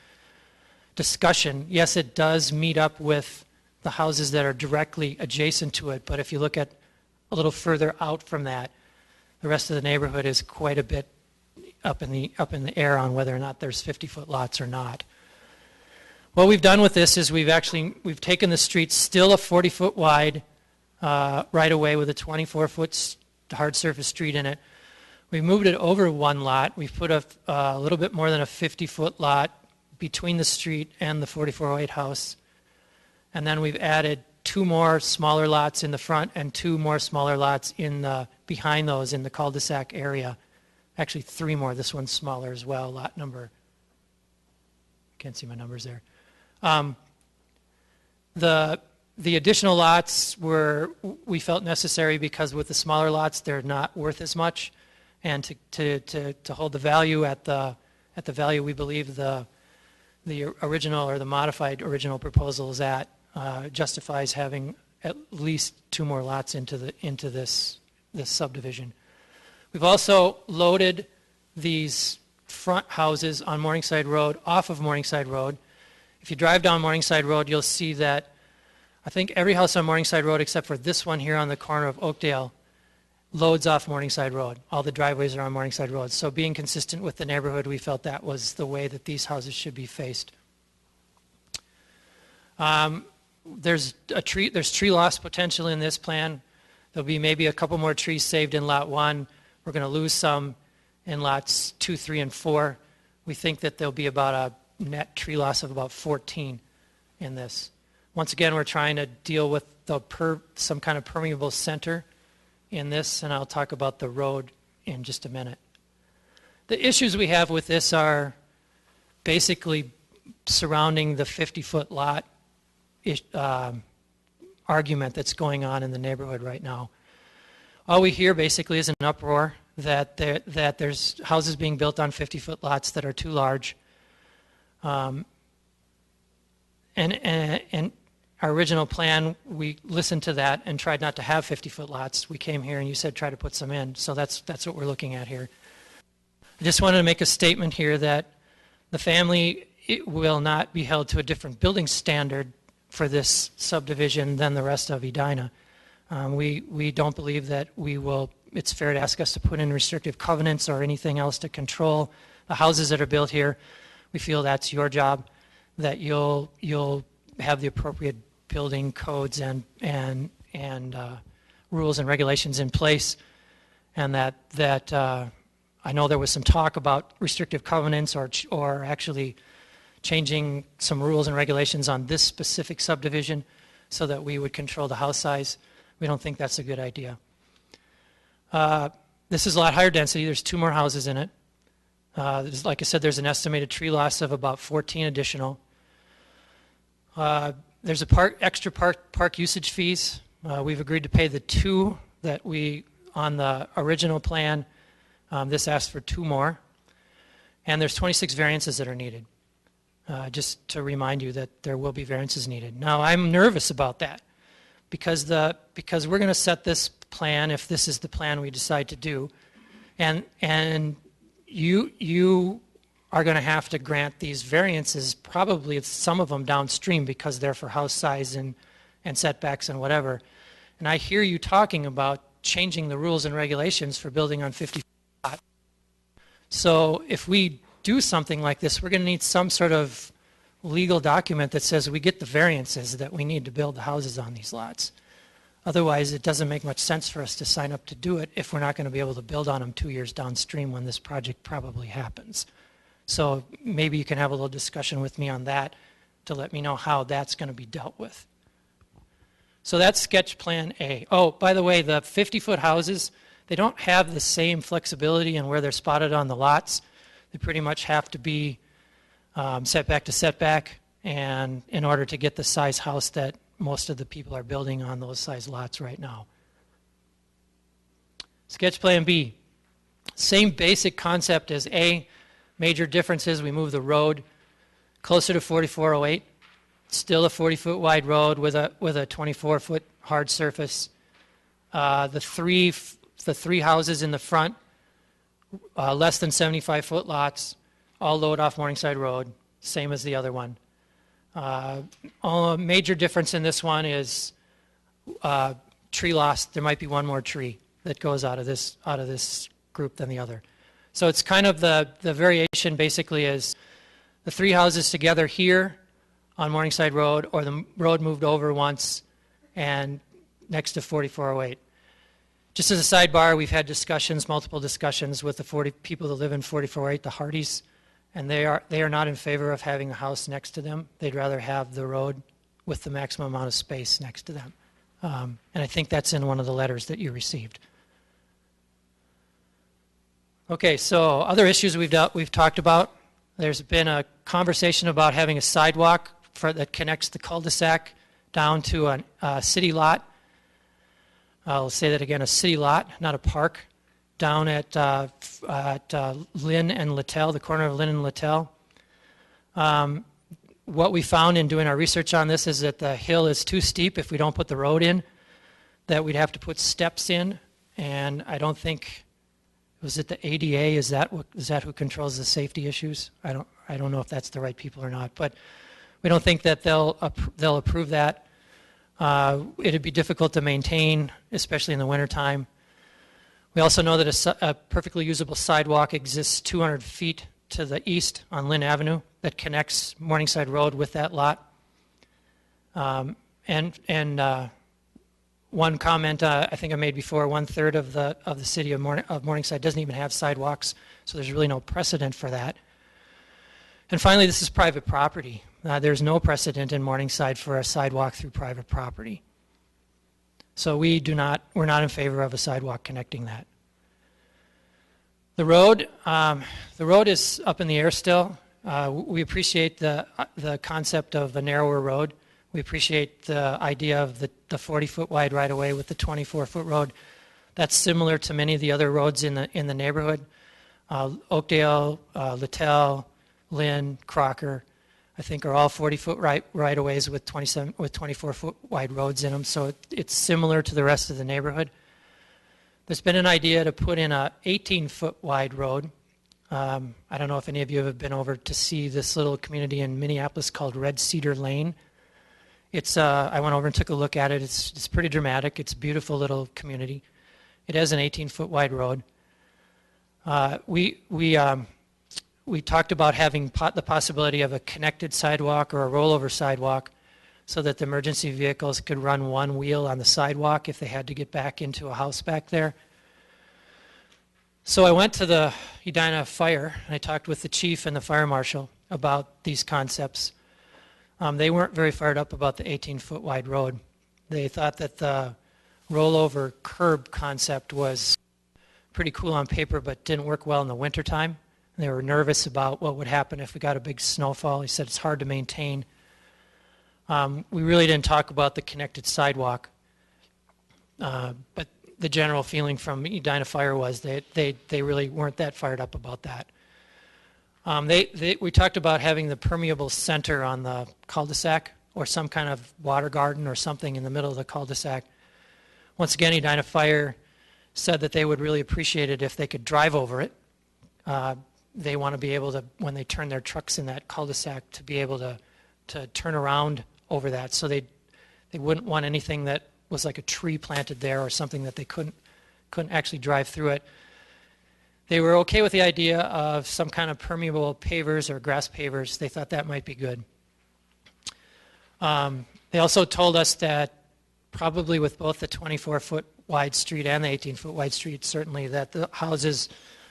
discussion. Yes, it does meet up with the houses that are directly adjacent to it, but if you look at a little further out from that, the rest of the neighborhood is quite a bit up in the air on whether or not there's 50-foot lots or not. What we've done with this is we've taken the street still a 40-foot wide right-of-way with a 24-foot hard surface street in it. We moved it over one lot. We've put a little bit more than a 50-foot lot between the street and the 4408 house. And then we've added 2 more smaller lots in the front and 2 more smaller lots behind those in the cul-de-sac area. Actually 3 more. This one's smaller as well, lot number. Can't see my numbers there. The additional lots we felt necessary because with the smaller lots they're not worth as much, and to hold the value at the value we believe the the original or the modified original proposal is at justifies having at least 2 more lots into this subdivision. We've also loaded these front houses on Morningside Road off of Morningside Road. If you drive down Morningside Road, you'll see that I think every house on Morningside Road except for this one here on the corner of Oakdale loads off Morningside Road. All the driveways are on Morningside Road. So being consistent with the neighborhood, we felt that was the way that these houses should be faced. There's tree loss potential in this plan. There'll be maybe a couple more trees saved in Lot 1. We're going to lose some in Lots 2, 3, and 4. We think that there'll be about a net tree loss of about 14 in this. Once again, we're trying to deal with some kind of permeable center in this, and I'll talk about the road in just a minute. The issues we have with this are basically surrounding the 50-foot lot argument that's going on in the neighborhood right now. All we hear basically is an uproar that there's houses being built on 50-foot lots that are too large. And our original plan, we listened to that and tried not to have 50-foot lots. We came here and you said try to put some in, so that's what we're looking at here. I just wanted to make a statement here that the family will not be held to a different building standard for this subdivision than the rest of Edina. We don't believe that it's fair to ask us to put in restrictive covenants or anything else to control the houses that are built here. We feel that's your job, that you'll have the appropriate building codes and rules and regulations in place, and that I know there was some talk about restrictive covenants or actually changing some rules and regulations on this specific subdivision so that we would control the house size. We don't think that's a good idea. This is a lot higher density. There's 2 more houses in it. Like I said, there's an estimated tree loss of about 14 additional. There's extra park usage fees. We've agreed to pay the 2 that on the original plan. This asks for 2 more. And there's 26 variances that are needed. Just to remind you that there will be variances needed. Now, I'm nervous about that because we're going to set this plan, if this is the plan we decide to do, and you are going to have to grant these variances, probably some of them downstream because they're for house size and setbacks and whatever. And I hear you talking about changing the rules and regulations for building on 50 feet. So if we do something like this, we're going to need some sort of legal document that says we get the variances that we need to build the houses on these lots. Otherwise, it doesn't make much sense for us to sign up to do it if we're not going to be able to build on them 2 years downstream when this project probably happens. So maybe you can have a little discussion with me on that to let me know how that's going to be dealt with. So that's sketch plan A. Oh, by the way, the 50-foot houses, they don't have the same flexibility in where they're spotted on the lots. They pretty much have to be setback to setback, and in order to get the size house that most of the people are building on those size lots right now. Sketch plan B, same basic concept as A. Major differences, we move the road closer to 4408. Still a 40-foot wide road with a 24-foot hard surface. The three houses in the front, less than 75-foot lots, all load off Morningside Road, same as the other one. Major difference in this one is tree loss. There might be one more tree that goes out of this group than the other. So it's kind of the variation basically is the 3 houses together here on Morningside Road, or the road moved over once and next to 4408. Just as a sidebar, we've had multiple discussions with the 40 people that live in 4408, the Hardys, and they are not in favor of having a house next to them. They'd rather have the road with the maximum amount of space next to them. And I think that's in one of the letters that you received. Okay, so other issues we've talked about. There's been a conversation about having a sidewalk that connects the cul-de-sac down to a city lot. I'll say that again, a city lot, not a park, down at Lynn and Littell, the corner of Lynn and Littell. what we found in doing our research on this is that the hill is too steep if we don't put the road in, that we'd have to put steps in, and I don't think, was it the ADA, is that who controls the safety issues? I don't know if that's the right people or not, but we don't think that they'll approve that. It'd be difficult to maintain, especially in the wintertime. We also know that a perfectly usable sidewalk exists 200 feet to the east on Lynn Avenue that connects Morningside Road with that lot. One comment I think I made before, 1/3 of the city of Morningside doesn't even have sidewalks, so there's really no precedent for that. And finally, this is private property. There's no precedent in Morningside for a sidewalk through private property. So we're not in favor of a sidewalk connecting that. The road is up in the air still. We appreciate the concept of a narrower road. We appreciate the idea of the 40-foot wide right-of-way with the 24-foot road. That's similar to many of the other roads in the neighborhood. Oakdale, Littell, Lynn, Crocker, I think are all 40-foot right-of-ways with 24-foot wide roads in them. So it's similar to the rest of the neighborhood. There's been an idea to put in a 18-foot wide road. I don't know if any of you have been over to see this little community in Minneapolis called Red Cedar Lane. I went over and took a look at it. It's pretty dramatic. It's a beautiful little community. It has an 18-foot wide road. We talked about having the possibility of a connected sidewalk or a rollover sidewalk so that the emergency vehicles could run one wheel on the sidewalk if they had to get back into a house back there. So I went to the Edina Fire, and I talked with the chief and the fire marshal about these concepts. They weren't very fired up about the 18-foot wide road. They thought that the rollover curb concept was pretty cool on paper, but didn't work well in the wintertime. And they were nervous about what would happen if we got a big snowfall. He said it's hard to maintain. We really didn't talk about the connected sidewalk, but the general feeling from Edina Fire was they really weren't that fired up about that. We talked about having the permeable center on the cul-de-sac or some kind of water garden or something in the middle of the cul-de-sac. Once again, Edina Fire said that they would really appreciate it if they could drive over it. They want to be able to, when they turn their trucks in that cul-de-sac, to be able to turn around over that. So they wouldn't want anything that was like a tree planted there or something that they couldn't actually drive through it. They were okay with the idea of some kind of permeable pavers or grass pavers. They thought that might be good. They also told us that probably with both the 24-foot wide street and the 18-foot wide street, certainly that the houses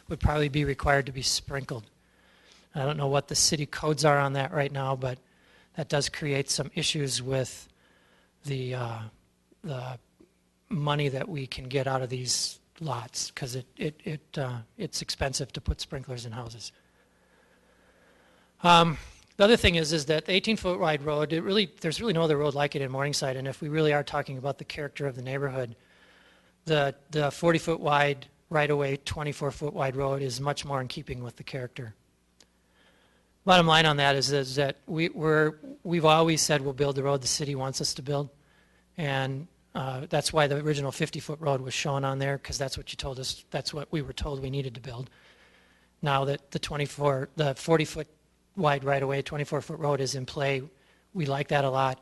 would probably be required to be sprinkled. I don't know what the city codes are on that right now, but that does create some issues with the money that we can get out of these lots, because it's expensive to put sprinklers in houses. The other thing is that the 18-foot wide road, there's really no other road like it in Morningside, and if we really are talking about the character of the neighborhood, the 40-foot wide right-of-way, 24-foot wide road is much more in keeping with the character. Bottom line on that is that we've always said we'll build the road the city wants us to build, and that's why the original 50-foot road was shown on there, because that's what you told us, that's what we were told we needed to build. Now that the 40-foot wide right-of-way, 24-foot road is in play, we like that a lot.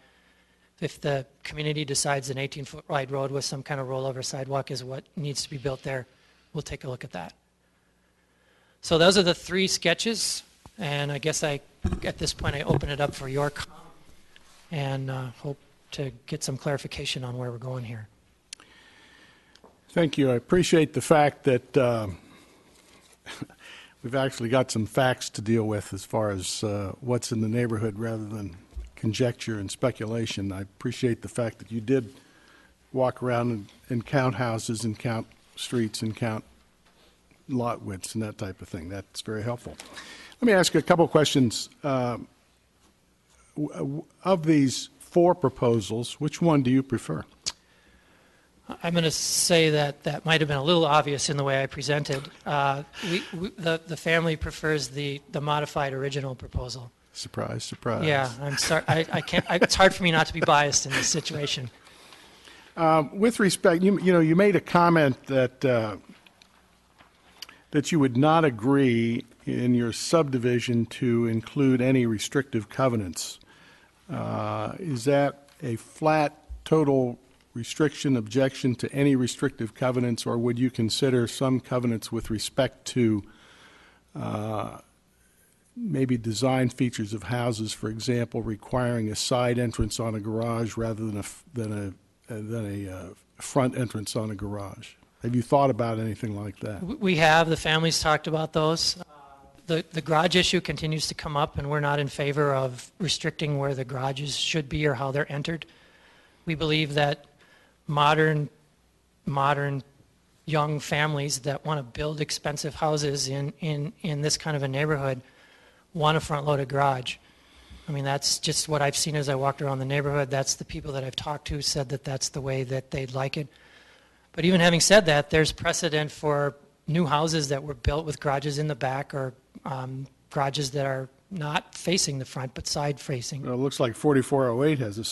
If the community decides an 18-foot wide road with some kind of rollover sidewalk is what needs to be built there, we'll take a look at that. So those are the three sketches, and I guess at this point I open it up for your comment and hope to get some clarification on where we're going here. Thank you. I appreciate the fact that we've actually got some facts to deal with as far as what's in the neighborhood rather than conjecture and speculation. I appreciate the fact that you did walk around and count houses and count streets and count lot widths and that type of thing. That's very helpful. Let me ask you a couple of questions. Of these four proposals, which one do you prefer? I'm going to say that might have been a little obvious in the way I presented. The family prefers the modified original proposal. Surprise, surprise. Yeah, I'm sorry, I can't, it's hard for me not to be biased in this situation. With respect, you made a comment that that you would not agree in your subdivision to include any restrictive covenants. Is that a flat, total restriction, objection to any restrictive covenants, or would you consider some covenants with respect to maybe design features of houses, for example, requiring a side entrance on a garage rather than a front entrance on a garage? Have you thought about anything like that? We have, the family's talked about those. The garage issue continues to come up, and we're not in favor of restricting where the garages should be or how they're entered. We believe that modern young families that want to build expensive houses in this kind of a neighborhood want a front-loaded garage. I mean, that's just what I've seen as I walked around the neighborhood. That's the people that I've talked to said that that's the way that they'd like it. But even having said that, there's precedent for new houses that were built with garages in the back or garages that are not facing the front but side facing. Well, it looks like 4408 has a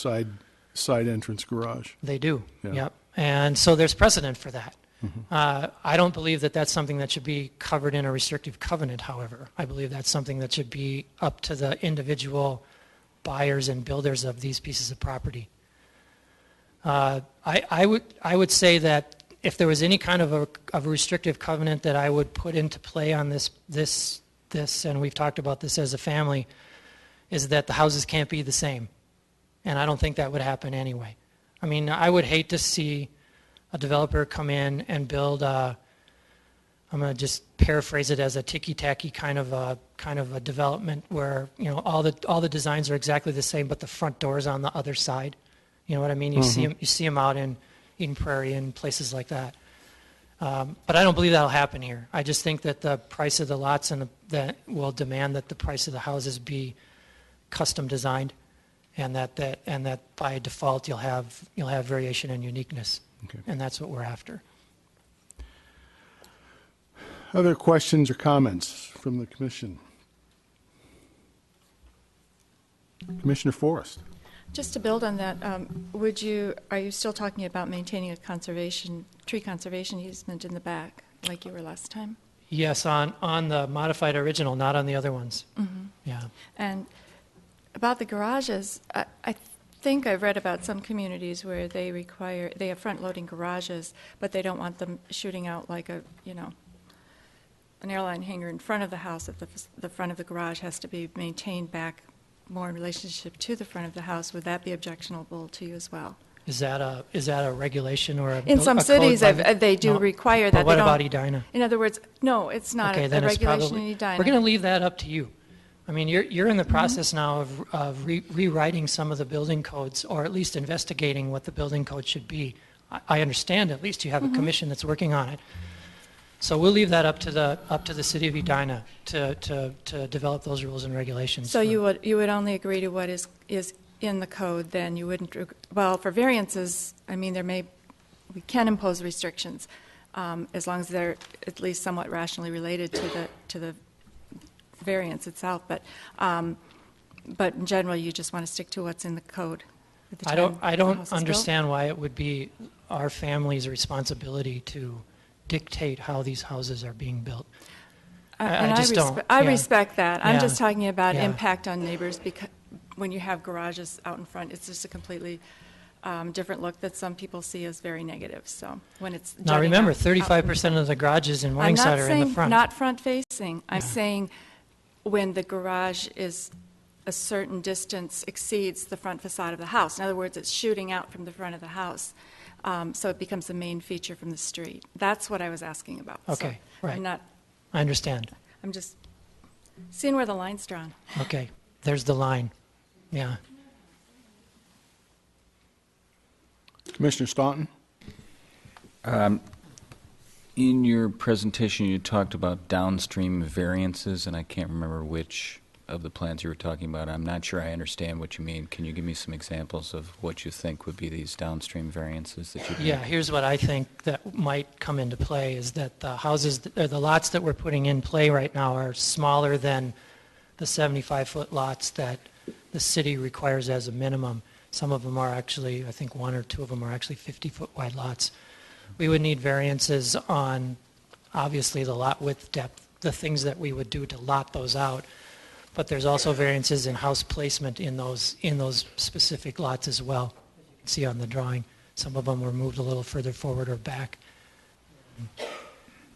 side entrance garage. They do, Yeah. yep. And so there's precedent for that. Mm-hmm. I don't believe that that's something that should be covered in a restrictive covenant, however. I believe that's something that should be up to the individual buyers and builders of these pieces of property. I would say that if there was any kind of a restrictive covenant that I would put into play on this, and we've talked about this as a family, is that the houses can't be the same. And I don't think that would happen anyway. I mean, I would hate to see a developer come in and build I'm going to just paraphrase it as a ticky-tacky kind of a development where, all the designs are exactly the same, but the front door is on the other side. You know what I mean? You see them out in Eden Prairie and places like that. But I don't believe that'll happen here. I just think that the price of the lots that will demand that the price of the houses be custom designed, and that by default you'll have variation and uniqueness, Okay. and that's what we're after. Other questions or comments from the commission? Commissioner Forrest. Just to build on that, are you still talking about maintaining a tree conservation easement in the back, like you were last time? Yes, on the modified original, not on the other ones. Mm-hmm. Yeah. And about the garages, I think I've read about some communities where they have front-loading garages, but they don't want them shooting out like an airline hangar in front of the house. That the front of the garage has to be maintained back more in relationship to the front of the house. Would that be objectionable to you as well? Is that a regulation or in some cities they do require that? But what about Edina? In other words, no, it's not Okay, a then it's regulation probably, in Edina. we're going to leave that up to you. I mean, you're in the process now of rewriting some of the building codes, or at least investigating what the building code should be. I understand at least you have a commission that's working on it. So we'll leave that up to the city of Edina to develop those rules and regulations. So you would only agree to what is in the code, then you wouldn't. Well, for variances, I mean, we can impose restrictions as long as they're at least somewhat rationally related to the variance itself. But in general, you just want to stick to what's in the code. I don't understand why it would be our family's responsibility to dictate how these houses are being built. I just don't. I respect that. I'm Yeah. just talking about Yeah. impact on neighbors, because when you have garages out in front, it's just a completely different look that some people see as very negative. So when it's Now jutting remember, out 35% of the garages in I'm Morningside not are in the saying front. not front facing. I'm saying when the garage is a certain distance exceeds the front facade of the house. In other words, it's shooting out from the front of the house. So it becomes the main feature from the street. That's what I was asking about. Okay, So right. I understand. I'm just seeing where the line's drawn. Okay, there's the line. Yeah. Commissioner Staunton? In your presentation, you talked about downstream variances, and I can't remember which of the plans you were talking about. I'm not sure I understand what you mean. Can you give me some examples of what you think would be these downstream variances that you? Yeah, here's what I think that might come into play is that the houses, or the lots that we're putting in play right now are smaller than the 75-foot lots that the city requires as a minimum. Some of them are actually, I think one or two of them are actually 50-foot wide lots. We would need variances on, obviously, the lot width, depth, the things that we would do to lot those out. But there's also variances in house placement in those specific lots as well. You can see on the drawing, some of them were moved a little further forward or back.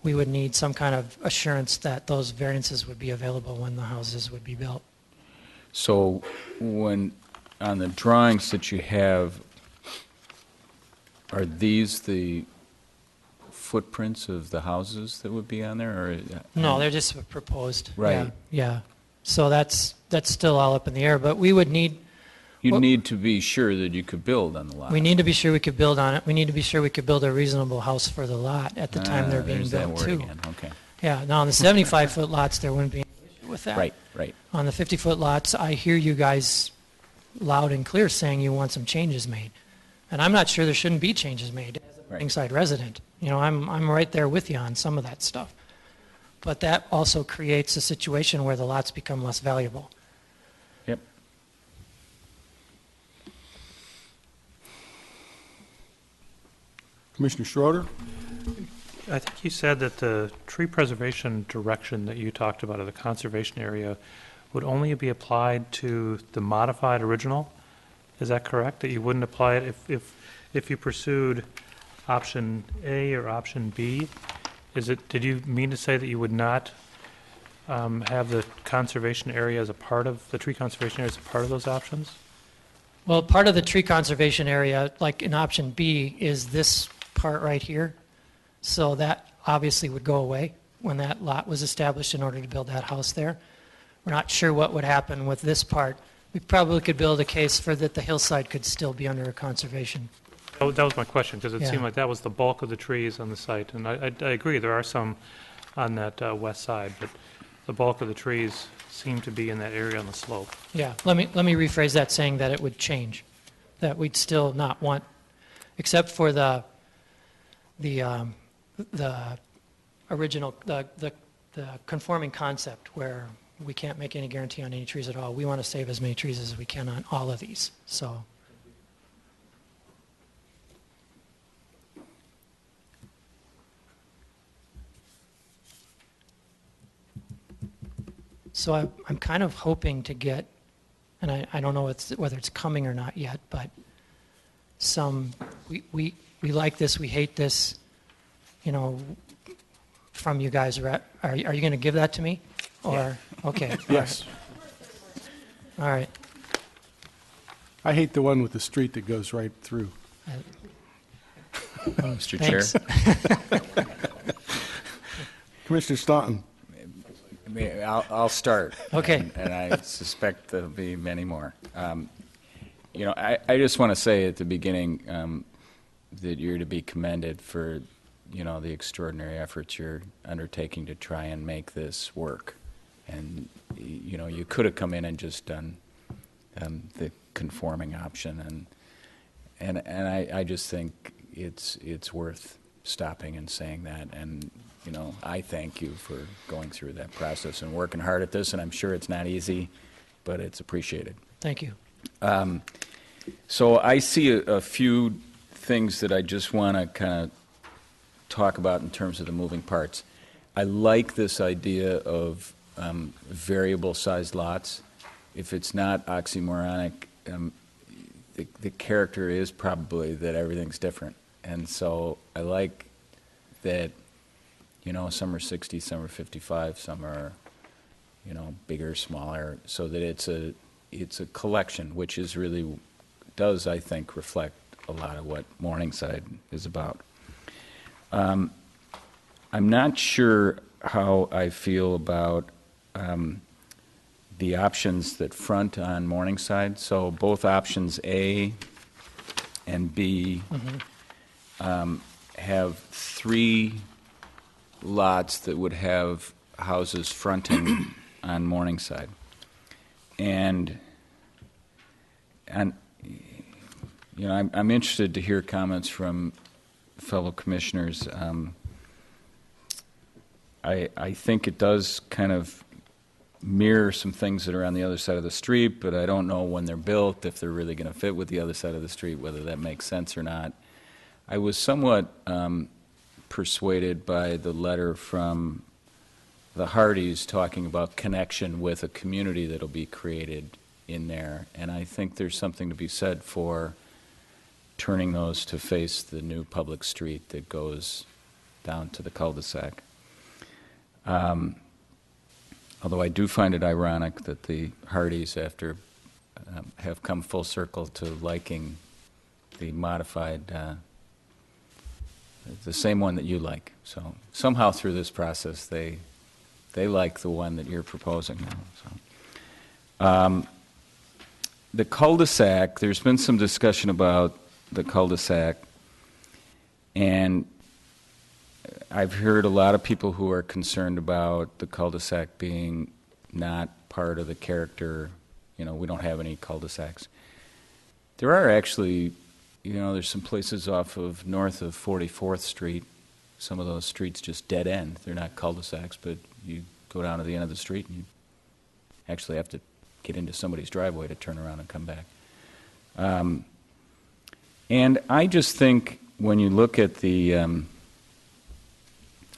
We would need some kind of assurance that those variances would be available when the houses would be built. So when, on the drawings that you have, are these the footprints of the houses that would be on there? Or No, they're just proposed. Right. Yeah. So that's still all up in the air, but we would need... You need to be sure that you could build on the lot. We need to be sure we could build on it. We need to be sure we could build a reasonable house for the lot at the time they're being there's that built, word too. again. Okay. Yeah, now on the 75-foot lots, there wouldn't be an issue with that. Right. On the 50-foot lots, I hear you guys loud and clear saying you want some changes made. And I'm not sure there shouldn't be changes made as a ringside resident. You know, I'm right there with you on some of that stuff. But that also creates a situation where the lots become less valuable. Yep. Commissioner Schroeder? I think you said that the tree preservation direction that you talked about, or the conservation area, would only be applied to the modified original. Is that correct? That you wouldn't apply it if you pursued option A or option B? Did you mean to say that you would not have the conservation area as a part of, the tree conservation area as a part of those options? Well, part of the tree conservation area, like in option B, is this part right here. So that obviously would go away when that lot was established in order to build that house there. We're not sure what would happen with this part. We probably could build a case for that the hillside could still be under a conservation. Oh, that was my question, because it Yeah. seemed like that was the bulk of the trees on the site. And I agree, there are some on that west side, but the bulk of the trees seem to be in that area on the slope. Yeah, let me rephrase that, saying that it would change, that we'd still not want, except for the original, the conforming concept where we can't make any guarantee on any trees at all. We want to save as many trees as we can on all of these, so. So I'm kind of hoping to get, and I don't know whether it's coming or not yet, but we like this, we hate this, you know, from you guys. Are you going to give that to me? Or, Yeah. Okay. Yes. All right. I hate the one with the street that goes right through. Mr. Thanks. Chair. Commissioner Staunton? I'll start. Okay. And I suspect there'll be many more. You know, I just want to say at the beginning that you're to be commended for, you know, the extraordinary efforts you're undertaking to try and make this work. And, you know, you could have come in and just done the conforming option. And I just think it's worth stopping and saying that. And, you know, I thank you for going through that process and working hard at this. And I'm sure it's not easy, but it's appreciated. Thank you. So I see a few things that I just want to kind of talk about in terms of the moving parts. I like this idea of variable sized lots. If it's not oxymoronic, the character is probably that everything's different. And so I like that, you know, some are 60, some are 55, some are, you know, bigger, smaller, so that it's a collection, which is really, does, I think, reflect a lot of what Morningside is about. I'm not sure how I feel about the options that front on Morningside. So both options A and B have 3 lots that would have houses fronting on Morningside. And you know, I'm interested to hear comments from fellow commissioners. I think it does kind of mirror some things that are on the other side of the street, but I don't know when they're built, if they're really going to fit with the other side of the street, whether that makes sense or not. I was somewhat persuaded by the letter from the Hardys talking about connection with a community that'll be created in there, and I think there's something to be said for turning those to face the new public street that goes down to the cul-de-sac. Although I do find it ironic that the Hardys, after have come full circle to liking the modified, the same one that you like. So somehow through this process, they like the one that you're proposing now. So. The cul-de-sac, there's been some discussion about the cul-de-sac, and I've heard a lot of people who are concerned about the cul-de-sac being not part of the character. You know, we don't have any cul-de-sacs. There are actually, you know, there's some places off of north of 44th Street. Some of those streets just dead end. They're not cul-de-sacs, but you go down to the end of the street and you actually have to get into somebody's driveway to turn around and come back. And I just think when you look at the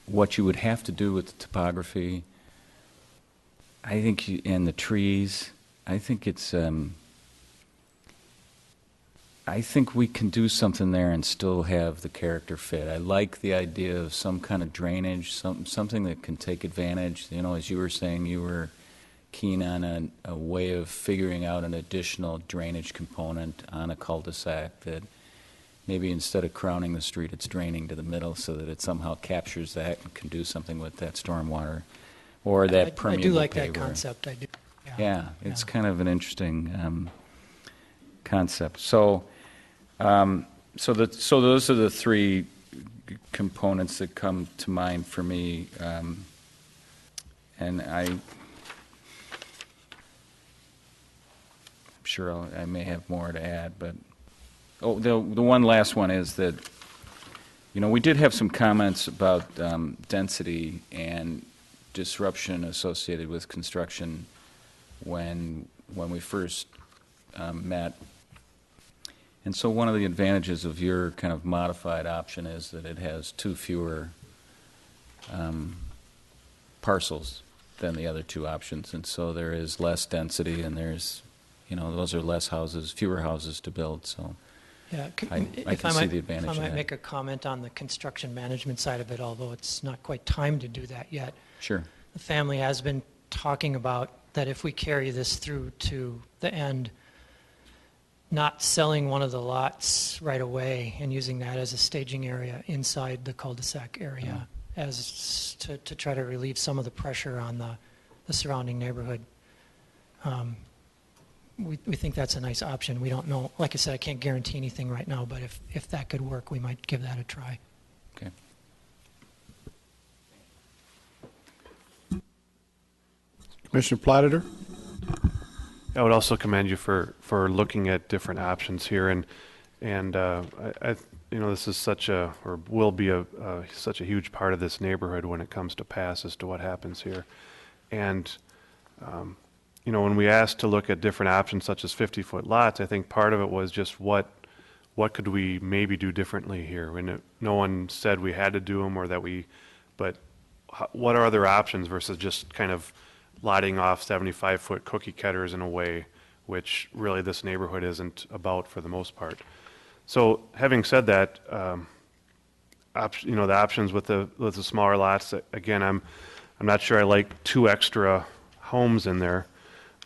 what you would have to do with the topography, I think, and the trees, I think it's, I think we can do something there and still have the character fit. I like the idea of some kind of drainage, something that can take advantage. You know, as you were saying, you were keen on a way of figuring out an additional drainage component on a cul-de-sac that maybe instead of crowning the street, it's draining to the middle so that it somehow captures that and can do something with that stormwater or that permeable I do like paver. that concept. I do. Yeah, it's kind of an interesting concept. So, so those are the three components that come to mind for me, and I'm sure I may have more to add, but the one last one is that, you know, we did have some comments about density and disruption associated with construction when we first met. And so one of the advantages of your kind of modified option is that it has two fewer parcels than the other two options. And so there is less density and there's, you know, those are less houses, fewer houses to build. So yeah, I can see the advantage of If I might that. make a comment on the construction management side of it, although it's not quite time to do that yet. Sure. The family has been talking about that if we carry this through to the end, not selling one of the lots right away and using that as a staging area inside the cul-de-sac area as to try to relieve some of the pressure on the surrounding neighborhood. We think that's a nice option. We don't know, like I said, I can't guarantee anything right now, but if that could work, we might give that a try. Okay. Commissioner Platter? I would also commend you for looking at different options here, and I you know, this is such a, or will be such a huge part of this neighborhood when it comes to pass as to what happens here, and you know, when we asked to look at different options such as 50-foot lots, I think part of it was just what could we maybe do differently here. When no one said we had to do them or that but what are other options versus just kind of lotting off 75-foot cookie cutters in a way which really this neighborhood isn't about for the most part. So having said that, you know, the options with the smaller lots, again, I'm not sure I like 2 extra homes in there,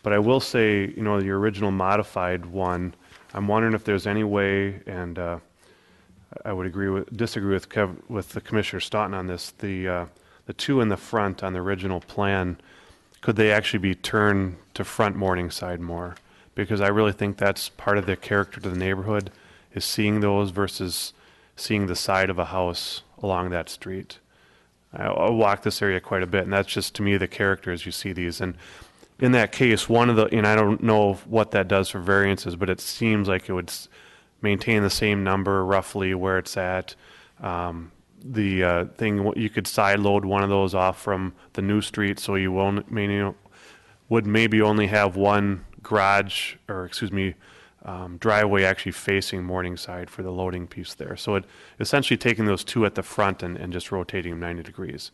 but I will say, you know, the original modified one, I'm wondering if there's any way, and I would disagree with the Commissioner Staunton on this, the 2 in the front on the original plan, could they actually be turned to front Morningside more? Because I really think that's part of the character to the neighborhood, is seeing those versus seeing the side of a house along that street. I walk this area quite a bit, and that's just, to me, the character as you see these. And in that case, and I don't know what that does for variances, but it seems like it would maintain the same number roughly where it's at. The thing, you could side load one of those off from the new street, so you won't, would maybe only have one garage, or driveway actually facing Morningside for the loading piece there. So it essentially taking those two at the front and just rotating them 90 degrees.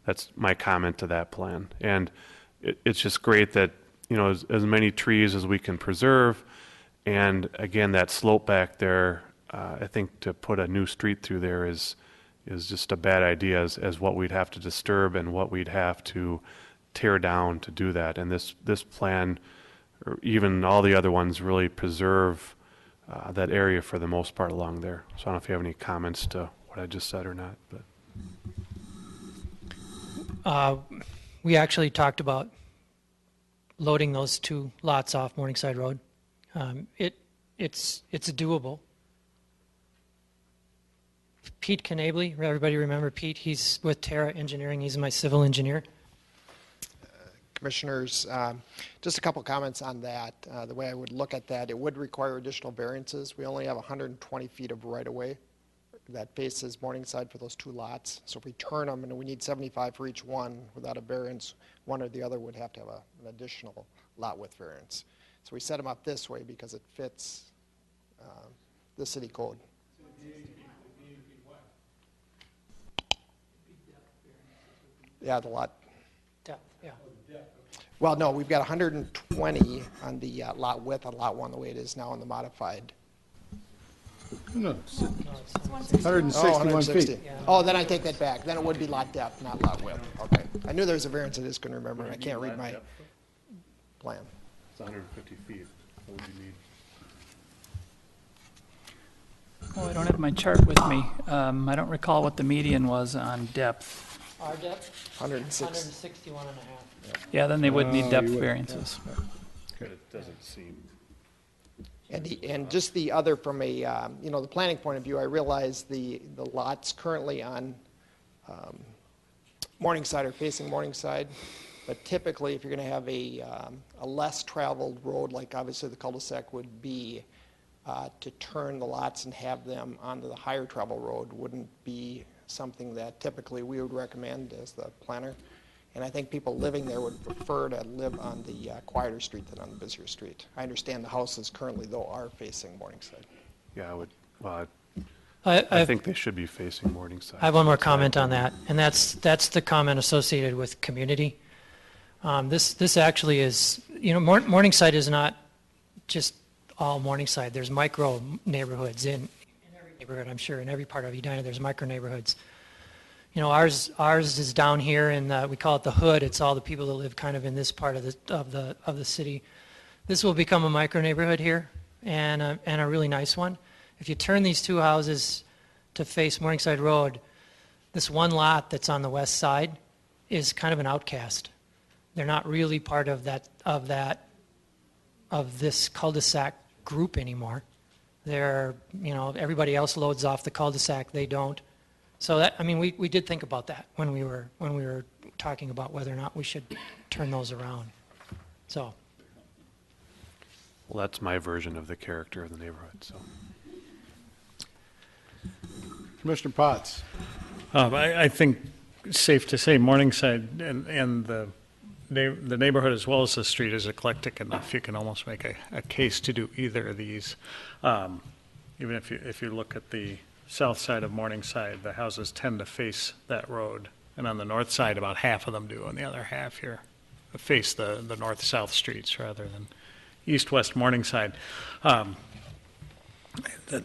That's my comment to that plan. And it's just great that, as many trees as we can preserve. And again, that slope back there, I think to put a new street through there is just a bad idea as what we'd have to disturb and what we'd have to tear down to do that. And this plan, or even all the other ones, really preserve that area for the most part along there. So I don't know if you have any comments to what I just said or not. But We actually talked about loading those two lots off Morningside Road. It's doable. Pete Knabley, everybody remember Pete? He's with Terra Engineering. He's my civil engineer. Commissioners, just a couple comments on that. The way I would look at that, it would require additional variances. We only have 120 feet of right-of-way that faces Morningside for those two lots. So if we turn them, and we need 75 for each one, without a variance, one or the other would have to have an additional lot width variance. So we set them up this way because it fits the city code. Yeah, the lot. Depth, yeah. Well, no, we've got 120 on the lot width on lot one, the way it is now in the modified. No, Oh, 161 feet. Oh, then I take that back. Then it would be lot depth, not lot width. Okay. I knew there was a variance, I just couldn't remember, and I can't read my plan. It's 150 feet. What would you need? Oh, I don't have my chart with me. I don't recall what the median was on depth. Our depth? 161 and a half. Yeah, then they would need depth variances. It doesn't seem. And just the other from a, the planning point of view, I realize the lots currently on Morningside are facing Morningside, but typically if you're going to have a less traveled road, like obviously the cul-de-sac would be, to turn the lots and have them onto the higher travel road wouldn't be something that typically we would recommend as the planner. And I think people living there would prefer to live on the quieter street than on the busier street. I understand the houses currently, though, are facing Morningside. Yeah, I think they should be facing Morningside. I have one more comment on that, and that's the comment associated with community. This actually is, Morningside is not just all Morningside. There's micro neighborhoods in every neighborhood, I'm sure. In every part of Edina, there's micro neighborhoods. Ours is down here, and we call it the hood. It's all the people that live kind of in this part of the city. This will become a micro neighborhood here, and a really nice one. If you turn these two houses to face Morningside Road, this one lot that's on the west side is kind of an outcast. They're not really part of this cul-de-sac group anymore. They're, everybody else loads off the cul-de-sac. They don't. So we did think about that when we were talking about whether or not we should turn those around. So. Well, that's my version of the character of the neighborhood. So. Commissioner Potts. I think it's safe to say Morningside and the neighborhood as well as the street is eclectic enough. You can almost make a case to do either of these. Even if you look at the south side of Morningside, the houses tend to face that road. And on the north side, about half of them do, and the other half here face the north-south streets rather than east-west Morningside.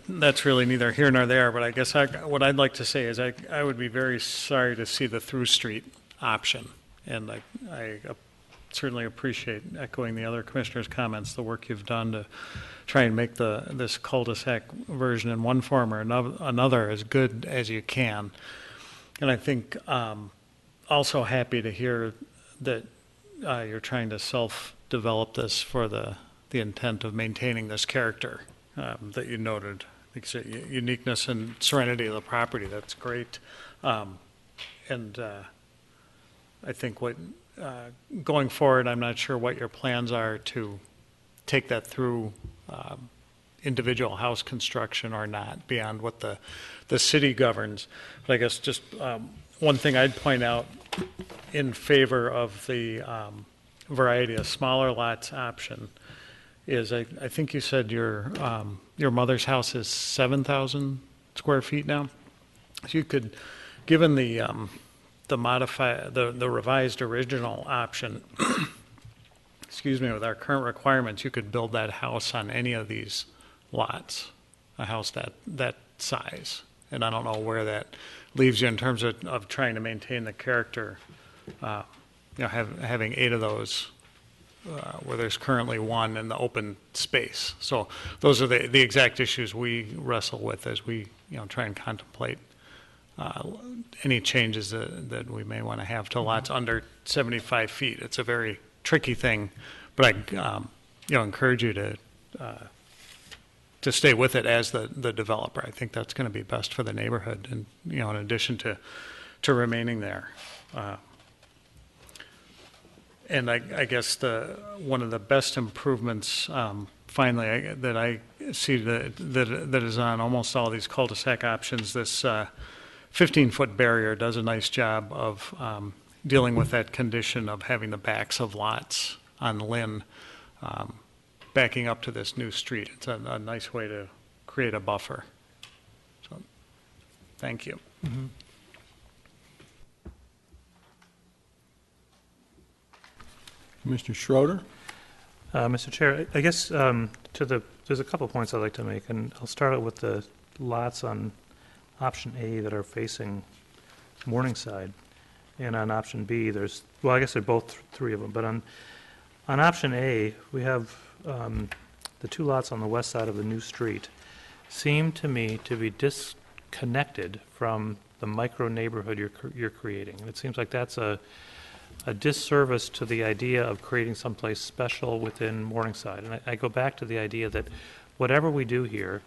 That's really neither here nor there, but I guess what I'd like to say is I would be very sorry to see the through street option. And I certainly appreciate, echoing the other commissioners' comments, the work you've done to try and make this cul-de-sac version in one form or another as good as you can. And I think also happy to hear that you're trying to self-develop this for the intent of maintaining this character that you noted. I think it's uniqueness and serenity of the property. That's great. And I think going forward, I'm not sure what your plans are to take that through individual house construction or not, beyond what the city governs. But I guess just one thing I'd point out in favor of the variety of smaller lots option is, I think you said your mother's house is 7,000 square feet now. So you could, given the revised original option, excuse me, with our current requirements, you could build that house on any of these lots, a house that size. And I don't know where that leaves you in terms of trying to maintain the character, having 8 of those where there's currently 1 in the open space. So those are the exact issues we wrestle with as we try and contemplate any changes that we may want to have to lots under 75 feet. It's a very tricky thing, but I encourage you to stay with it as the developer. I think that's going to be best for the neighborhood, and in addition to remaining there. And I guess one of the best improvements, finally, that I see that is on almost all these cul-de-sac options, this 15-foot barrier does a nice job of dealing with that condition of having the backs of lots on Lynn backing up to this new street. It's a nice way to create a buffer. So, thank you. Mm-hmm. Mr. Schroeder? Mr. Chair, I guess there's a couple points I'd like to make, and I'll start out with the lots on option A that are facing Morningside, and on option B, I guess they're both 3 of them, but on option A, we have the 2 lots on the west side of the new street seem to me to be disconnected from the micro neighborhood you're creating. And it seems like that's a disservice to the idea of creating someplace special within Morningside. And I go back to the idea that whatever we do here,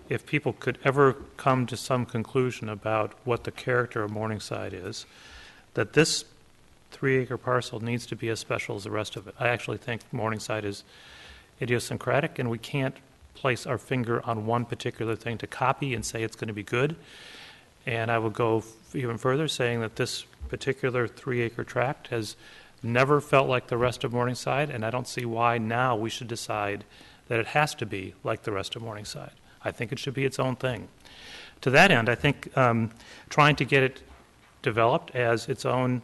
if people could ever come to some conclusion about what the character of Morningside is, that this 3-acre parcel needs to be as special as the rest of it. I actually think Morningside is idiosyncratic, and we can't place our finger on one particular thing to copy and say it's going to be good. And I will go even further, saying that this particular 3-acre tract has never felt like the rest of Morningside, and I don't see why now we should decide that it has to be like the rest of Morningside. I think it should be its own thing. To that end, I think trying to get it developed as its own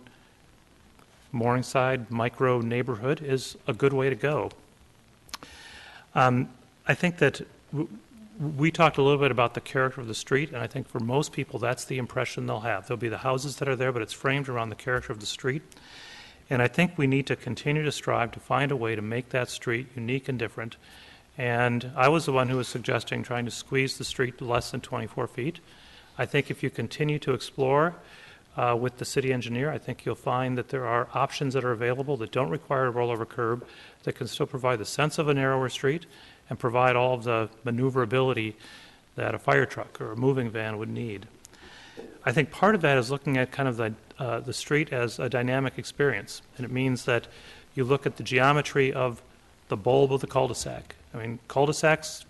Morningside micro neighborhood is a good way to go. I think that we talked a little bit about the character of the street, and I think for most people that's the impression they'll have. There'll be the houses that are there, but it's framed around the character of the street. And I think we need to continue to strive to find a way to make that street unique and different. And I was the one who was suggesting trying to squeeze the street to less than 24 feet. I think if you continue to explore with the city engineer, I think you'll find that there are options that are available that don't require a rollover curb, that can still provide the sense of a narrower street and provide all of the maneuverability that a fire truck or a moving van would need. I think part of that is looking at kind of the street as a dynamic experience, and it means that you look at the geometry of the bulb of the cul-de-sac. I mean, cul-de-sacs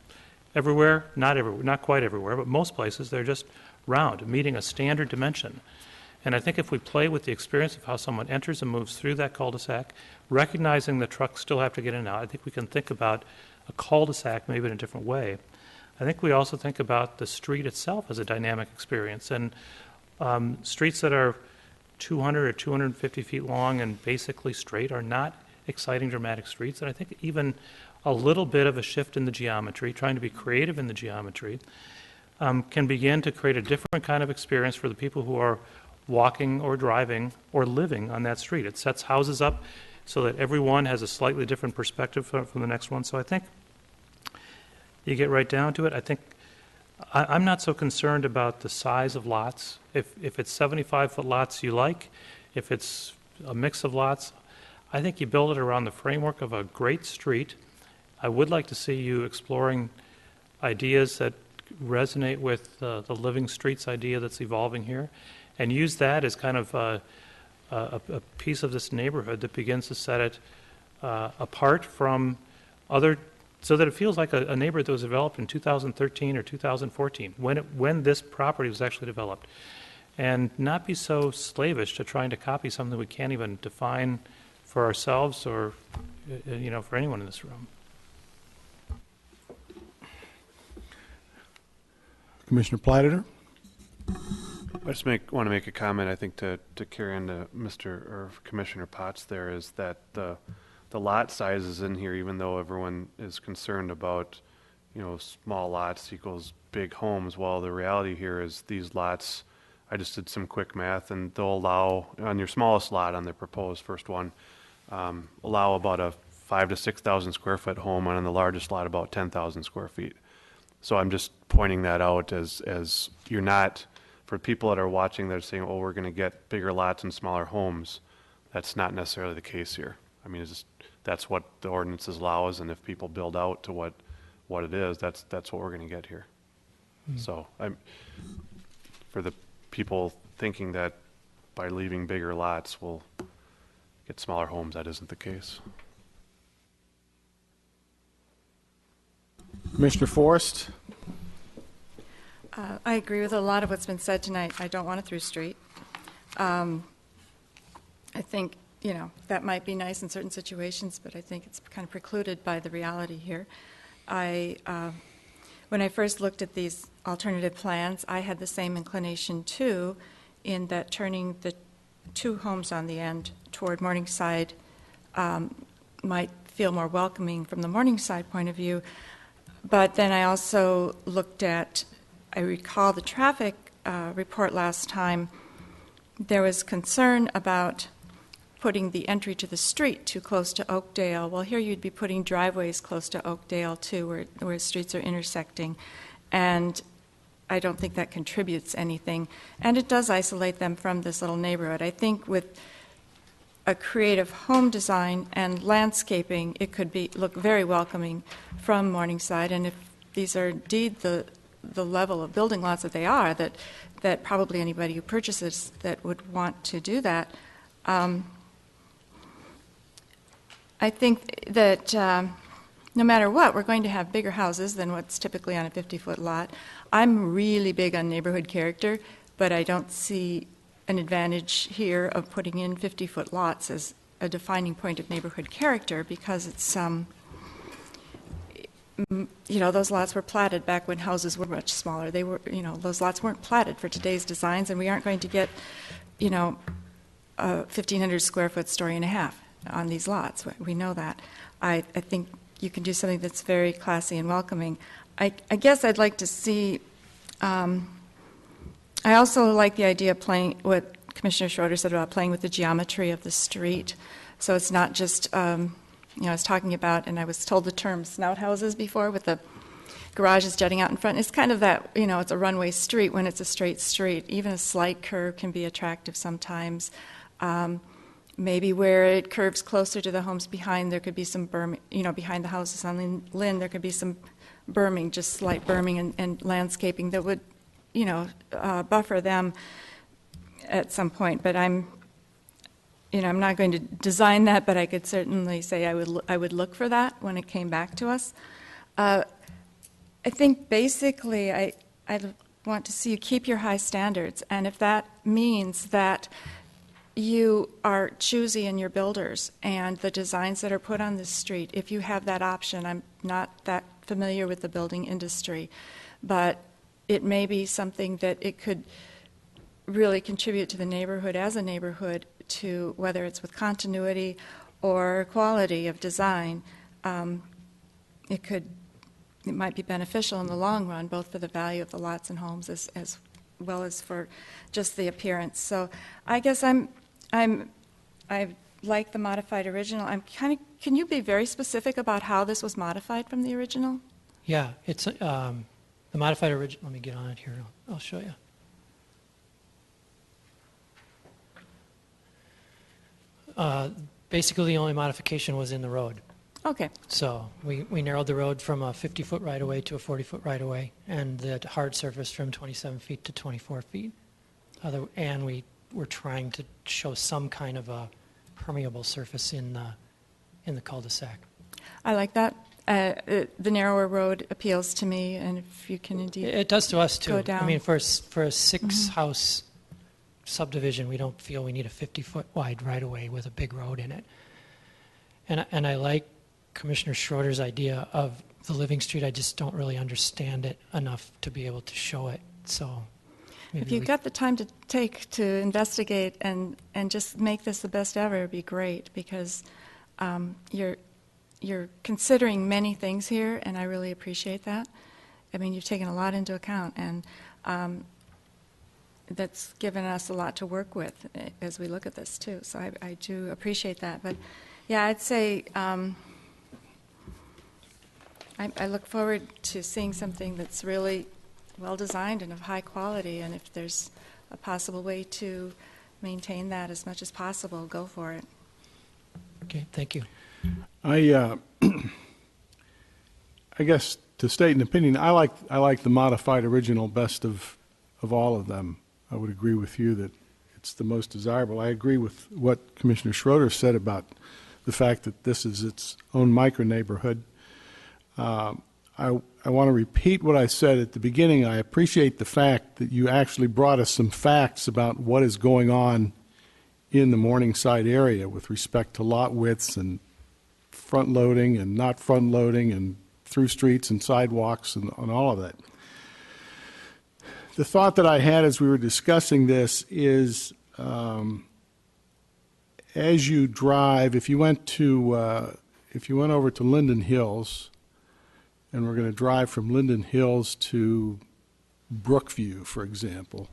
everywhere, not quite everywhere, but most places, they're just round, meeting a standard dimension. And I think if we play with the experience of how someone enters and moves through that cul-de-sac, recognizing the trucks still have to get in and out, I think we can think about a cul-de-sac maybe in a different way. I think we also think about the street itself as a dynamic experience. And streets that are 200 or 250 feet long and basically straight are not exciting, dramatic streets. And I think even a little bit of a shift in the geometry, trying to be creative in the geometry, can begin to create a different kind of experience for the people who are walking or driving or living on that street. It sets houses up so that everyone has a slightly different perspective from the next one. So I think you get right down to it. I think I'm not so concerned about the size of lots. If it's 75-foot lots you like, if it's a mix of lots, I think you build it around the framework of a great street. I would like to see you exploring ideas that resonate with the living streets idea that's evolving here, and use that as kind of a piece of this neighborhood that begins to set it apart from other, so that it feels like a neighborhood that was developed in 2013 or 2014, when this property was actually developed, and not be so slavish to trying to copy something we can't even define for ourselves or, for anyone in this room. Commissioner Platter? I just want to make a comment, I think, to carry on to Commissioner Potts there, is that the lot sizes in here, even though everyone is concerned about, small lots equals big homes, well, the reality here is these lots, I just did some quick math, and they'll allow, on your smallest lot, on the proposed first one, allow about a 5,000 to 6,000 square foot home, and on the largest lot, about 10,000 square feet. So I'm just pointing that out as you're not, for people that are watching, they're saying, oh, we're going to get bigger lots and smaller homes. That's not necessarily the case here. I mean, that's what the ordinances allows, and if people build out to what it is, that's what we're going to get here. So for the people thinking that by leaving bigger lots we'll get smaller homes, that isn't the case. Commissioner Forrest? I agree with a lot of what's been said tonight. I don't want a through street. I think, that might be nice in certain situations, but I think it's kind of precluded by the reality here. When I first looked at these alternative plans, I had the same inclination too, in that turning the two homes on the end toward Morningside might feel more welcoming from the Morningside point of view. But then I also looked at, I recall the traffic report last time, there was concern about putting the entry to the street too close to Oakdale. Well, here you'd be putting driveways close to Oakdale too, where streets are intersecting. And I don't think that contributes anything. And it does isolate them from this little neighborhood. I think with a creative home design and landscaping, it could look very welcoming from Morningside. And if these are indeed the level of building lots that they are, that probably anybody who purchases that would want to do that. I think that no matter what, we're going to have bigger houses than what's typically on a 50-foot lot. I'm really big on neighborhood character, but I don't see an advantage here of putting in 50-foot lots as a defining point of neighborhood character, because it's, those lots were platted back when houses were much smaller. They were, those lots weren't platted for today's designs, and we aren't going to get, a 1,500 square foot story and a half on these lots. We know that. I think you can do something that's very classy and welcoming. I guess I'd like to see, I also like the idea of playing, what Commissioner Schroeder said about playing with the geometry of the street. So it's not just, I was talking about, and I was told the term snout houses before, with the garages jutting out in front. It's kind of that, it's a runway street when it's a straight street. Even a slight curve can be attractive sometimes. Maybe where it curves closer to the homes behind, there could be some berming, behind the houses on Lynn, there could be some berming, just slight berming and landscaping that would, buffer them at some point. But I'm not going to design that, but I could certainly say I would look for that when it came back to us. I think basically I want to see you keep your high standards, and if that means that you are choosy in your builders and the designs that are put on this street, if you have that option. I'm not that familiar with the building industry, but it may be something that it could really contribute to the neighborhood as a neighborhood, to whether it's with continuity or quality of design. It might be beneficial in the long run, both for the value of the lots and homes as well as for just the appearance. So I guess I like the modified original. Can you be very specific about how this was modified from the original? Yeah, it's the modified original. Let me get on it here. I'll show you. Basically, the only modification was in the road. Okay. So we narrowed the road from a 50-foot right-of-way to a 40-foot right-of-way, and the hard surface from 27 feet to 24 feet. And we were trying to show some kind of a permeable surface in the cul-de-sac. I like that. The narrower road appeals to me, and if you can indeed it does to us too. Go down. I mean, for a 6-house subdivision, we don't feel we need a 50-foot wide right-of-way with a big road in it. And I like Commissioner Schroeder's idea of the living street. I just don't really understand it enough to be able to show it. So maybe If you've we- got the time to take to investigate and just make this the best ever, it'd be great, because you're considering many things here, and I really appreciate that. I mean, you've taken a lot into account, and that's given us a lot to work with as we look at this, too. So I do appreciate that. But, yeah, I'd say I look forward to seeing something that's really well-designed and of high quality, and if there's a possible way to maintain that as much as possible, go for it. Okay, thank you. I guess to state an opinion, I like the modified original best of all of them. I would agree with you that it's the most desirable. I agree with what Commissioner Schroeder said about the fact that this is its own micro-neighborhood. I want to repeat what I said at the beginning. I appreciate the fact that you actually brought us some facts about what is going on in the Morningside area with respect to lot widths and front loading and not front loading and through streets and sidewalks and all of that. The thought that I had as we were discussing this is, as you drive, if you went over to Linden Hills, and we're going to drive from Linden Hills to Brookview, for example,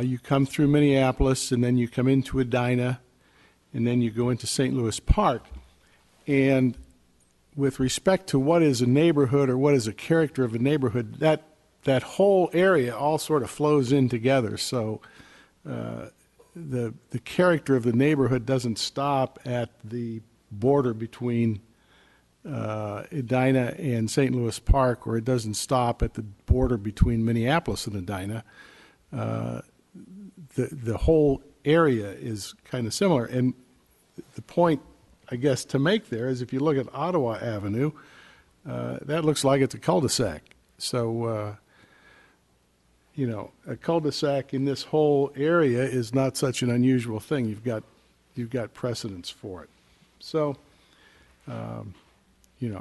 you come through Minneapolis, and then you come into Edina, and then you go into St. Louis Park. And with respect to what is a neighborhood or what is a character of a neighborhood, that whole area all sort of flows in together. So the character of the neighborhood doesn't stop at the border between Edina and St. Louis Park, or it doesn't stop at the border between Minneapolis and Edina. The whole area is kind of similar. And the point, I guess, to make there is if you look at Ottawa Avenue, that looks like it's a cul-de-sac. So, a cul-de-sac in this whole area is not such an unusual thing. You've got precedence for it. So, I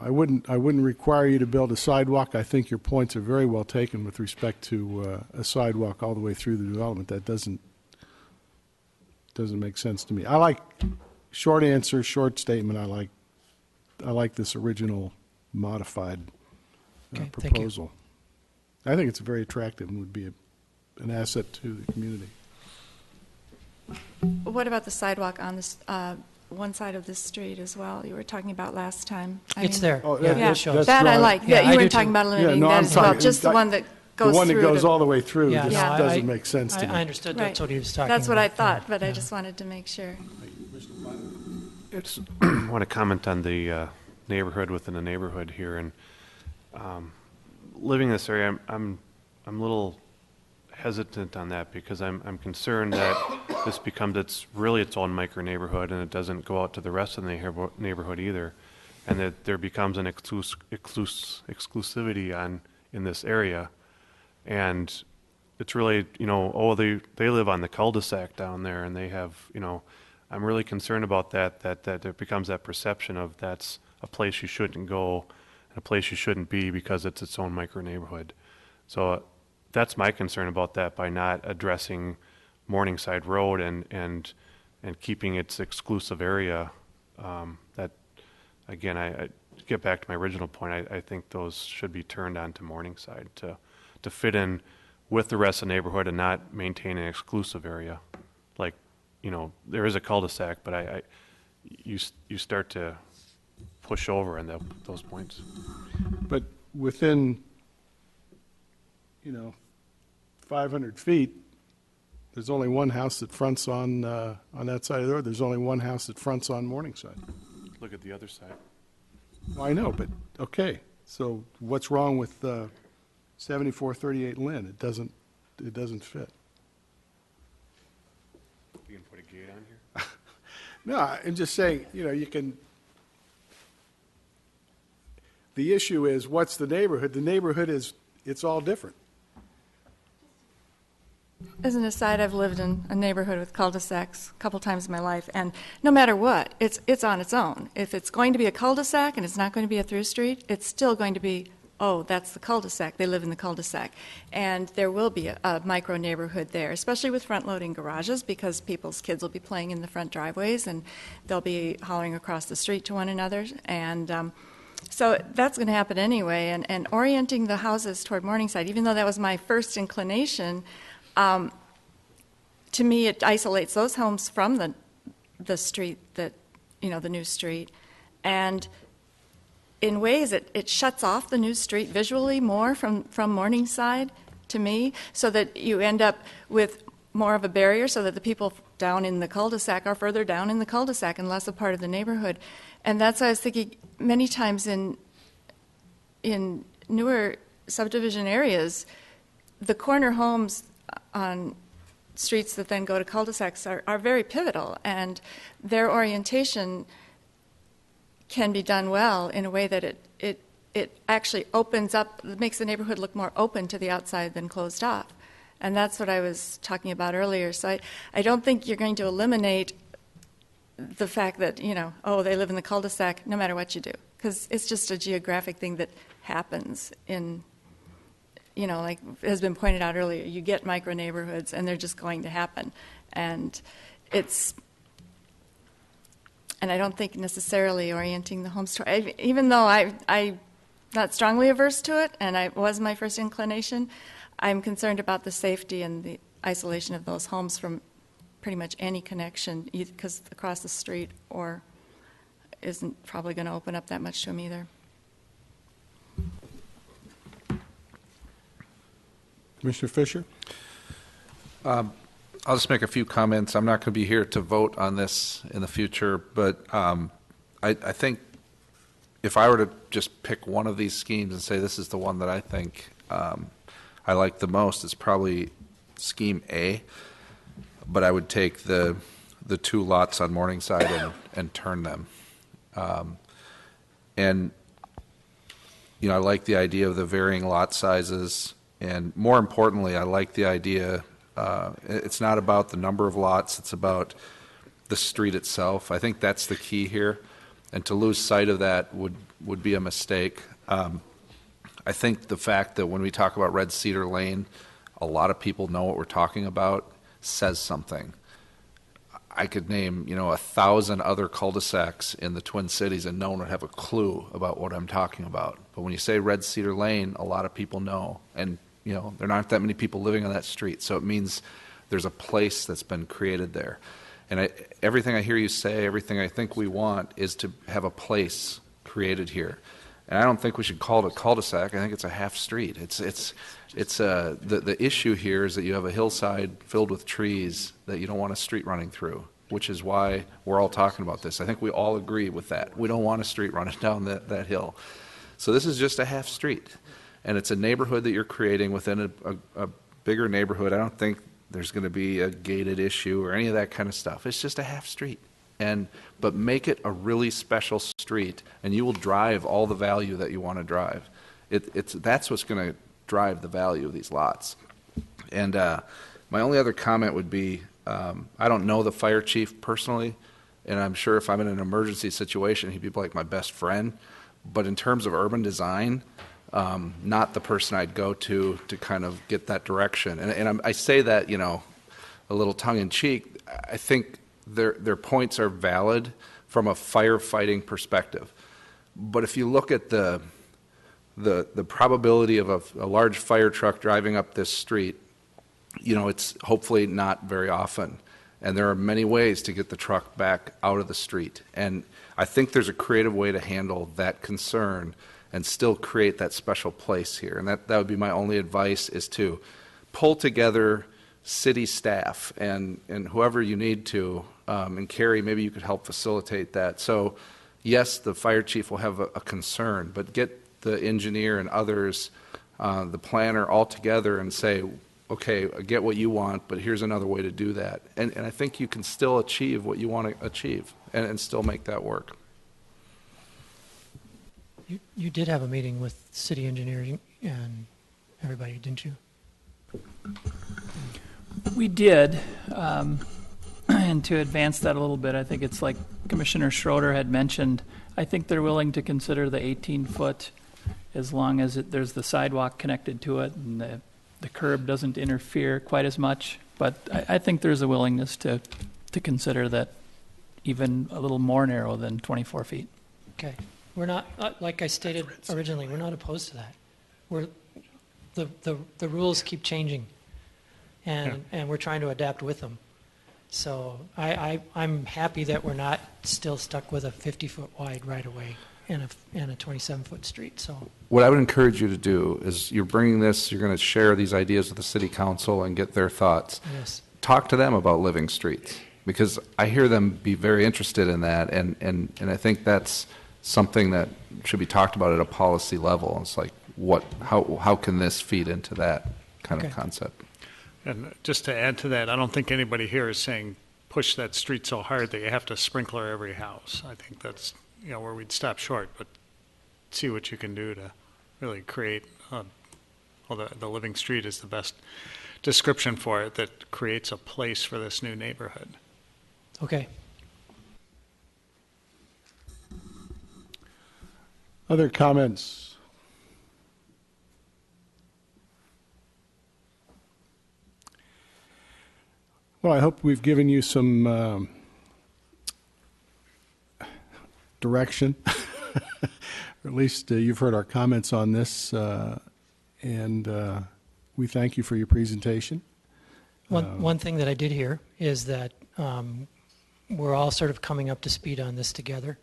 wouldn't require you to build a sidewalk. I think your points are very well taken with respect to a sidewalk all the way through the development. That doesn't make sense to me. I like short answer, short statement. I like this original modified Okay, thank you. proposal. I think it's very attractive and would be an asset to the community. What about the sidewalk on this one side of this street as well? You were talking about last time. It's there. Oh, Yeah, Yeah, it shows. that I right. like. Yeah, Yeah, I you do were talking too. about eliminating no, that I'm as well. talking- Just the one that goes through. The one that goes to- all the way through Yeah, just no, doesn't make sense to me. I understood that's Right. what he was talking That's about. what I thought, but I Yeah. just wanted to make sure. I want to comment on the neighborhood within a neighborhood here, and living in this area, I'm a little hesitant on that because I'm concerned that this becomes its own micro neighborhood, and it doesn't go out to the rest of the neighborhood either, and that there becomes an exclusivity in this area, and it's really they live on the cul-de-sac down there, and they have I'm really concerned about that there becomes that perception of that's a place you shouldn't go, and a place you shouldn't be because it's its own micro neighborhood. So that's my concern about that, by not addressing Morningside Road and keeping its exclusive area. That again, I get back to my original point. I think those should be turned on to Morningside to fit in with the rest of the neighborhood and not maintain an exclusive area. Like, there is a cul-de-sac, but you start to push over in those points. But within, 500 feet, there's only one house that fronts on that side of the road. There's only one house that fronts on Morningside. Look at the other side. Well, I know, but, okay. So what's wrong with 7438 Lynn? It doesn't fit. You can put a gate on here? No, I'm just saying, you can, the issue is, what's the neighborhood? The neighborhood is, it's all different. As an aside, I've lived in a neighborhood with cul-de-sacs a couple times in my life, and no matter what, it's on its own. If it's going to be a cul-de-sac and it's not going to be a through street, it's still going to be, oh, that's the cul-de-sac. They live in the cul-de-sac. And there will be a micro neighborhood there, especially with front-loading garages, because people's kids will be playing in the front driveways, and they'll be hollering across the street to one another. And so that's going to happen anyway. And orienting the houses toward Morningside, even though that was my first inclination, to me, it isolates those homes from the street that, the new street. And in ways, it shuts off the new street visually more from Morningside, to me, so that you end up with more of a barrier so that the people down in the cul-de-sac are further down in the cul-de-sac and less a part of the neighborhood. And that's why I was thinking many times in newer subdivision areas, the corner homes on streets that then go to cul-de-sacs are very pivotal, and their orientation can be done well in a way that it actually opens up, makes the neighborhood look more open to the outside than closed off. And that's what I was talking about earlier. So I don't think you're going to eliminate the fact that, they live in the cul-de-sac no matter what you do, because it's just a geographic thing that happens in, like has been pointed out earlier, you get micro neighborhoods and they're just going to happen. And I don't think necessarily orienting the homes toward, even though I'm not strongly averse to it, and it was my first inclination, I'm concerned about the safety and the isolation of those homes from pretty much any connection, because across the street or isn't probably going to open up that much to them either. Commissioner Fisher? I'll just make a few comments. I'm not going to be here to vote on this in the future, but I think if I were to just pick one of these schemes and say this is the one that I think I like the most, it's probably Scheme A, but I would take the two lots on Morningside and turn them. And, I like the idea of the varying lot sizes, and more importantly, I like the idea, it's not about the number of lots, it's about the street itself. I think that's the key here, and to lose sight of that would be a mistake. I think the fact that when we talk about Red Cedar Lane, a lot of people know what we're talking about says something. I could name, 1,000 other cul-de-sacs in the Twin Cities and no one would have a clue about what I'm talking about. But when you say Red Cedar Lane, a lot of people know. And, there aren't that many people living on that street. So it means there's a place that's been created there. And everything I hear you say, everything I think we want is to have a place created here. And I don't think we should call it a cul-de-sac. I think it's a half street. The issue here is that you have a hillside filled with trees that you don't want a street running through, which is why we're all talking about this. I think we all agree with that. We don't want a street running down that hill. So this is just a half street, and it's a neighborhood that you're creating within a bigger neighborhood. I don't think there's going to be a gated issue or any of that kind of stuff. It's just a half street. But make it a really special street, and you will drive all the value that you want to drive. That's what's going to drive the value of these lots. And my only other comment would be, I don't know the fire chief personally, and I'm sure if I'm in an emergency situation, he'd be like my best friend. But in terms of urban design, not the person I'd go to kind of get that direction. And I say that, a little tongue-in-cheek. I think their points are valid from a firefighting perspective. But if you look at the probability of a large fire truck driving up this street, it's hopefully not very often. And there are many ways to get the truck back out of the street. And I think there's a creative way to handle that concern and still create that special place here. And that would be my only advice, is to pull together city staff and whoever you need to, and Carrie, maybe you could help facilitate that. So yes, the fire chief will have a concern, but get the engineer and others, the planner, all together and say, okay, I get what you want, but here's another way to do that. And I think you can still achieve what you want to achieve and still make that work. You did have a meeting with city engineering and everybody, didn't you? We did, and to advance that a little bit, I think it's like Commissioner Schroeder had mentioned, I think they're willing to consider the 18-foot as long as there's the sidewalk connected to it and the curb doesn't interfere quite as much. But I think there's a willingness to consider that even a little more narrow than 24 feet. Okay. We're not, like I stated originally, we're not opposed to that. The rules keep changing, and we're trying to adapt with them. So I'm happy that we're not still stuck with a 50-foot wide right-of-way and a 27-foot street. So What I would encourage you to do is you're bringing this, you're going to share these ideas with the city council and get their thoughts. yes, Talk to them about living streets, because I hear them be very interested in that, and I think that's something that should be talked about at a policy level. It's like, how can this feed into that kind of concept? And just to add to that, I don't think anybody here is saying push that street so hard that you have to sprinkler every house. I think that's, where we'd stop short, but see what you can do to really create, the living street is the best description for it, that creates a place for this new neighborhood. okay. Other comments? Well, I hope we've given you some direction. Or at least you've heard our comments on this, and we thank you for your presentation. One thing that I did hear is that we're all sort of coming up to speed on this together.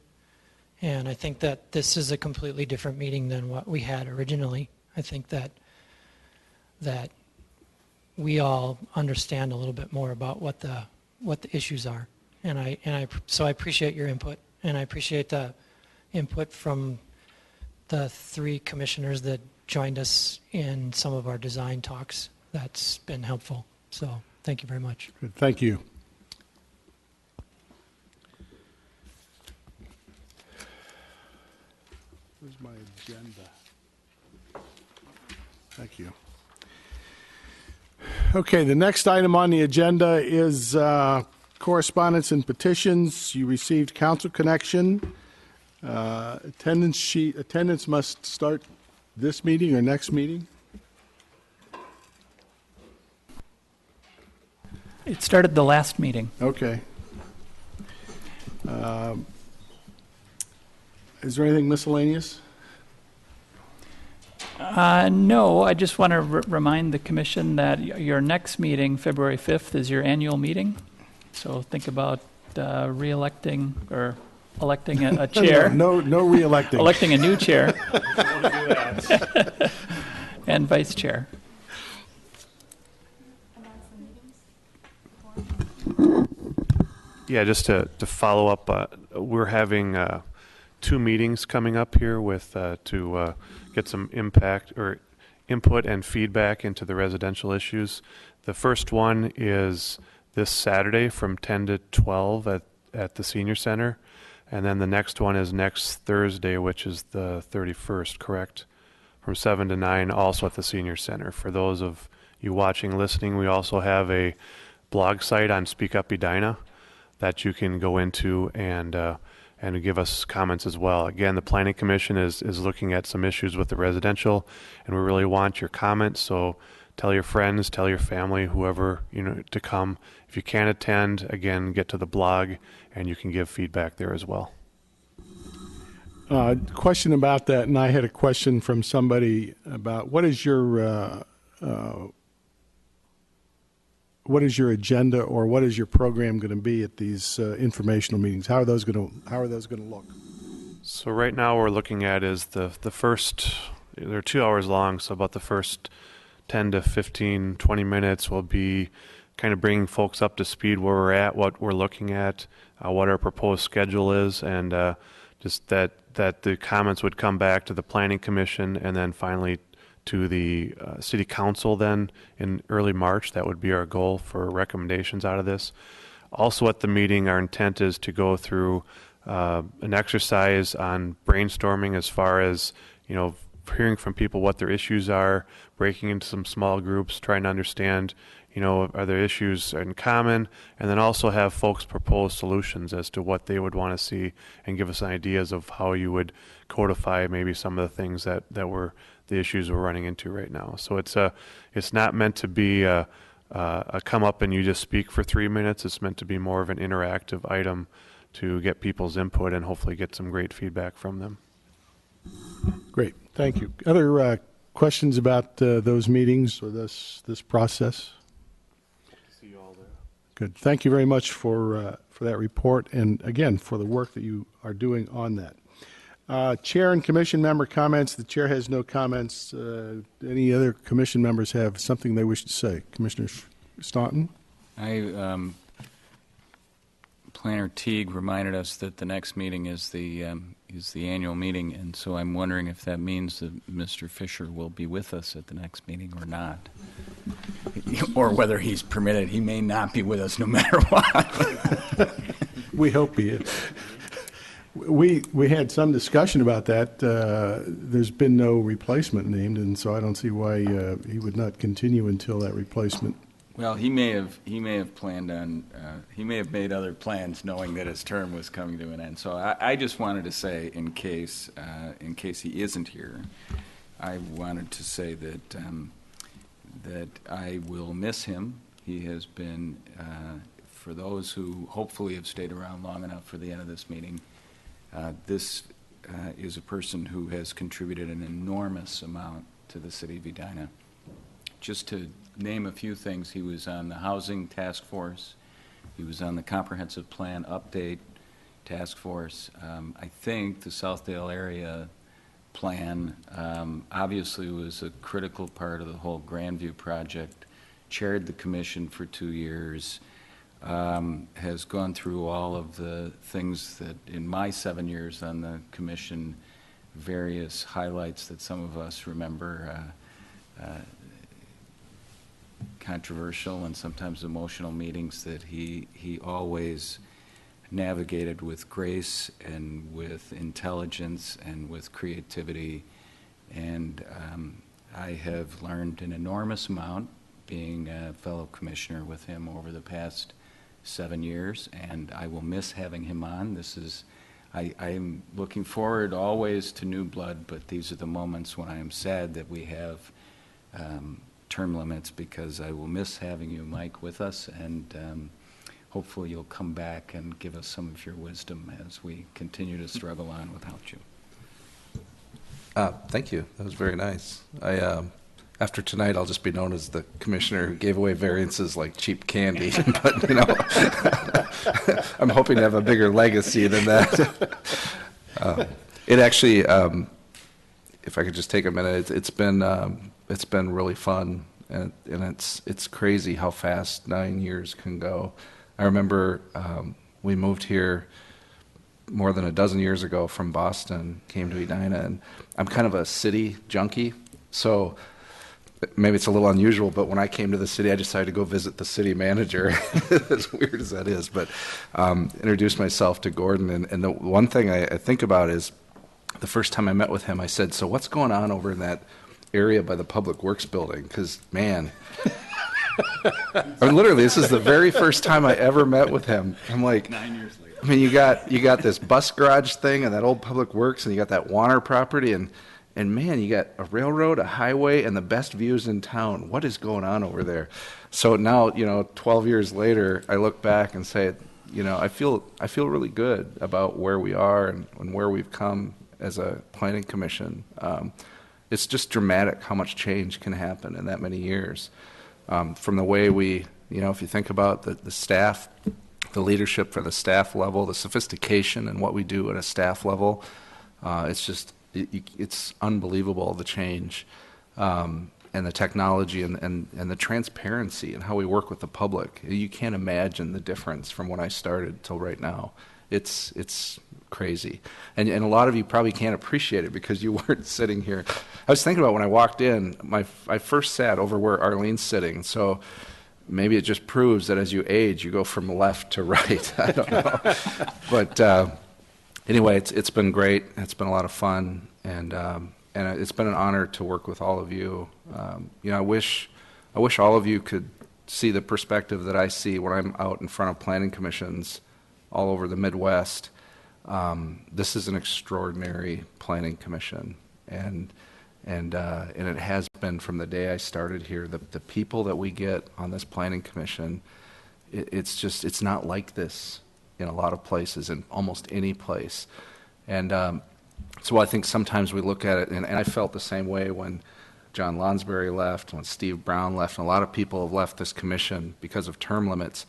And I think that this is a completely different meeting than what we had originally. I think that we all understand a little bit more about what the issues are. So I appreciate your input, and I appreciate the input from the 3 commissioners that joined us in some of our design talks. That's been helpful. So thank you very much. Good. Thank you. Where's my agenda? Thank you. Okay, the next item on the agenda is correspondence and petitions. You received council connection. Attendance sheet. Attendance must start this meeting or next meeting? It started the last meeting. Okay. Is there anything miscellaneous? No, I just want to remind the commission that your next meeting, February 5th, is your annual meeting. So think about re-electing or electing a chair. No re-electing. Electing a new chair. And vice chair. Yeah, just to follow up, we're having 2 meetings coming up here with to get some impact or input and feedback into the residential issues. The first one is this Saturday from 10 to 12 at the Senior Center. And then the next one is next Thursday, which is the 31st, correct? From 7 to 9, also at the Senior Center. For those of you watching, listening, we also have a blog site on Speak Up Edina that you can go into and give us comments as well. Again, the Planning Commission is looking at some issues with the residential, and we really want your comments. So tell your friends, tell your family, whoever to come. If you can't attend, again, get to the blog, and you can give feedback there as well. Question about that, and I had a question from somebody about what is your agenda or what is your program going to be at these informational meetings? How are those going to look? So right now we're looking at is the first, they're 2 hours long, so about the first 10 to 15, 20 minutes will be kind of bringing folks up to speed where we're at, what we're looking at, what our proposed schedule is, and just that the comments would come back to the Planning Commission and then finally to the City Council then in early March. That would be our goal for recommendations out of this. Also at the meeting, our intent is to go through an exercise on brainstorming as far as, hearing from people what their issues are, breaking into some small groups, trying to understand, are there issues in common, and then also have folks propose solutions as to what they would want to see and give us ideas of how you would codify maybe some of the things that were the issues we're running into right now. So it's not meant to be a come up and you just speak for 3 minutes. It's meant to be more of an interactive item to get people's input and hopefully get some great feedback from them. Great, thank you. Other questions about those meetings or this process? See you all there. Good. Thank you very much for that report, and again for the work that you are doing on that. Chair and commission member comments. The chair has no comments. Any other commission members have something they wish to say? Commissioner Staunton? Planner Teague reminded us that the next meeting is the annual meeting, and so I'm wondering if that means that Mr. Fisher will be with us at the next meeting or not, or whether he's permitted. He may not be with us no matter what. We hope he is. We had some discussion about that. There's been no replacement named, and so I don't see why he would not continue until that replacement. Well, he may have planned on. He may have made other plans, knowing that his term was coming to an end. So I just wanted to say, in case he isn't here, I wanted to say that that I will miss him. He has been, for those who hopefully have stayed around long enough for the end of this meeting. This is a person who has contributed an enormous amount to the city of Edina. Just to name a few things, he was on the Housing Task Force. He was on the Comprehensive Plan Update Task Force. I think the Southdale area plan obviously was a critical part of the whole Grandview project. Chaired the commission for 2 years. Has gone through all of the things that in my 7 years on the commission, various highlights that some of us remember, controversial and sometimes emotional meetings that he always navigated with grace and with intelligence and with creativity. And I have learned an enormous amount being a fellow commissioner with him over the past 7 years, and I will miss having him on. I'm looking forward always to new blood, but these are the moments when I am sad that we have term limits, because I will miss having you, Mike, with us, and hopefully you'll come back and give us some of your wisdom as we continue to struggle on without you. Thank you. That was very nice. After tonight, I'll just be known as the commissioner who gave away variances like cheap candy. But, I'm hoping to have a bigger legacy than that. It actually, if I could just take a minute, it's been really fun, and it's crazy how fast 9 years can go. I remember we moved here more than a dozen years ago from Boston, came to Edina, and I'm kind of a city junkie, so maybe it's a little unusual, but when I came to the city, I decided to go visit the city manager, as weird as that is, but introduced myself to Gordon, and the one thing I think about is the first time I met with him, I said, so what's going on over in that area by the Public Works building? Because, man, I mean, literally, this is the very first time I ever met with him. I'm like, 9 years later. I mean, you got this bus garage thing and that old Public Works, and you got that Warner property, and man, you got a railroad, a highway, and the best views in town. What is going on over there? So now, 12 years later, I look back and say, I feel really good about where we are and where we've come as a planning commission. It's just dramatic how much change can happen in that many years. From the way we, if you think about the staff, the leadership for the staff level, the sophistication and what we do at a staff level, it's unbelievable, the change, and the technology and the transparency and how we work with the public. You can't imagine the difference from when I started till right now. It's crazy. And a lot of you probably can't appreciate it because you weren't sitting here. I was thinking about when I walked in, I first sat over where Arlene's sitting, so maybe it just proves that as you age, you go from left to right. I don't know. But anyway, it's been great. It's been a lot of fun, and and it's been an honor to work with all of you. I wish all of you could see the perspective that I see when I'm out in front of planning commissions all over the Midwest. This is an extraordinary planning commission, and it has been from the day I started here. The people that we get on this planning commission, it's not like this in a lot of places, in almost any place. And so I think sometimes we look at it, and I felt the same way when John Lonsberry left, when Steve Brown left, and a lot of people have left this commission because of term limits.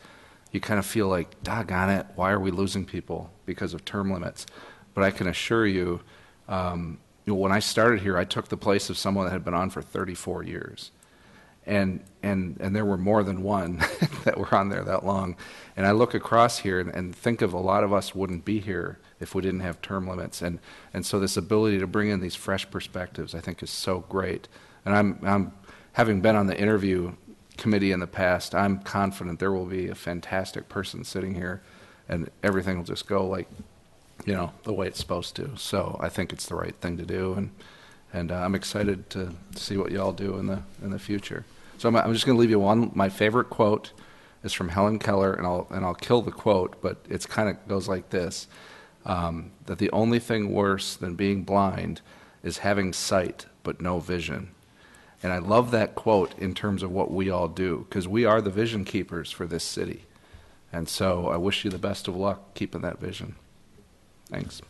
You kind of feel like, doggone it, why are we losing people because of term limits? But I can assure you, when I started here, I took the place of someone that had been on for 34 years. And there were more than one that were on there that long. And I look across here and think of a lot of us wouldn't be here if we didn't have term limits. And so this ability to bring in these fresh perspectives, I think, is so great. And I'm having been on the interview committee in the past, I'm confident there will be a fantastic person sitting here, and everything will just go like, the way it's supposed to. So I think it's the right thing to do, and I'm excited to see what y'all do in the future. So I'm just going to leave you one. My favorite quote is from Helen Keller, and I'll kill the quote, but it's kind of goes like this: that the only thing worse than being blind is having sight but no vision. And I love that quote in terms of what we all do, because we are the vision keepers for this city. And so I wish you the best of luck keeping that vision. Thanks.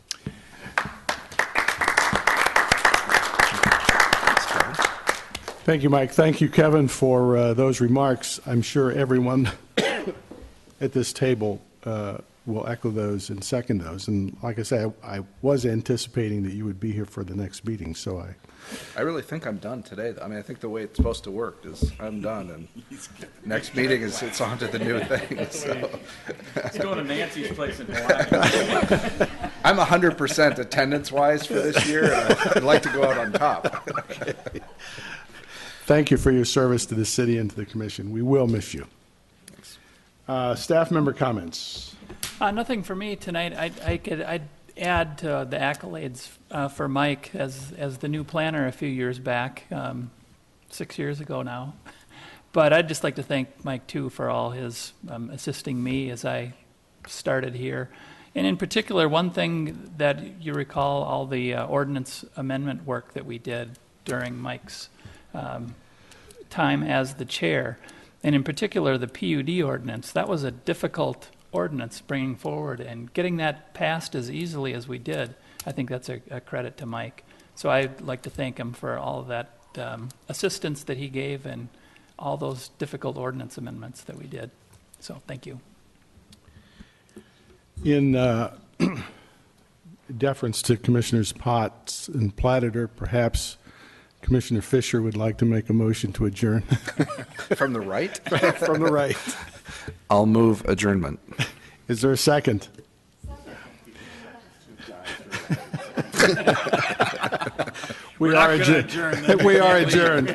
Thank you, Mike. Thank you, Kevin, for those remarks. I'm sure everyone at this table will echo those and second those. And like I say, I was anticipating that you would be here for the next meeting, so I really think I'm done today. I mean, I think the way it's supposed to work is I'm done, and next meeting it's on to the new thing. So. He's going to Nancy's place in Hawaii. I'm 100% attendance-wise for this year, and I'd like to go out on top. Okay. Thank you for your service to the city and to the commission. We will miss you. Thanks. Staff member comments. Nothing for me tonight. I'd add to the accolades for Mike as the new planner a few years back, 6 years ago now. But I'd just like to thank Mike too for all his assisting me as I started here. And in particular, one thing that you recall, all the ordinance amendment work that we did during Mike's time as the chair. And in particular, the PUD ordinance. That was a difficult ordinance bringing forward, and getting that passed as easily as we did, I think that's a credit to Mike. So I'd like to thank him for all of that assistance that he gave and all those difficult ordinance amendments that we did. So thank you. In deference to Commissioners Potts and Platter, perhaps Commissioner Fisher would like to make a motion to adjourn. From the right? From the right. I'll move adjournment. Is there a second? We are adjourned. We are adjourned.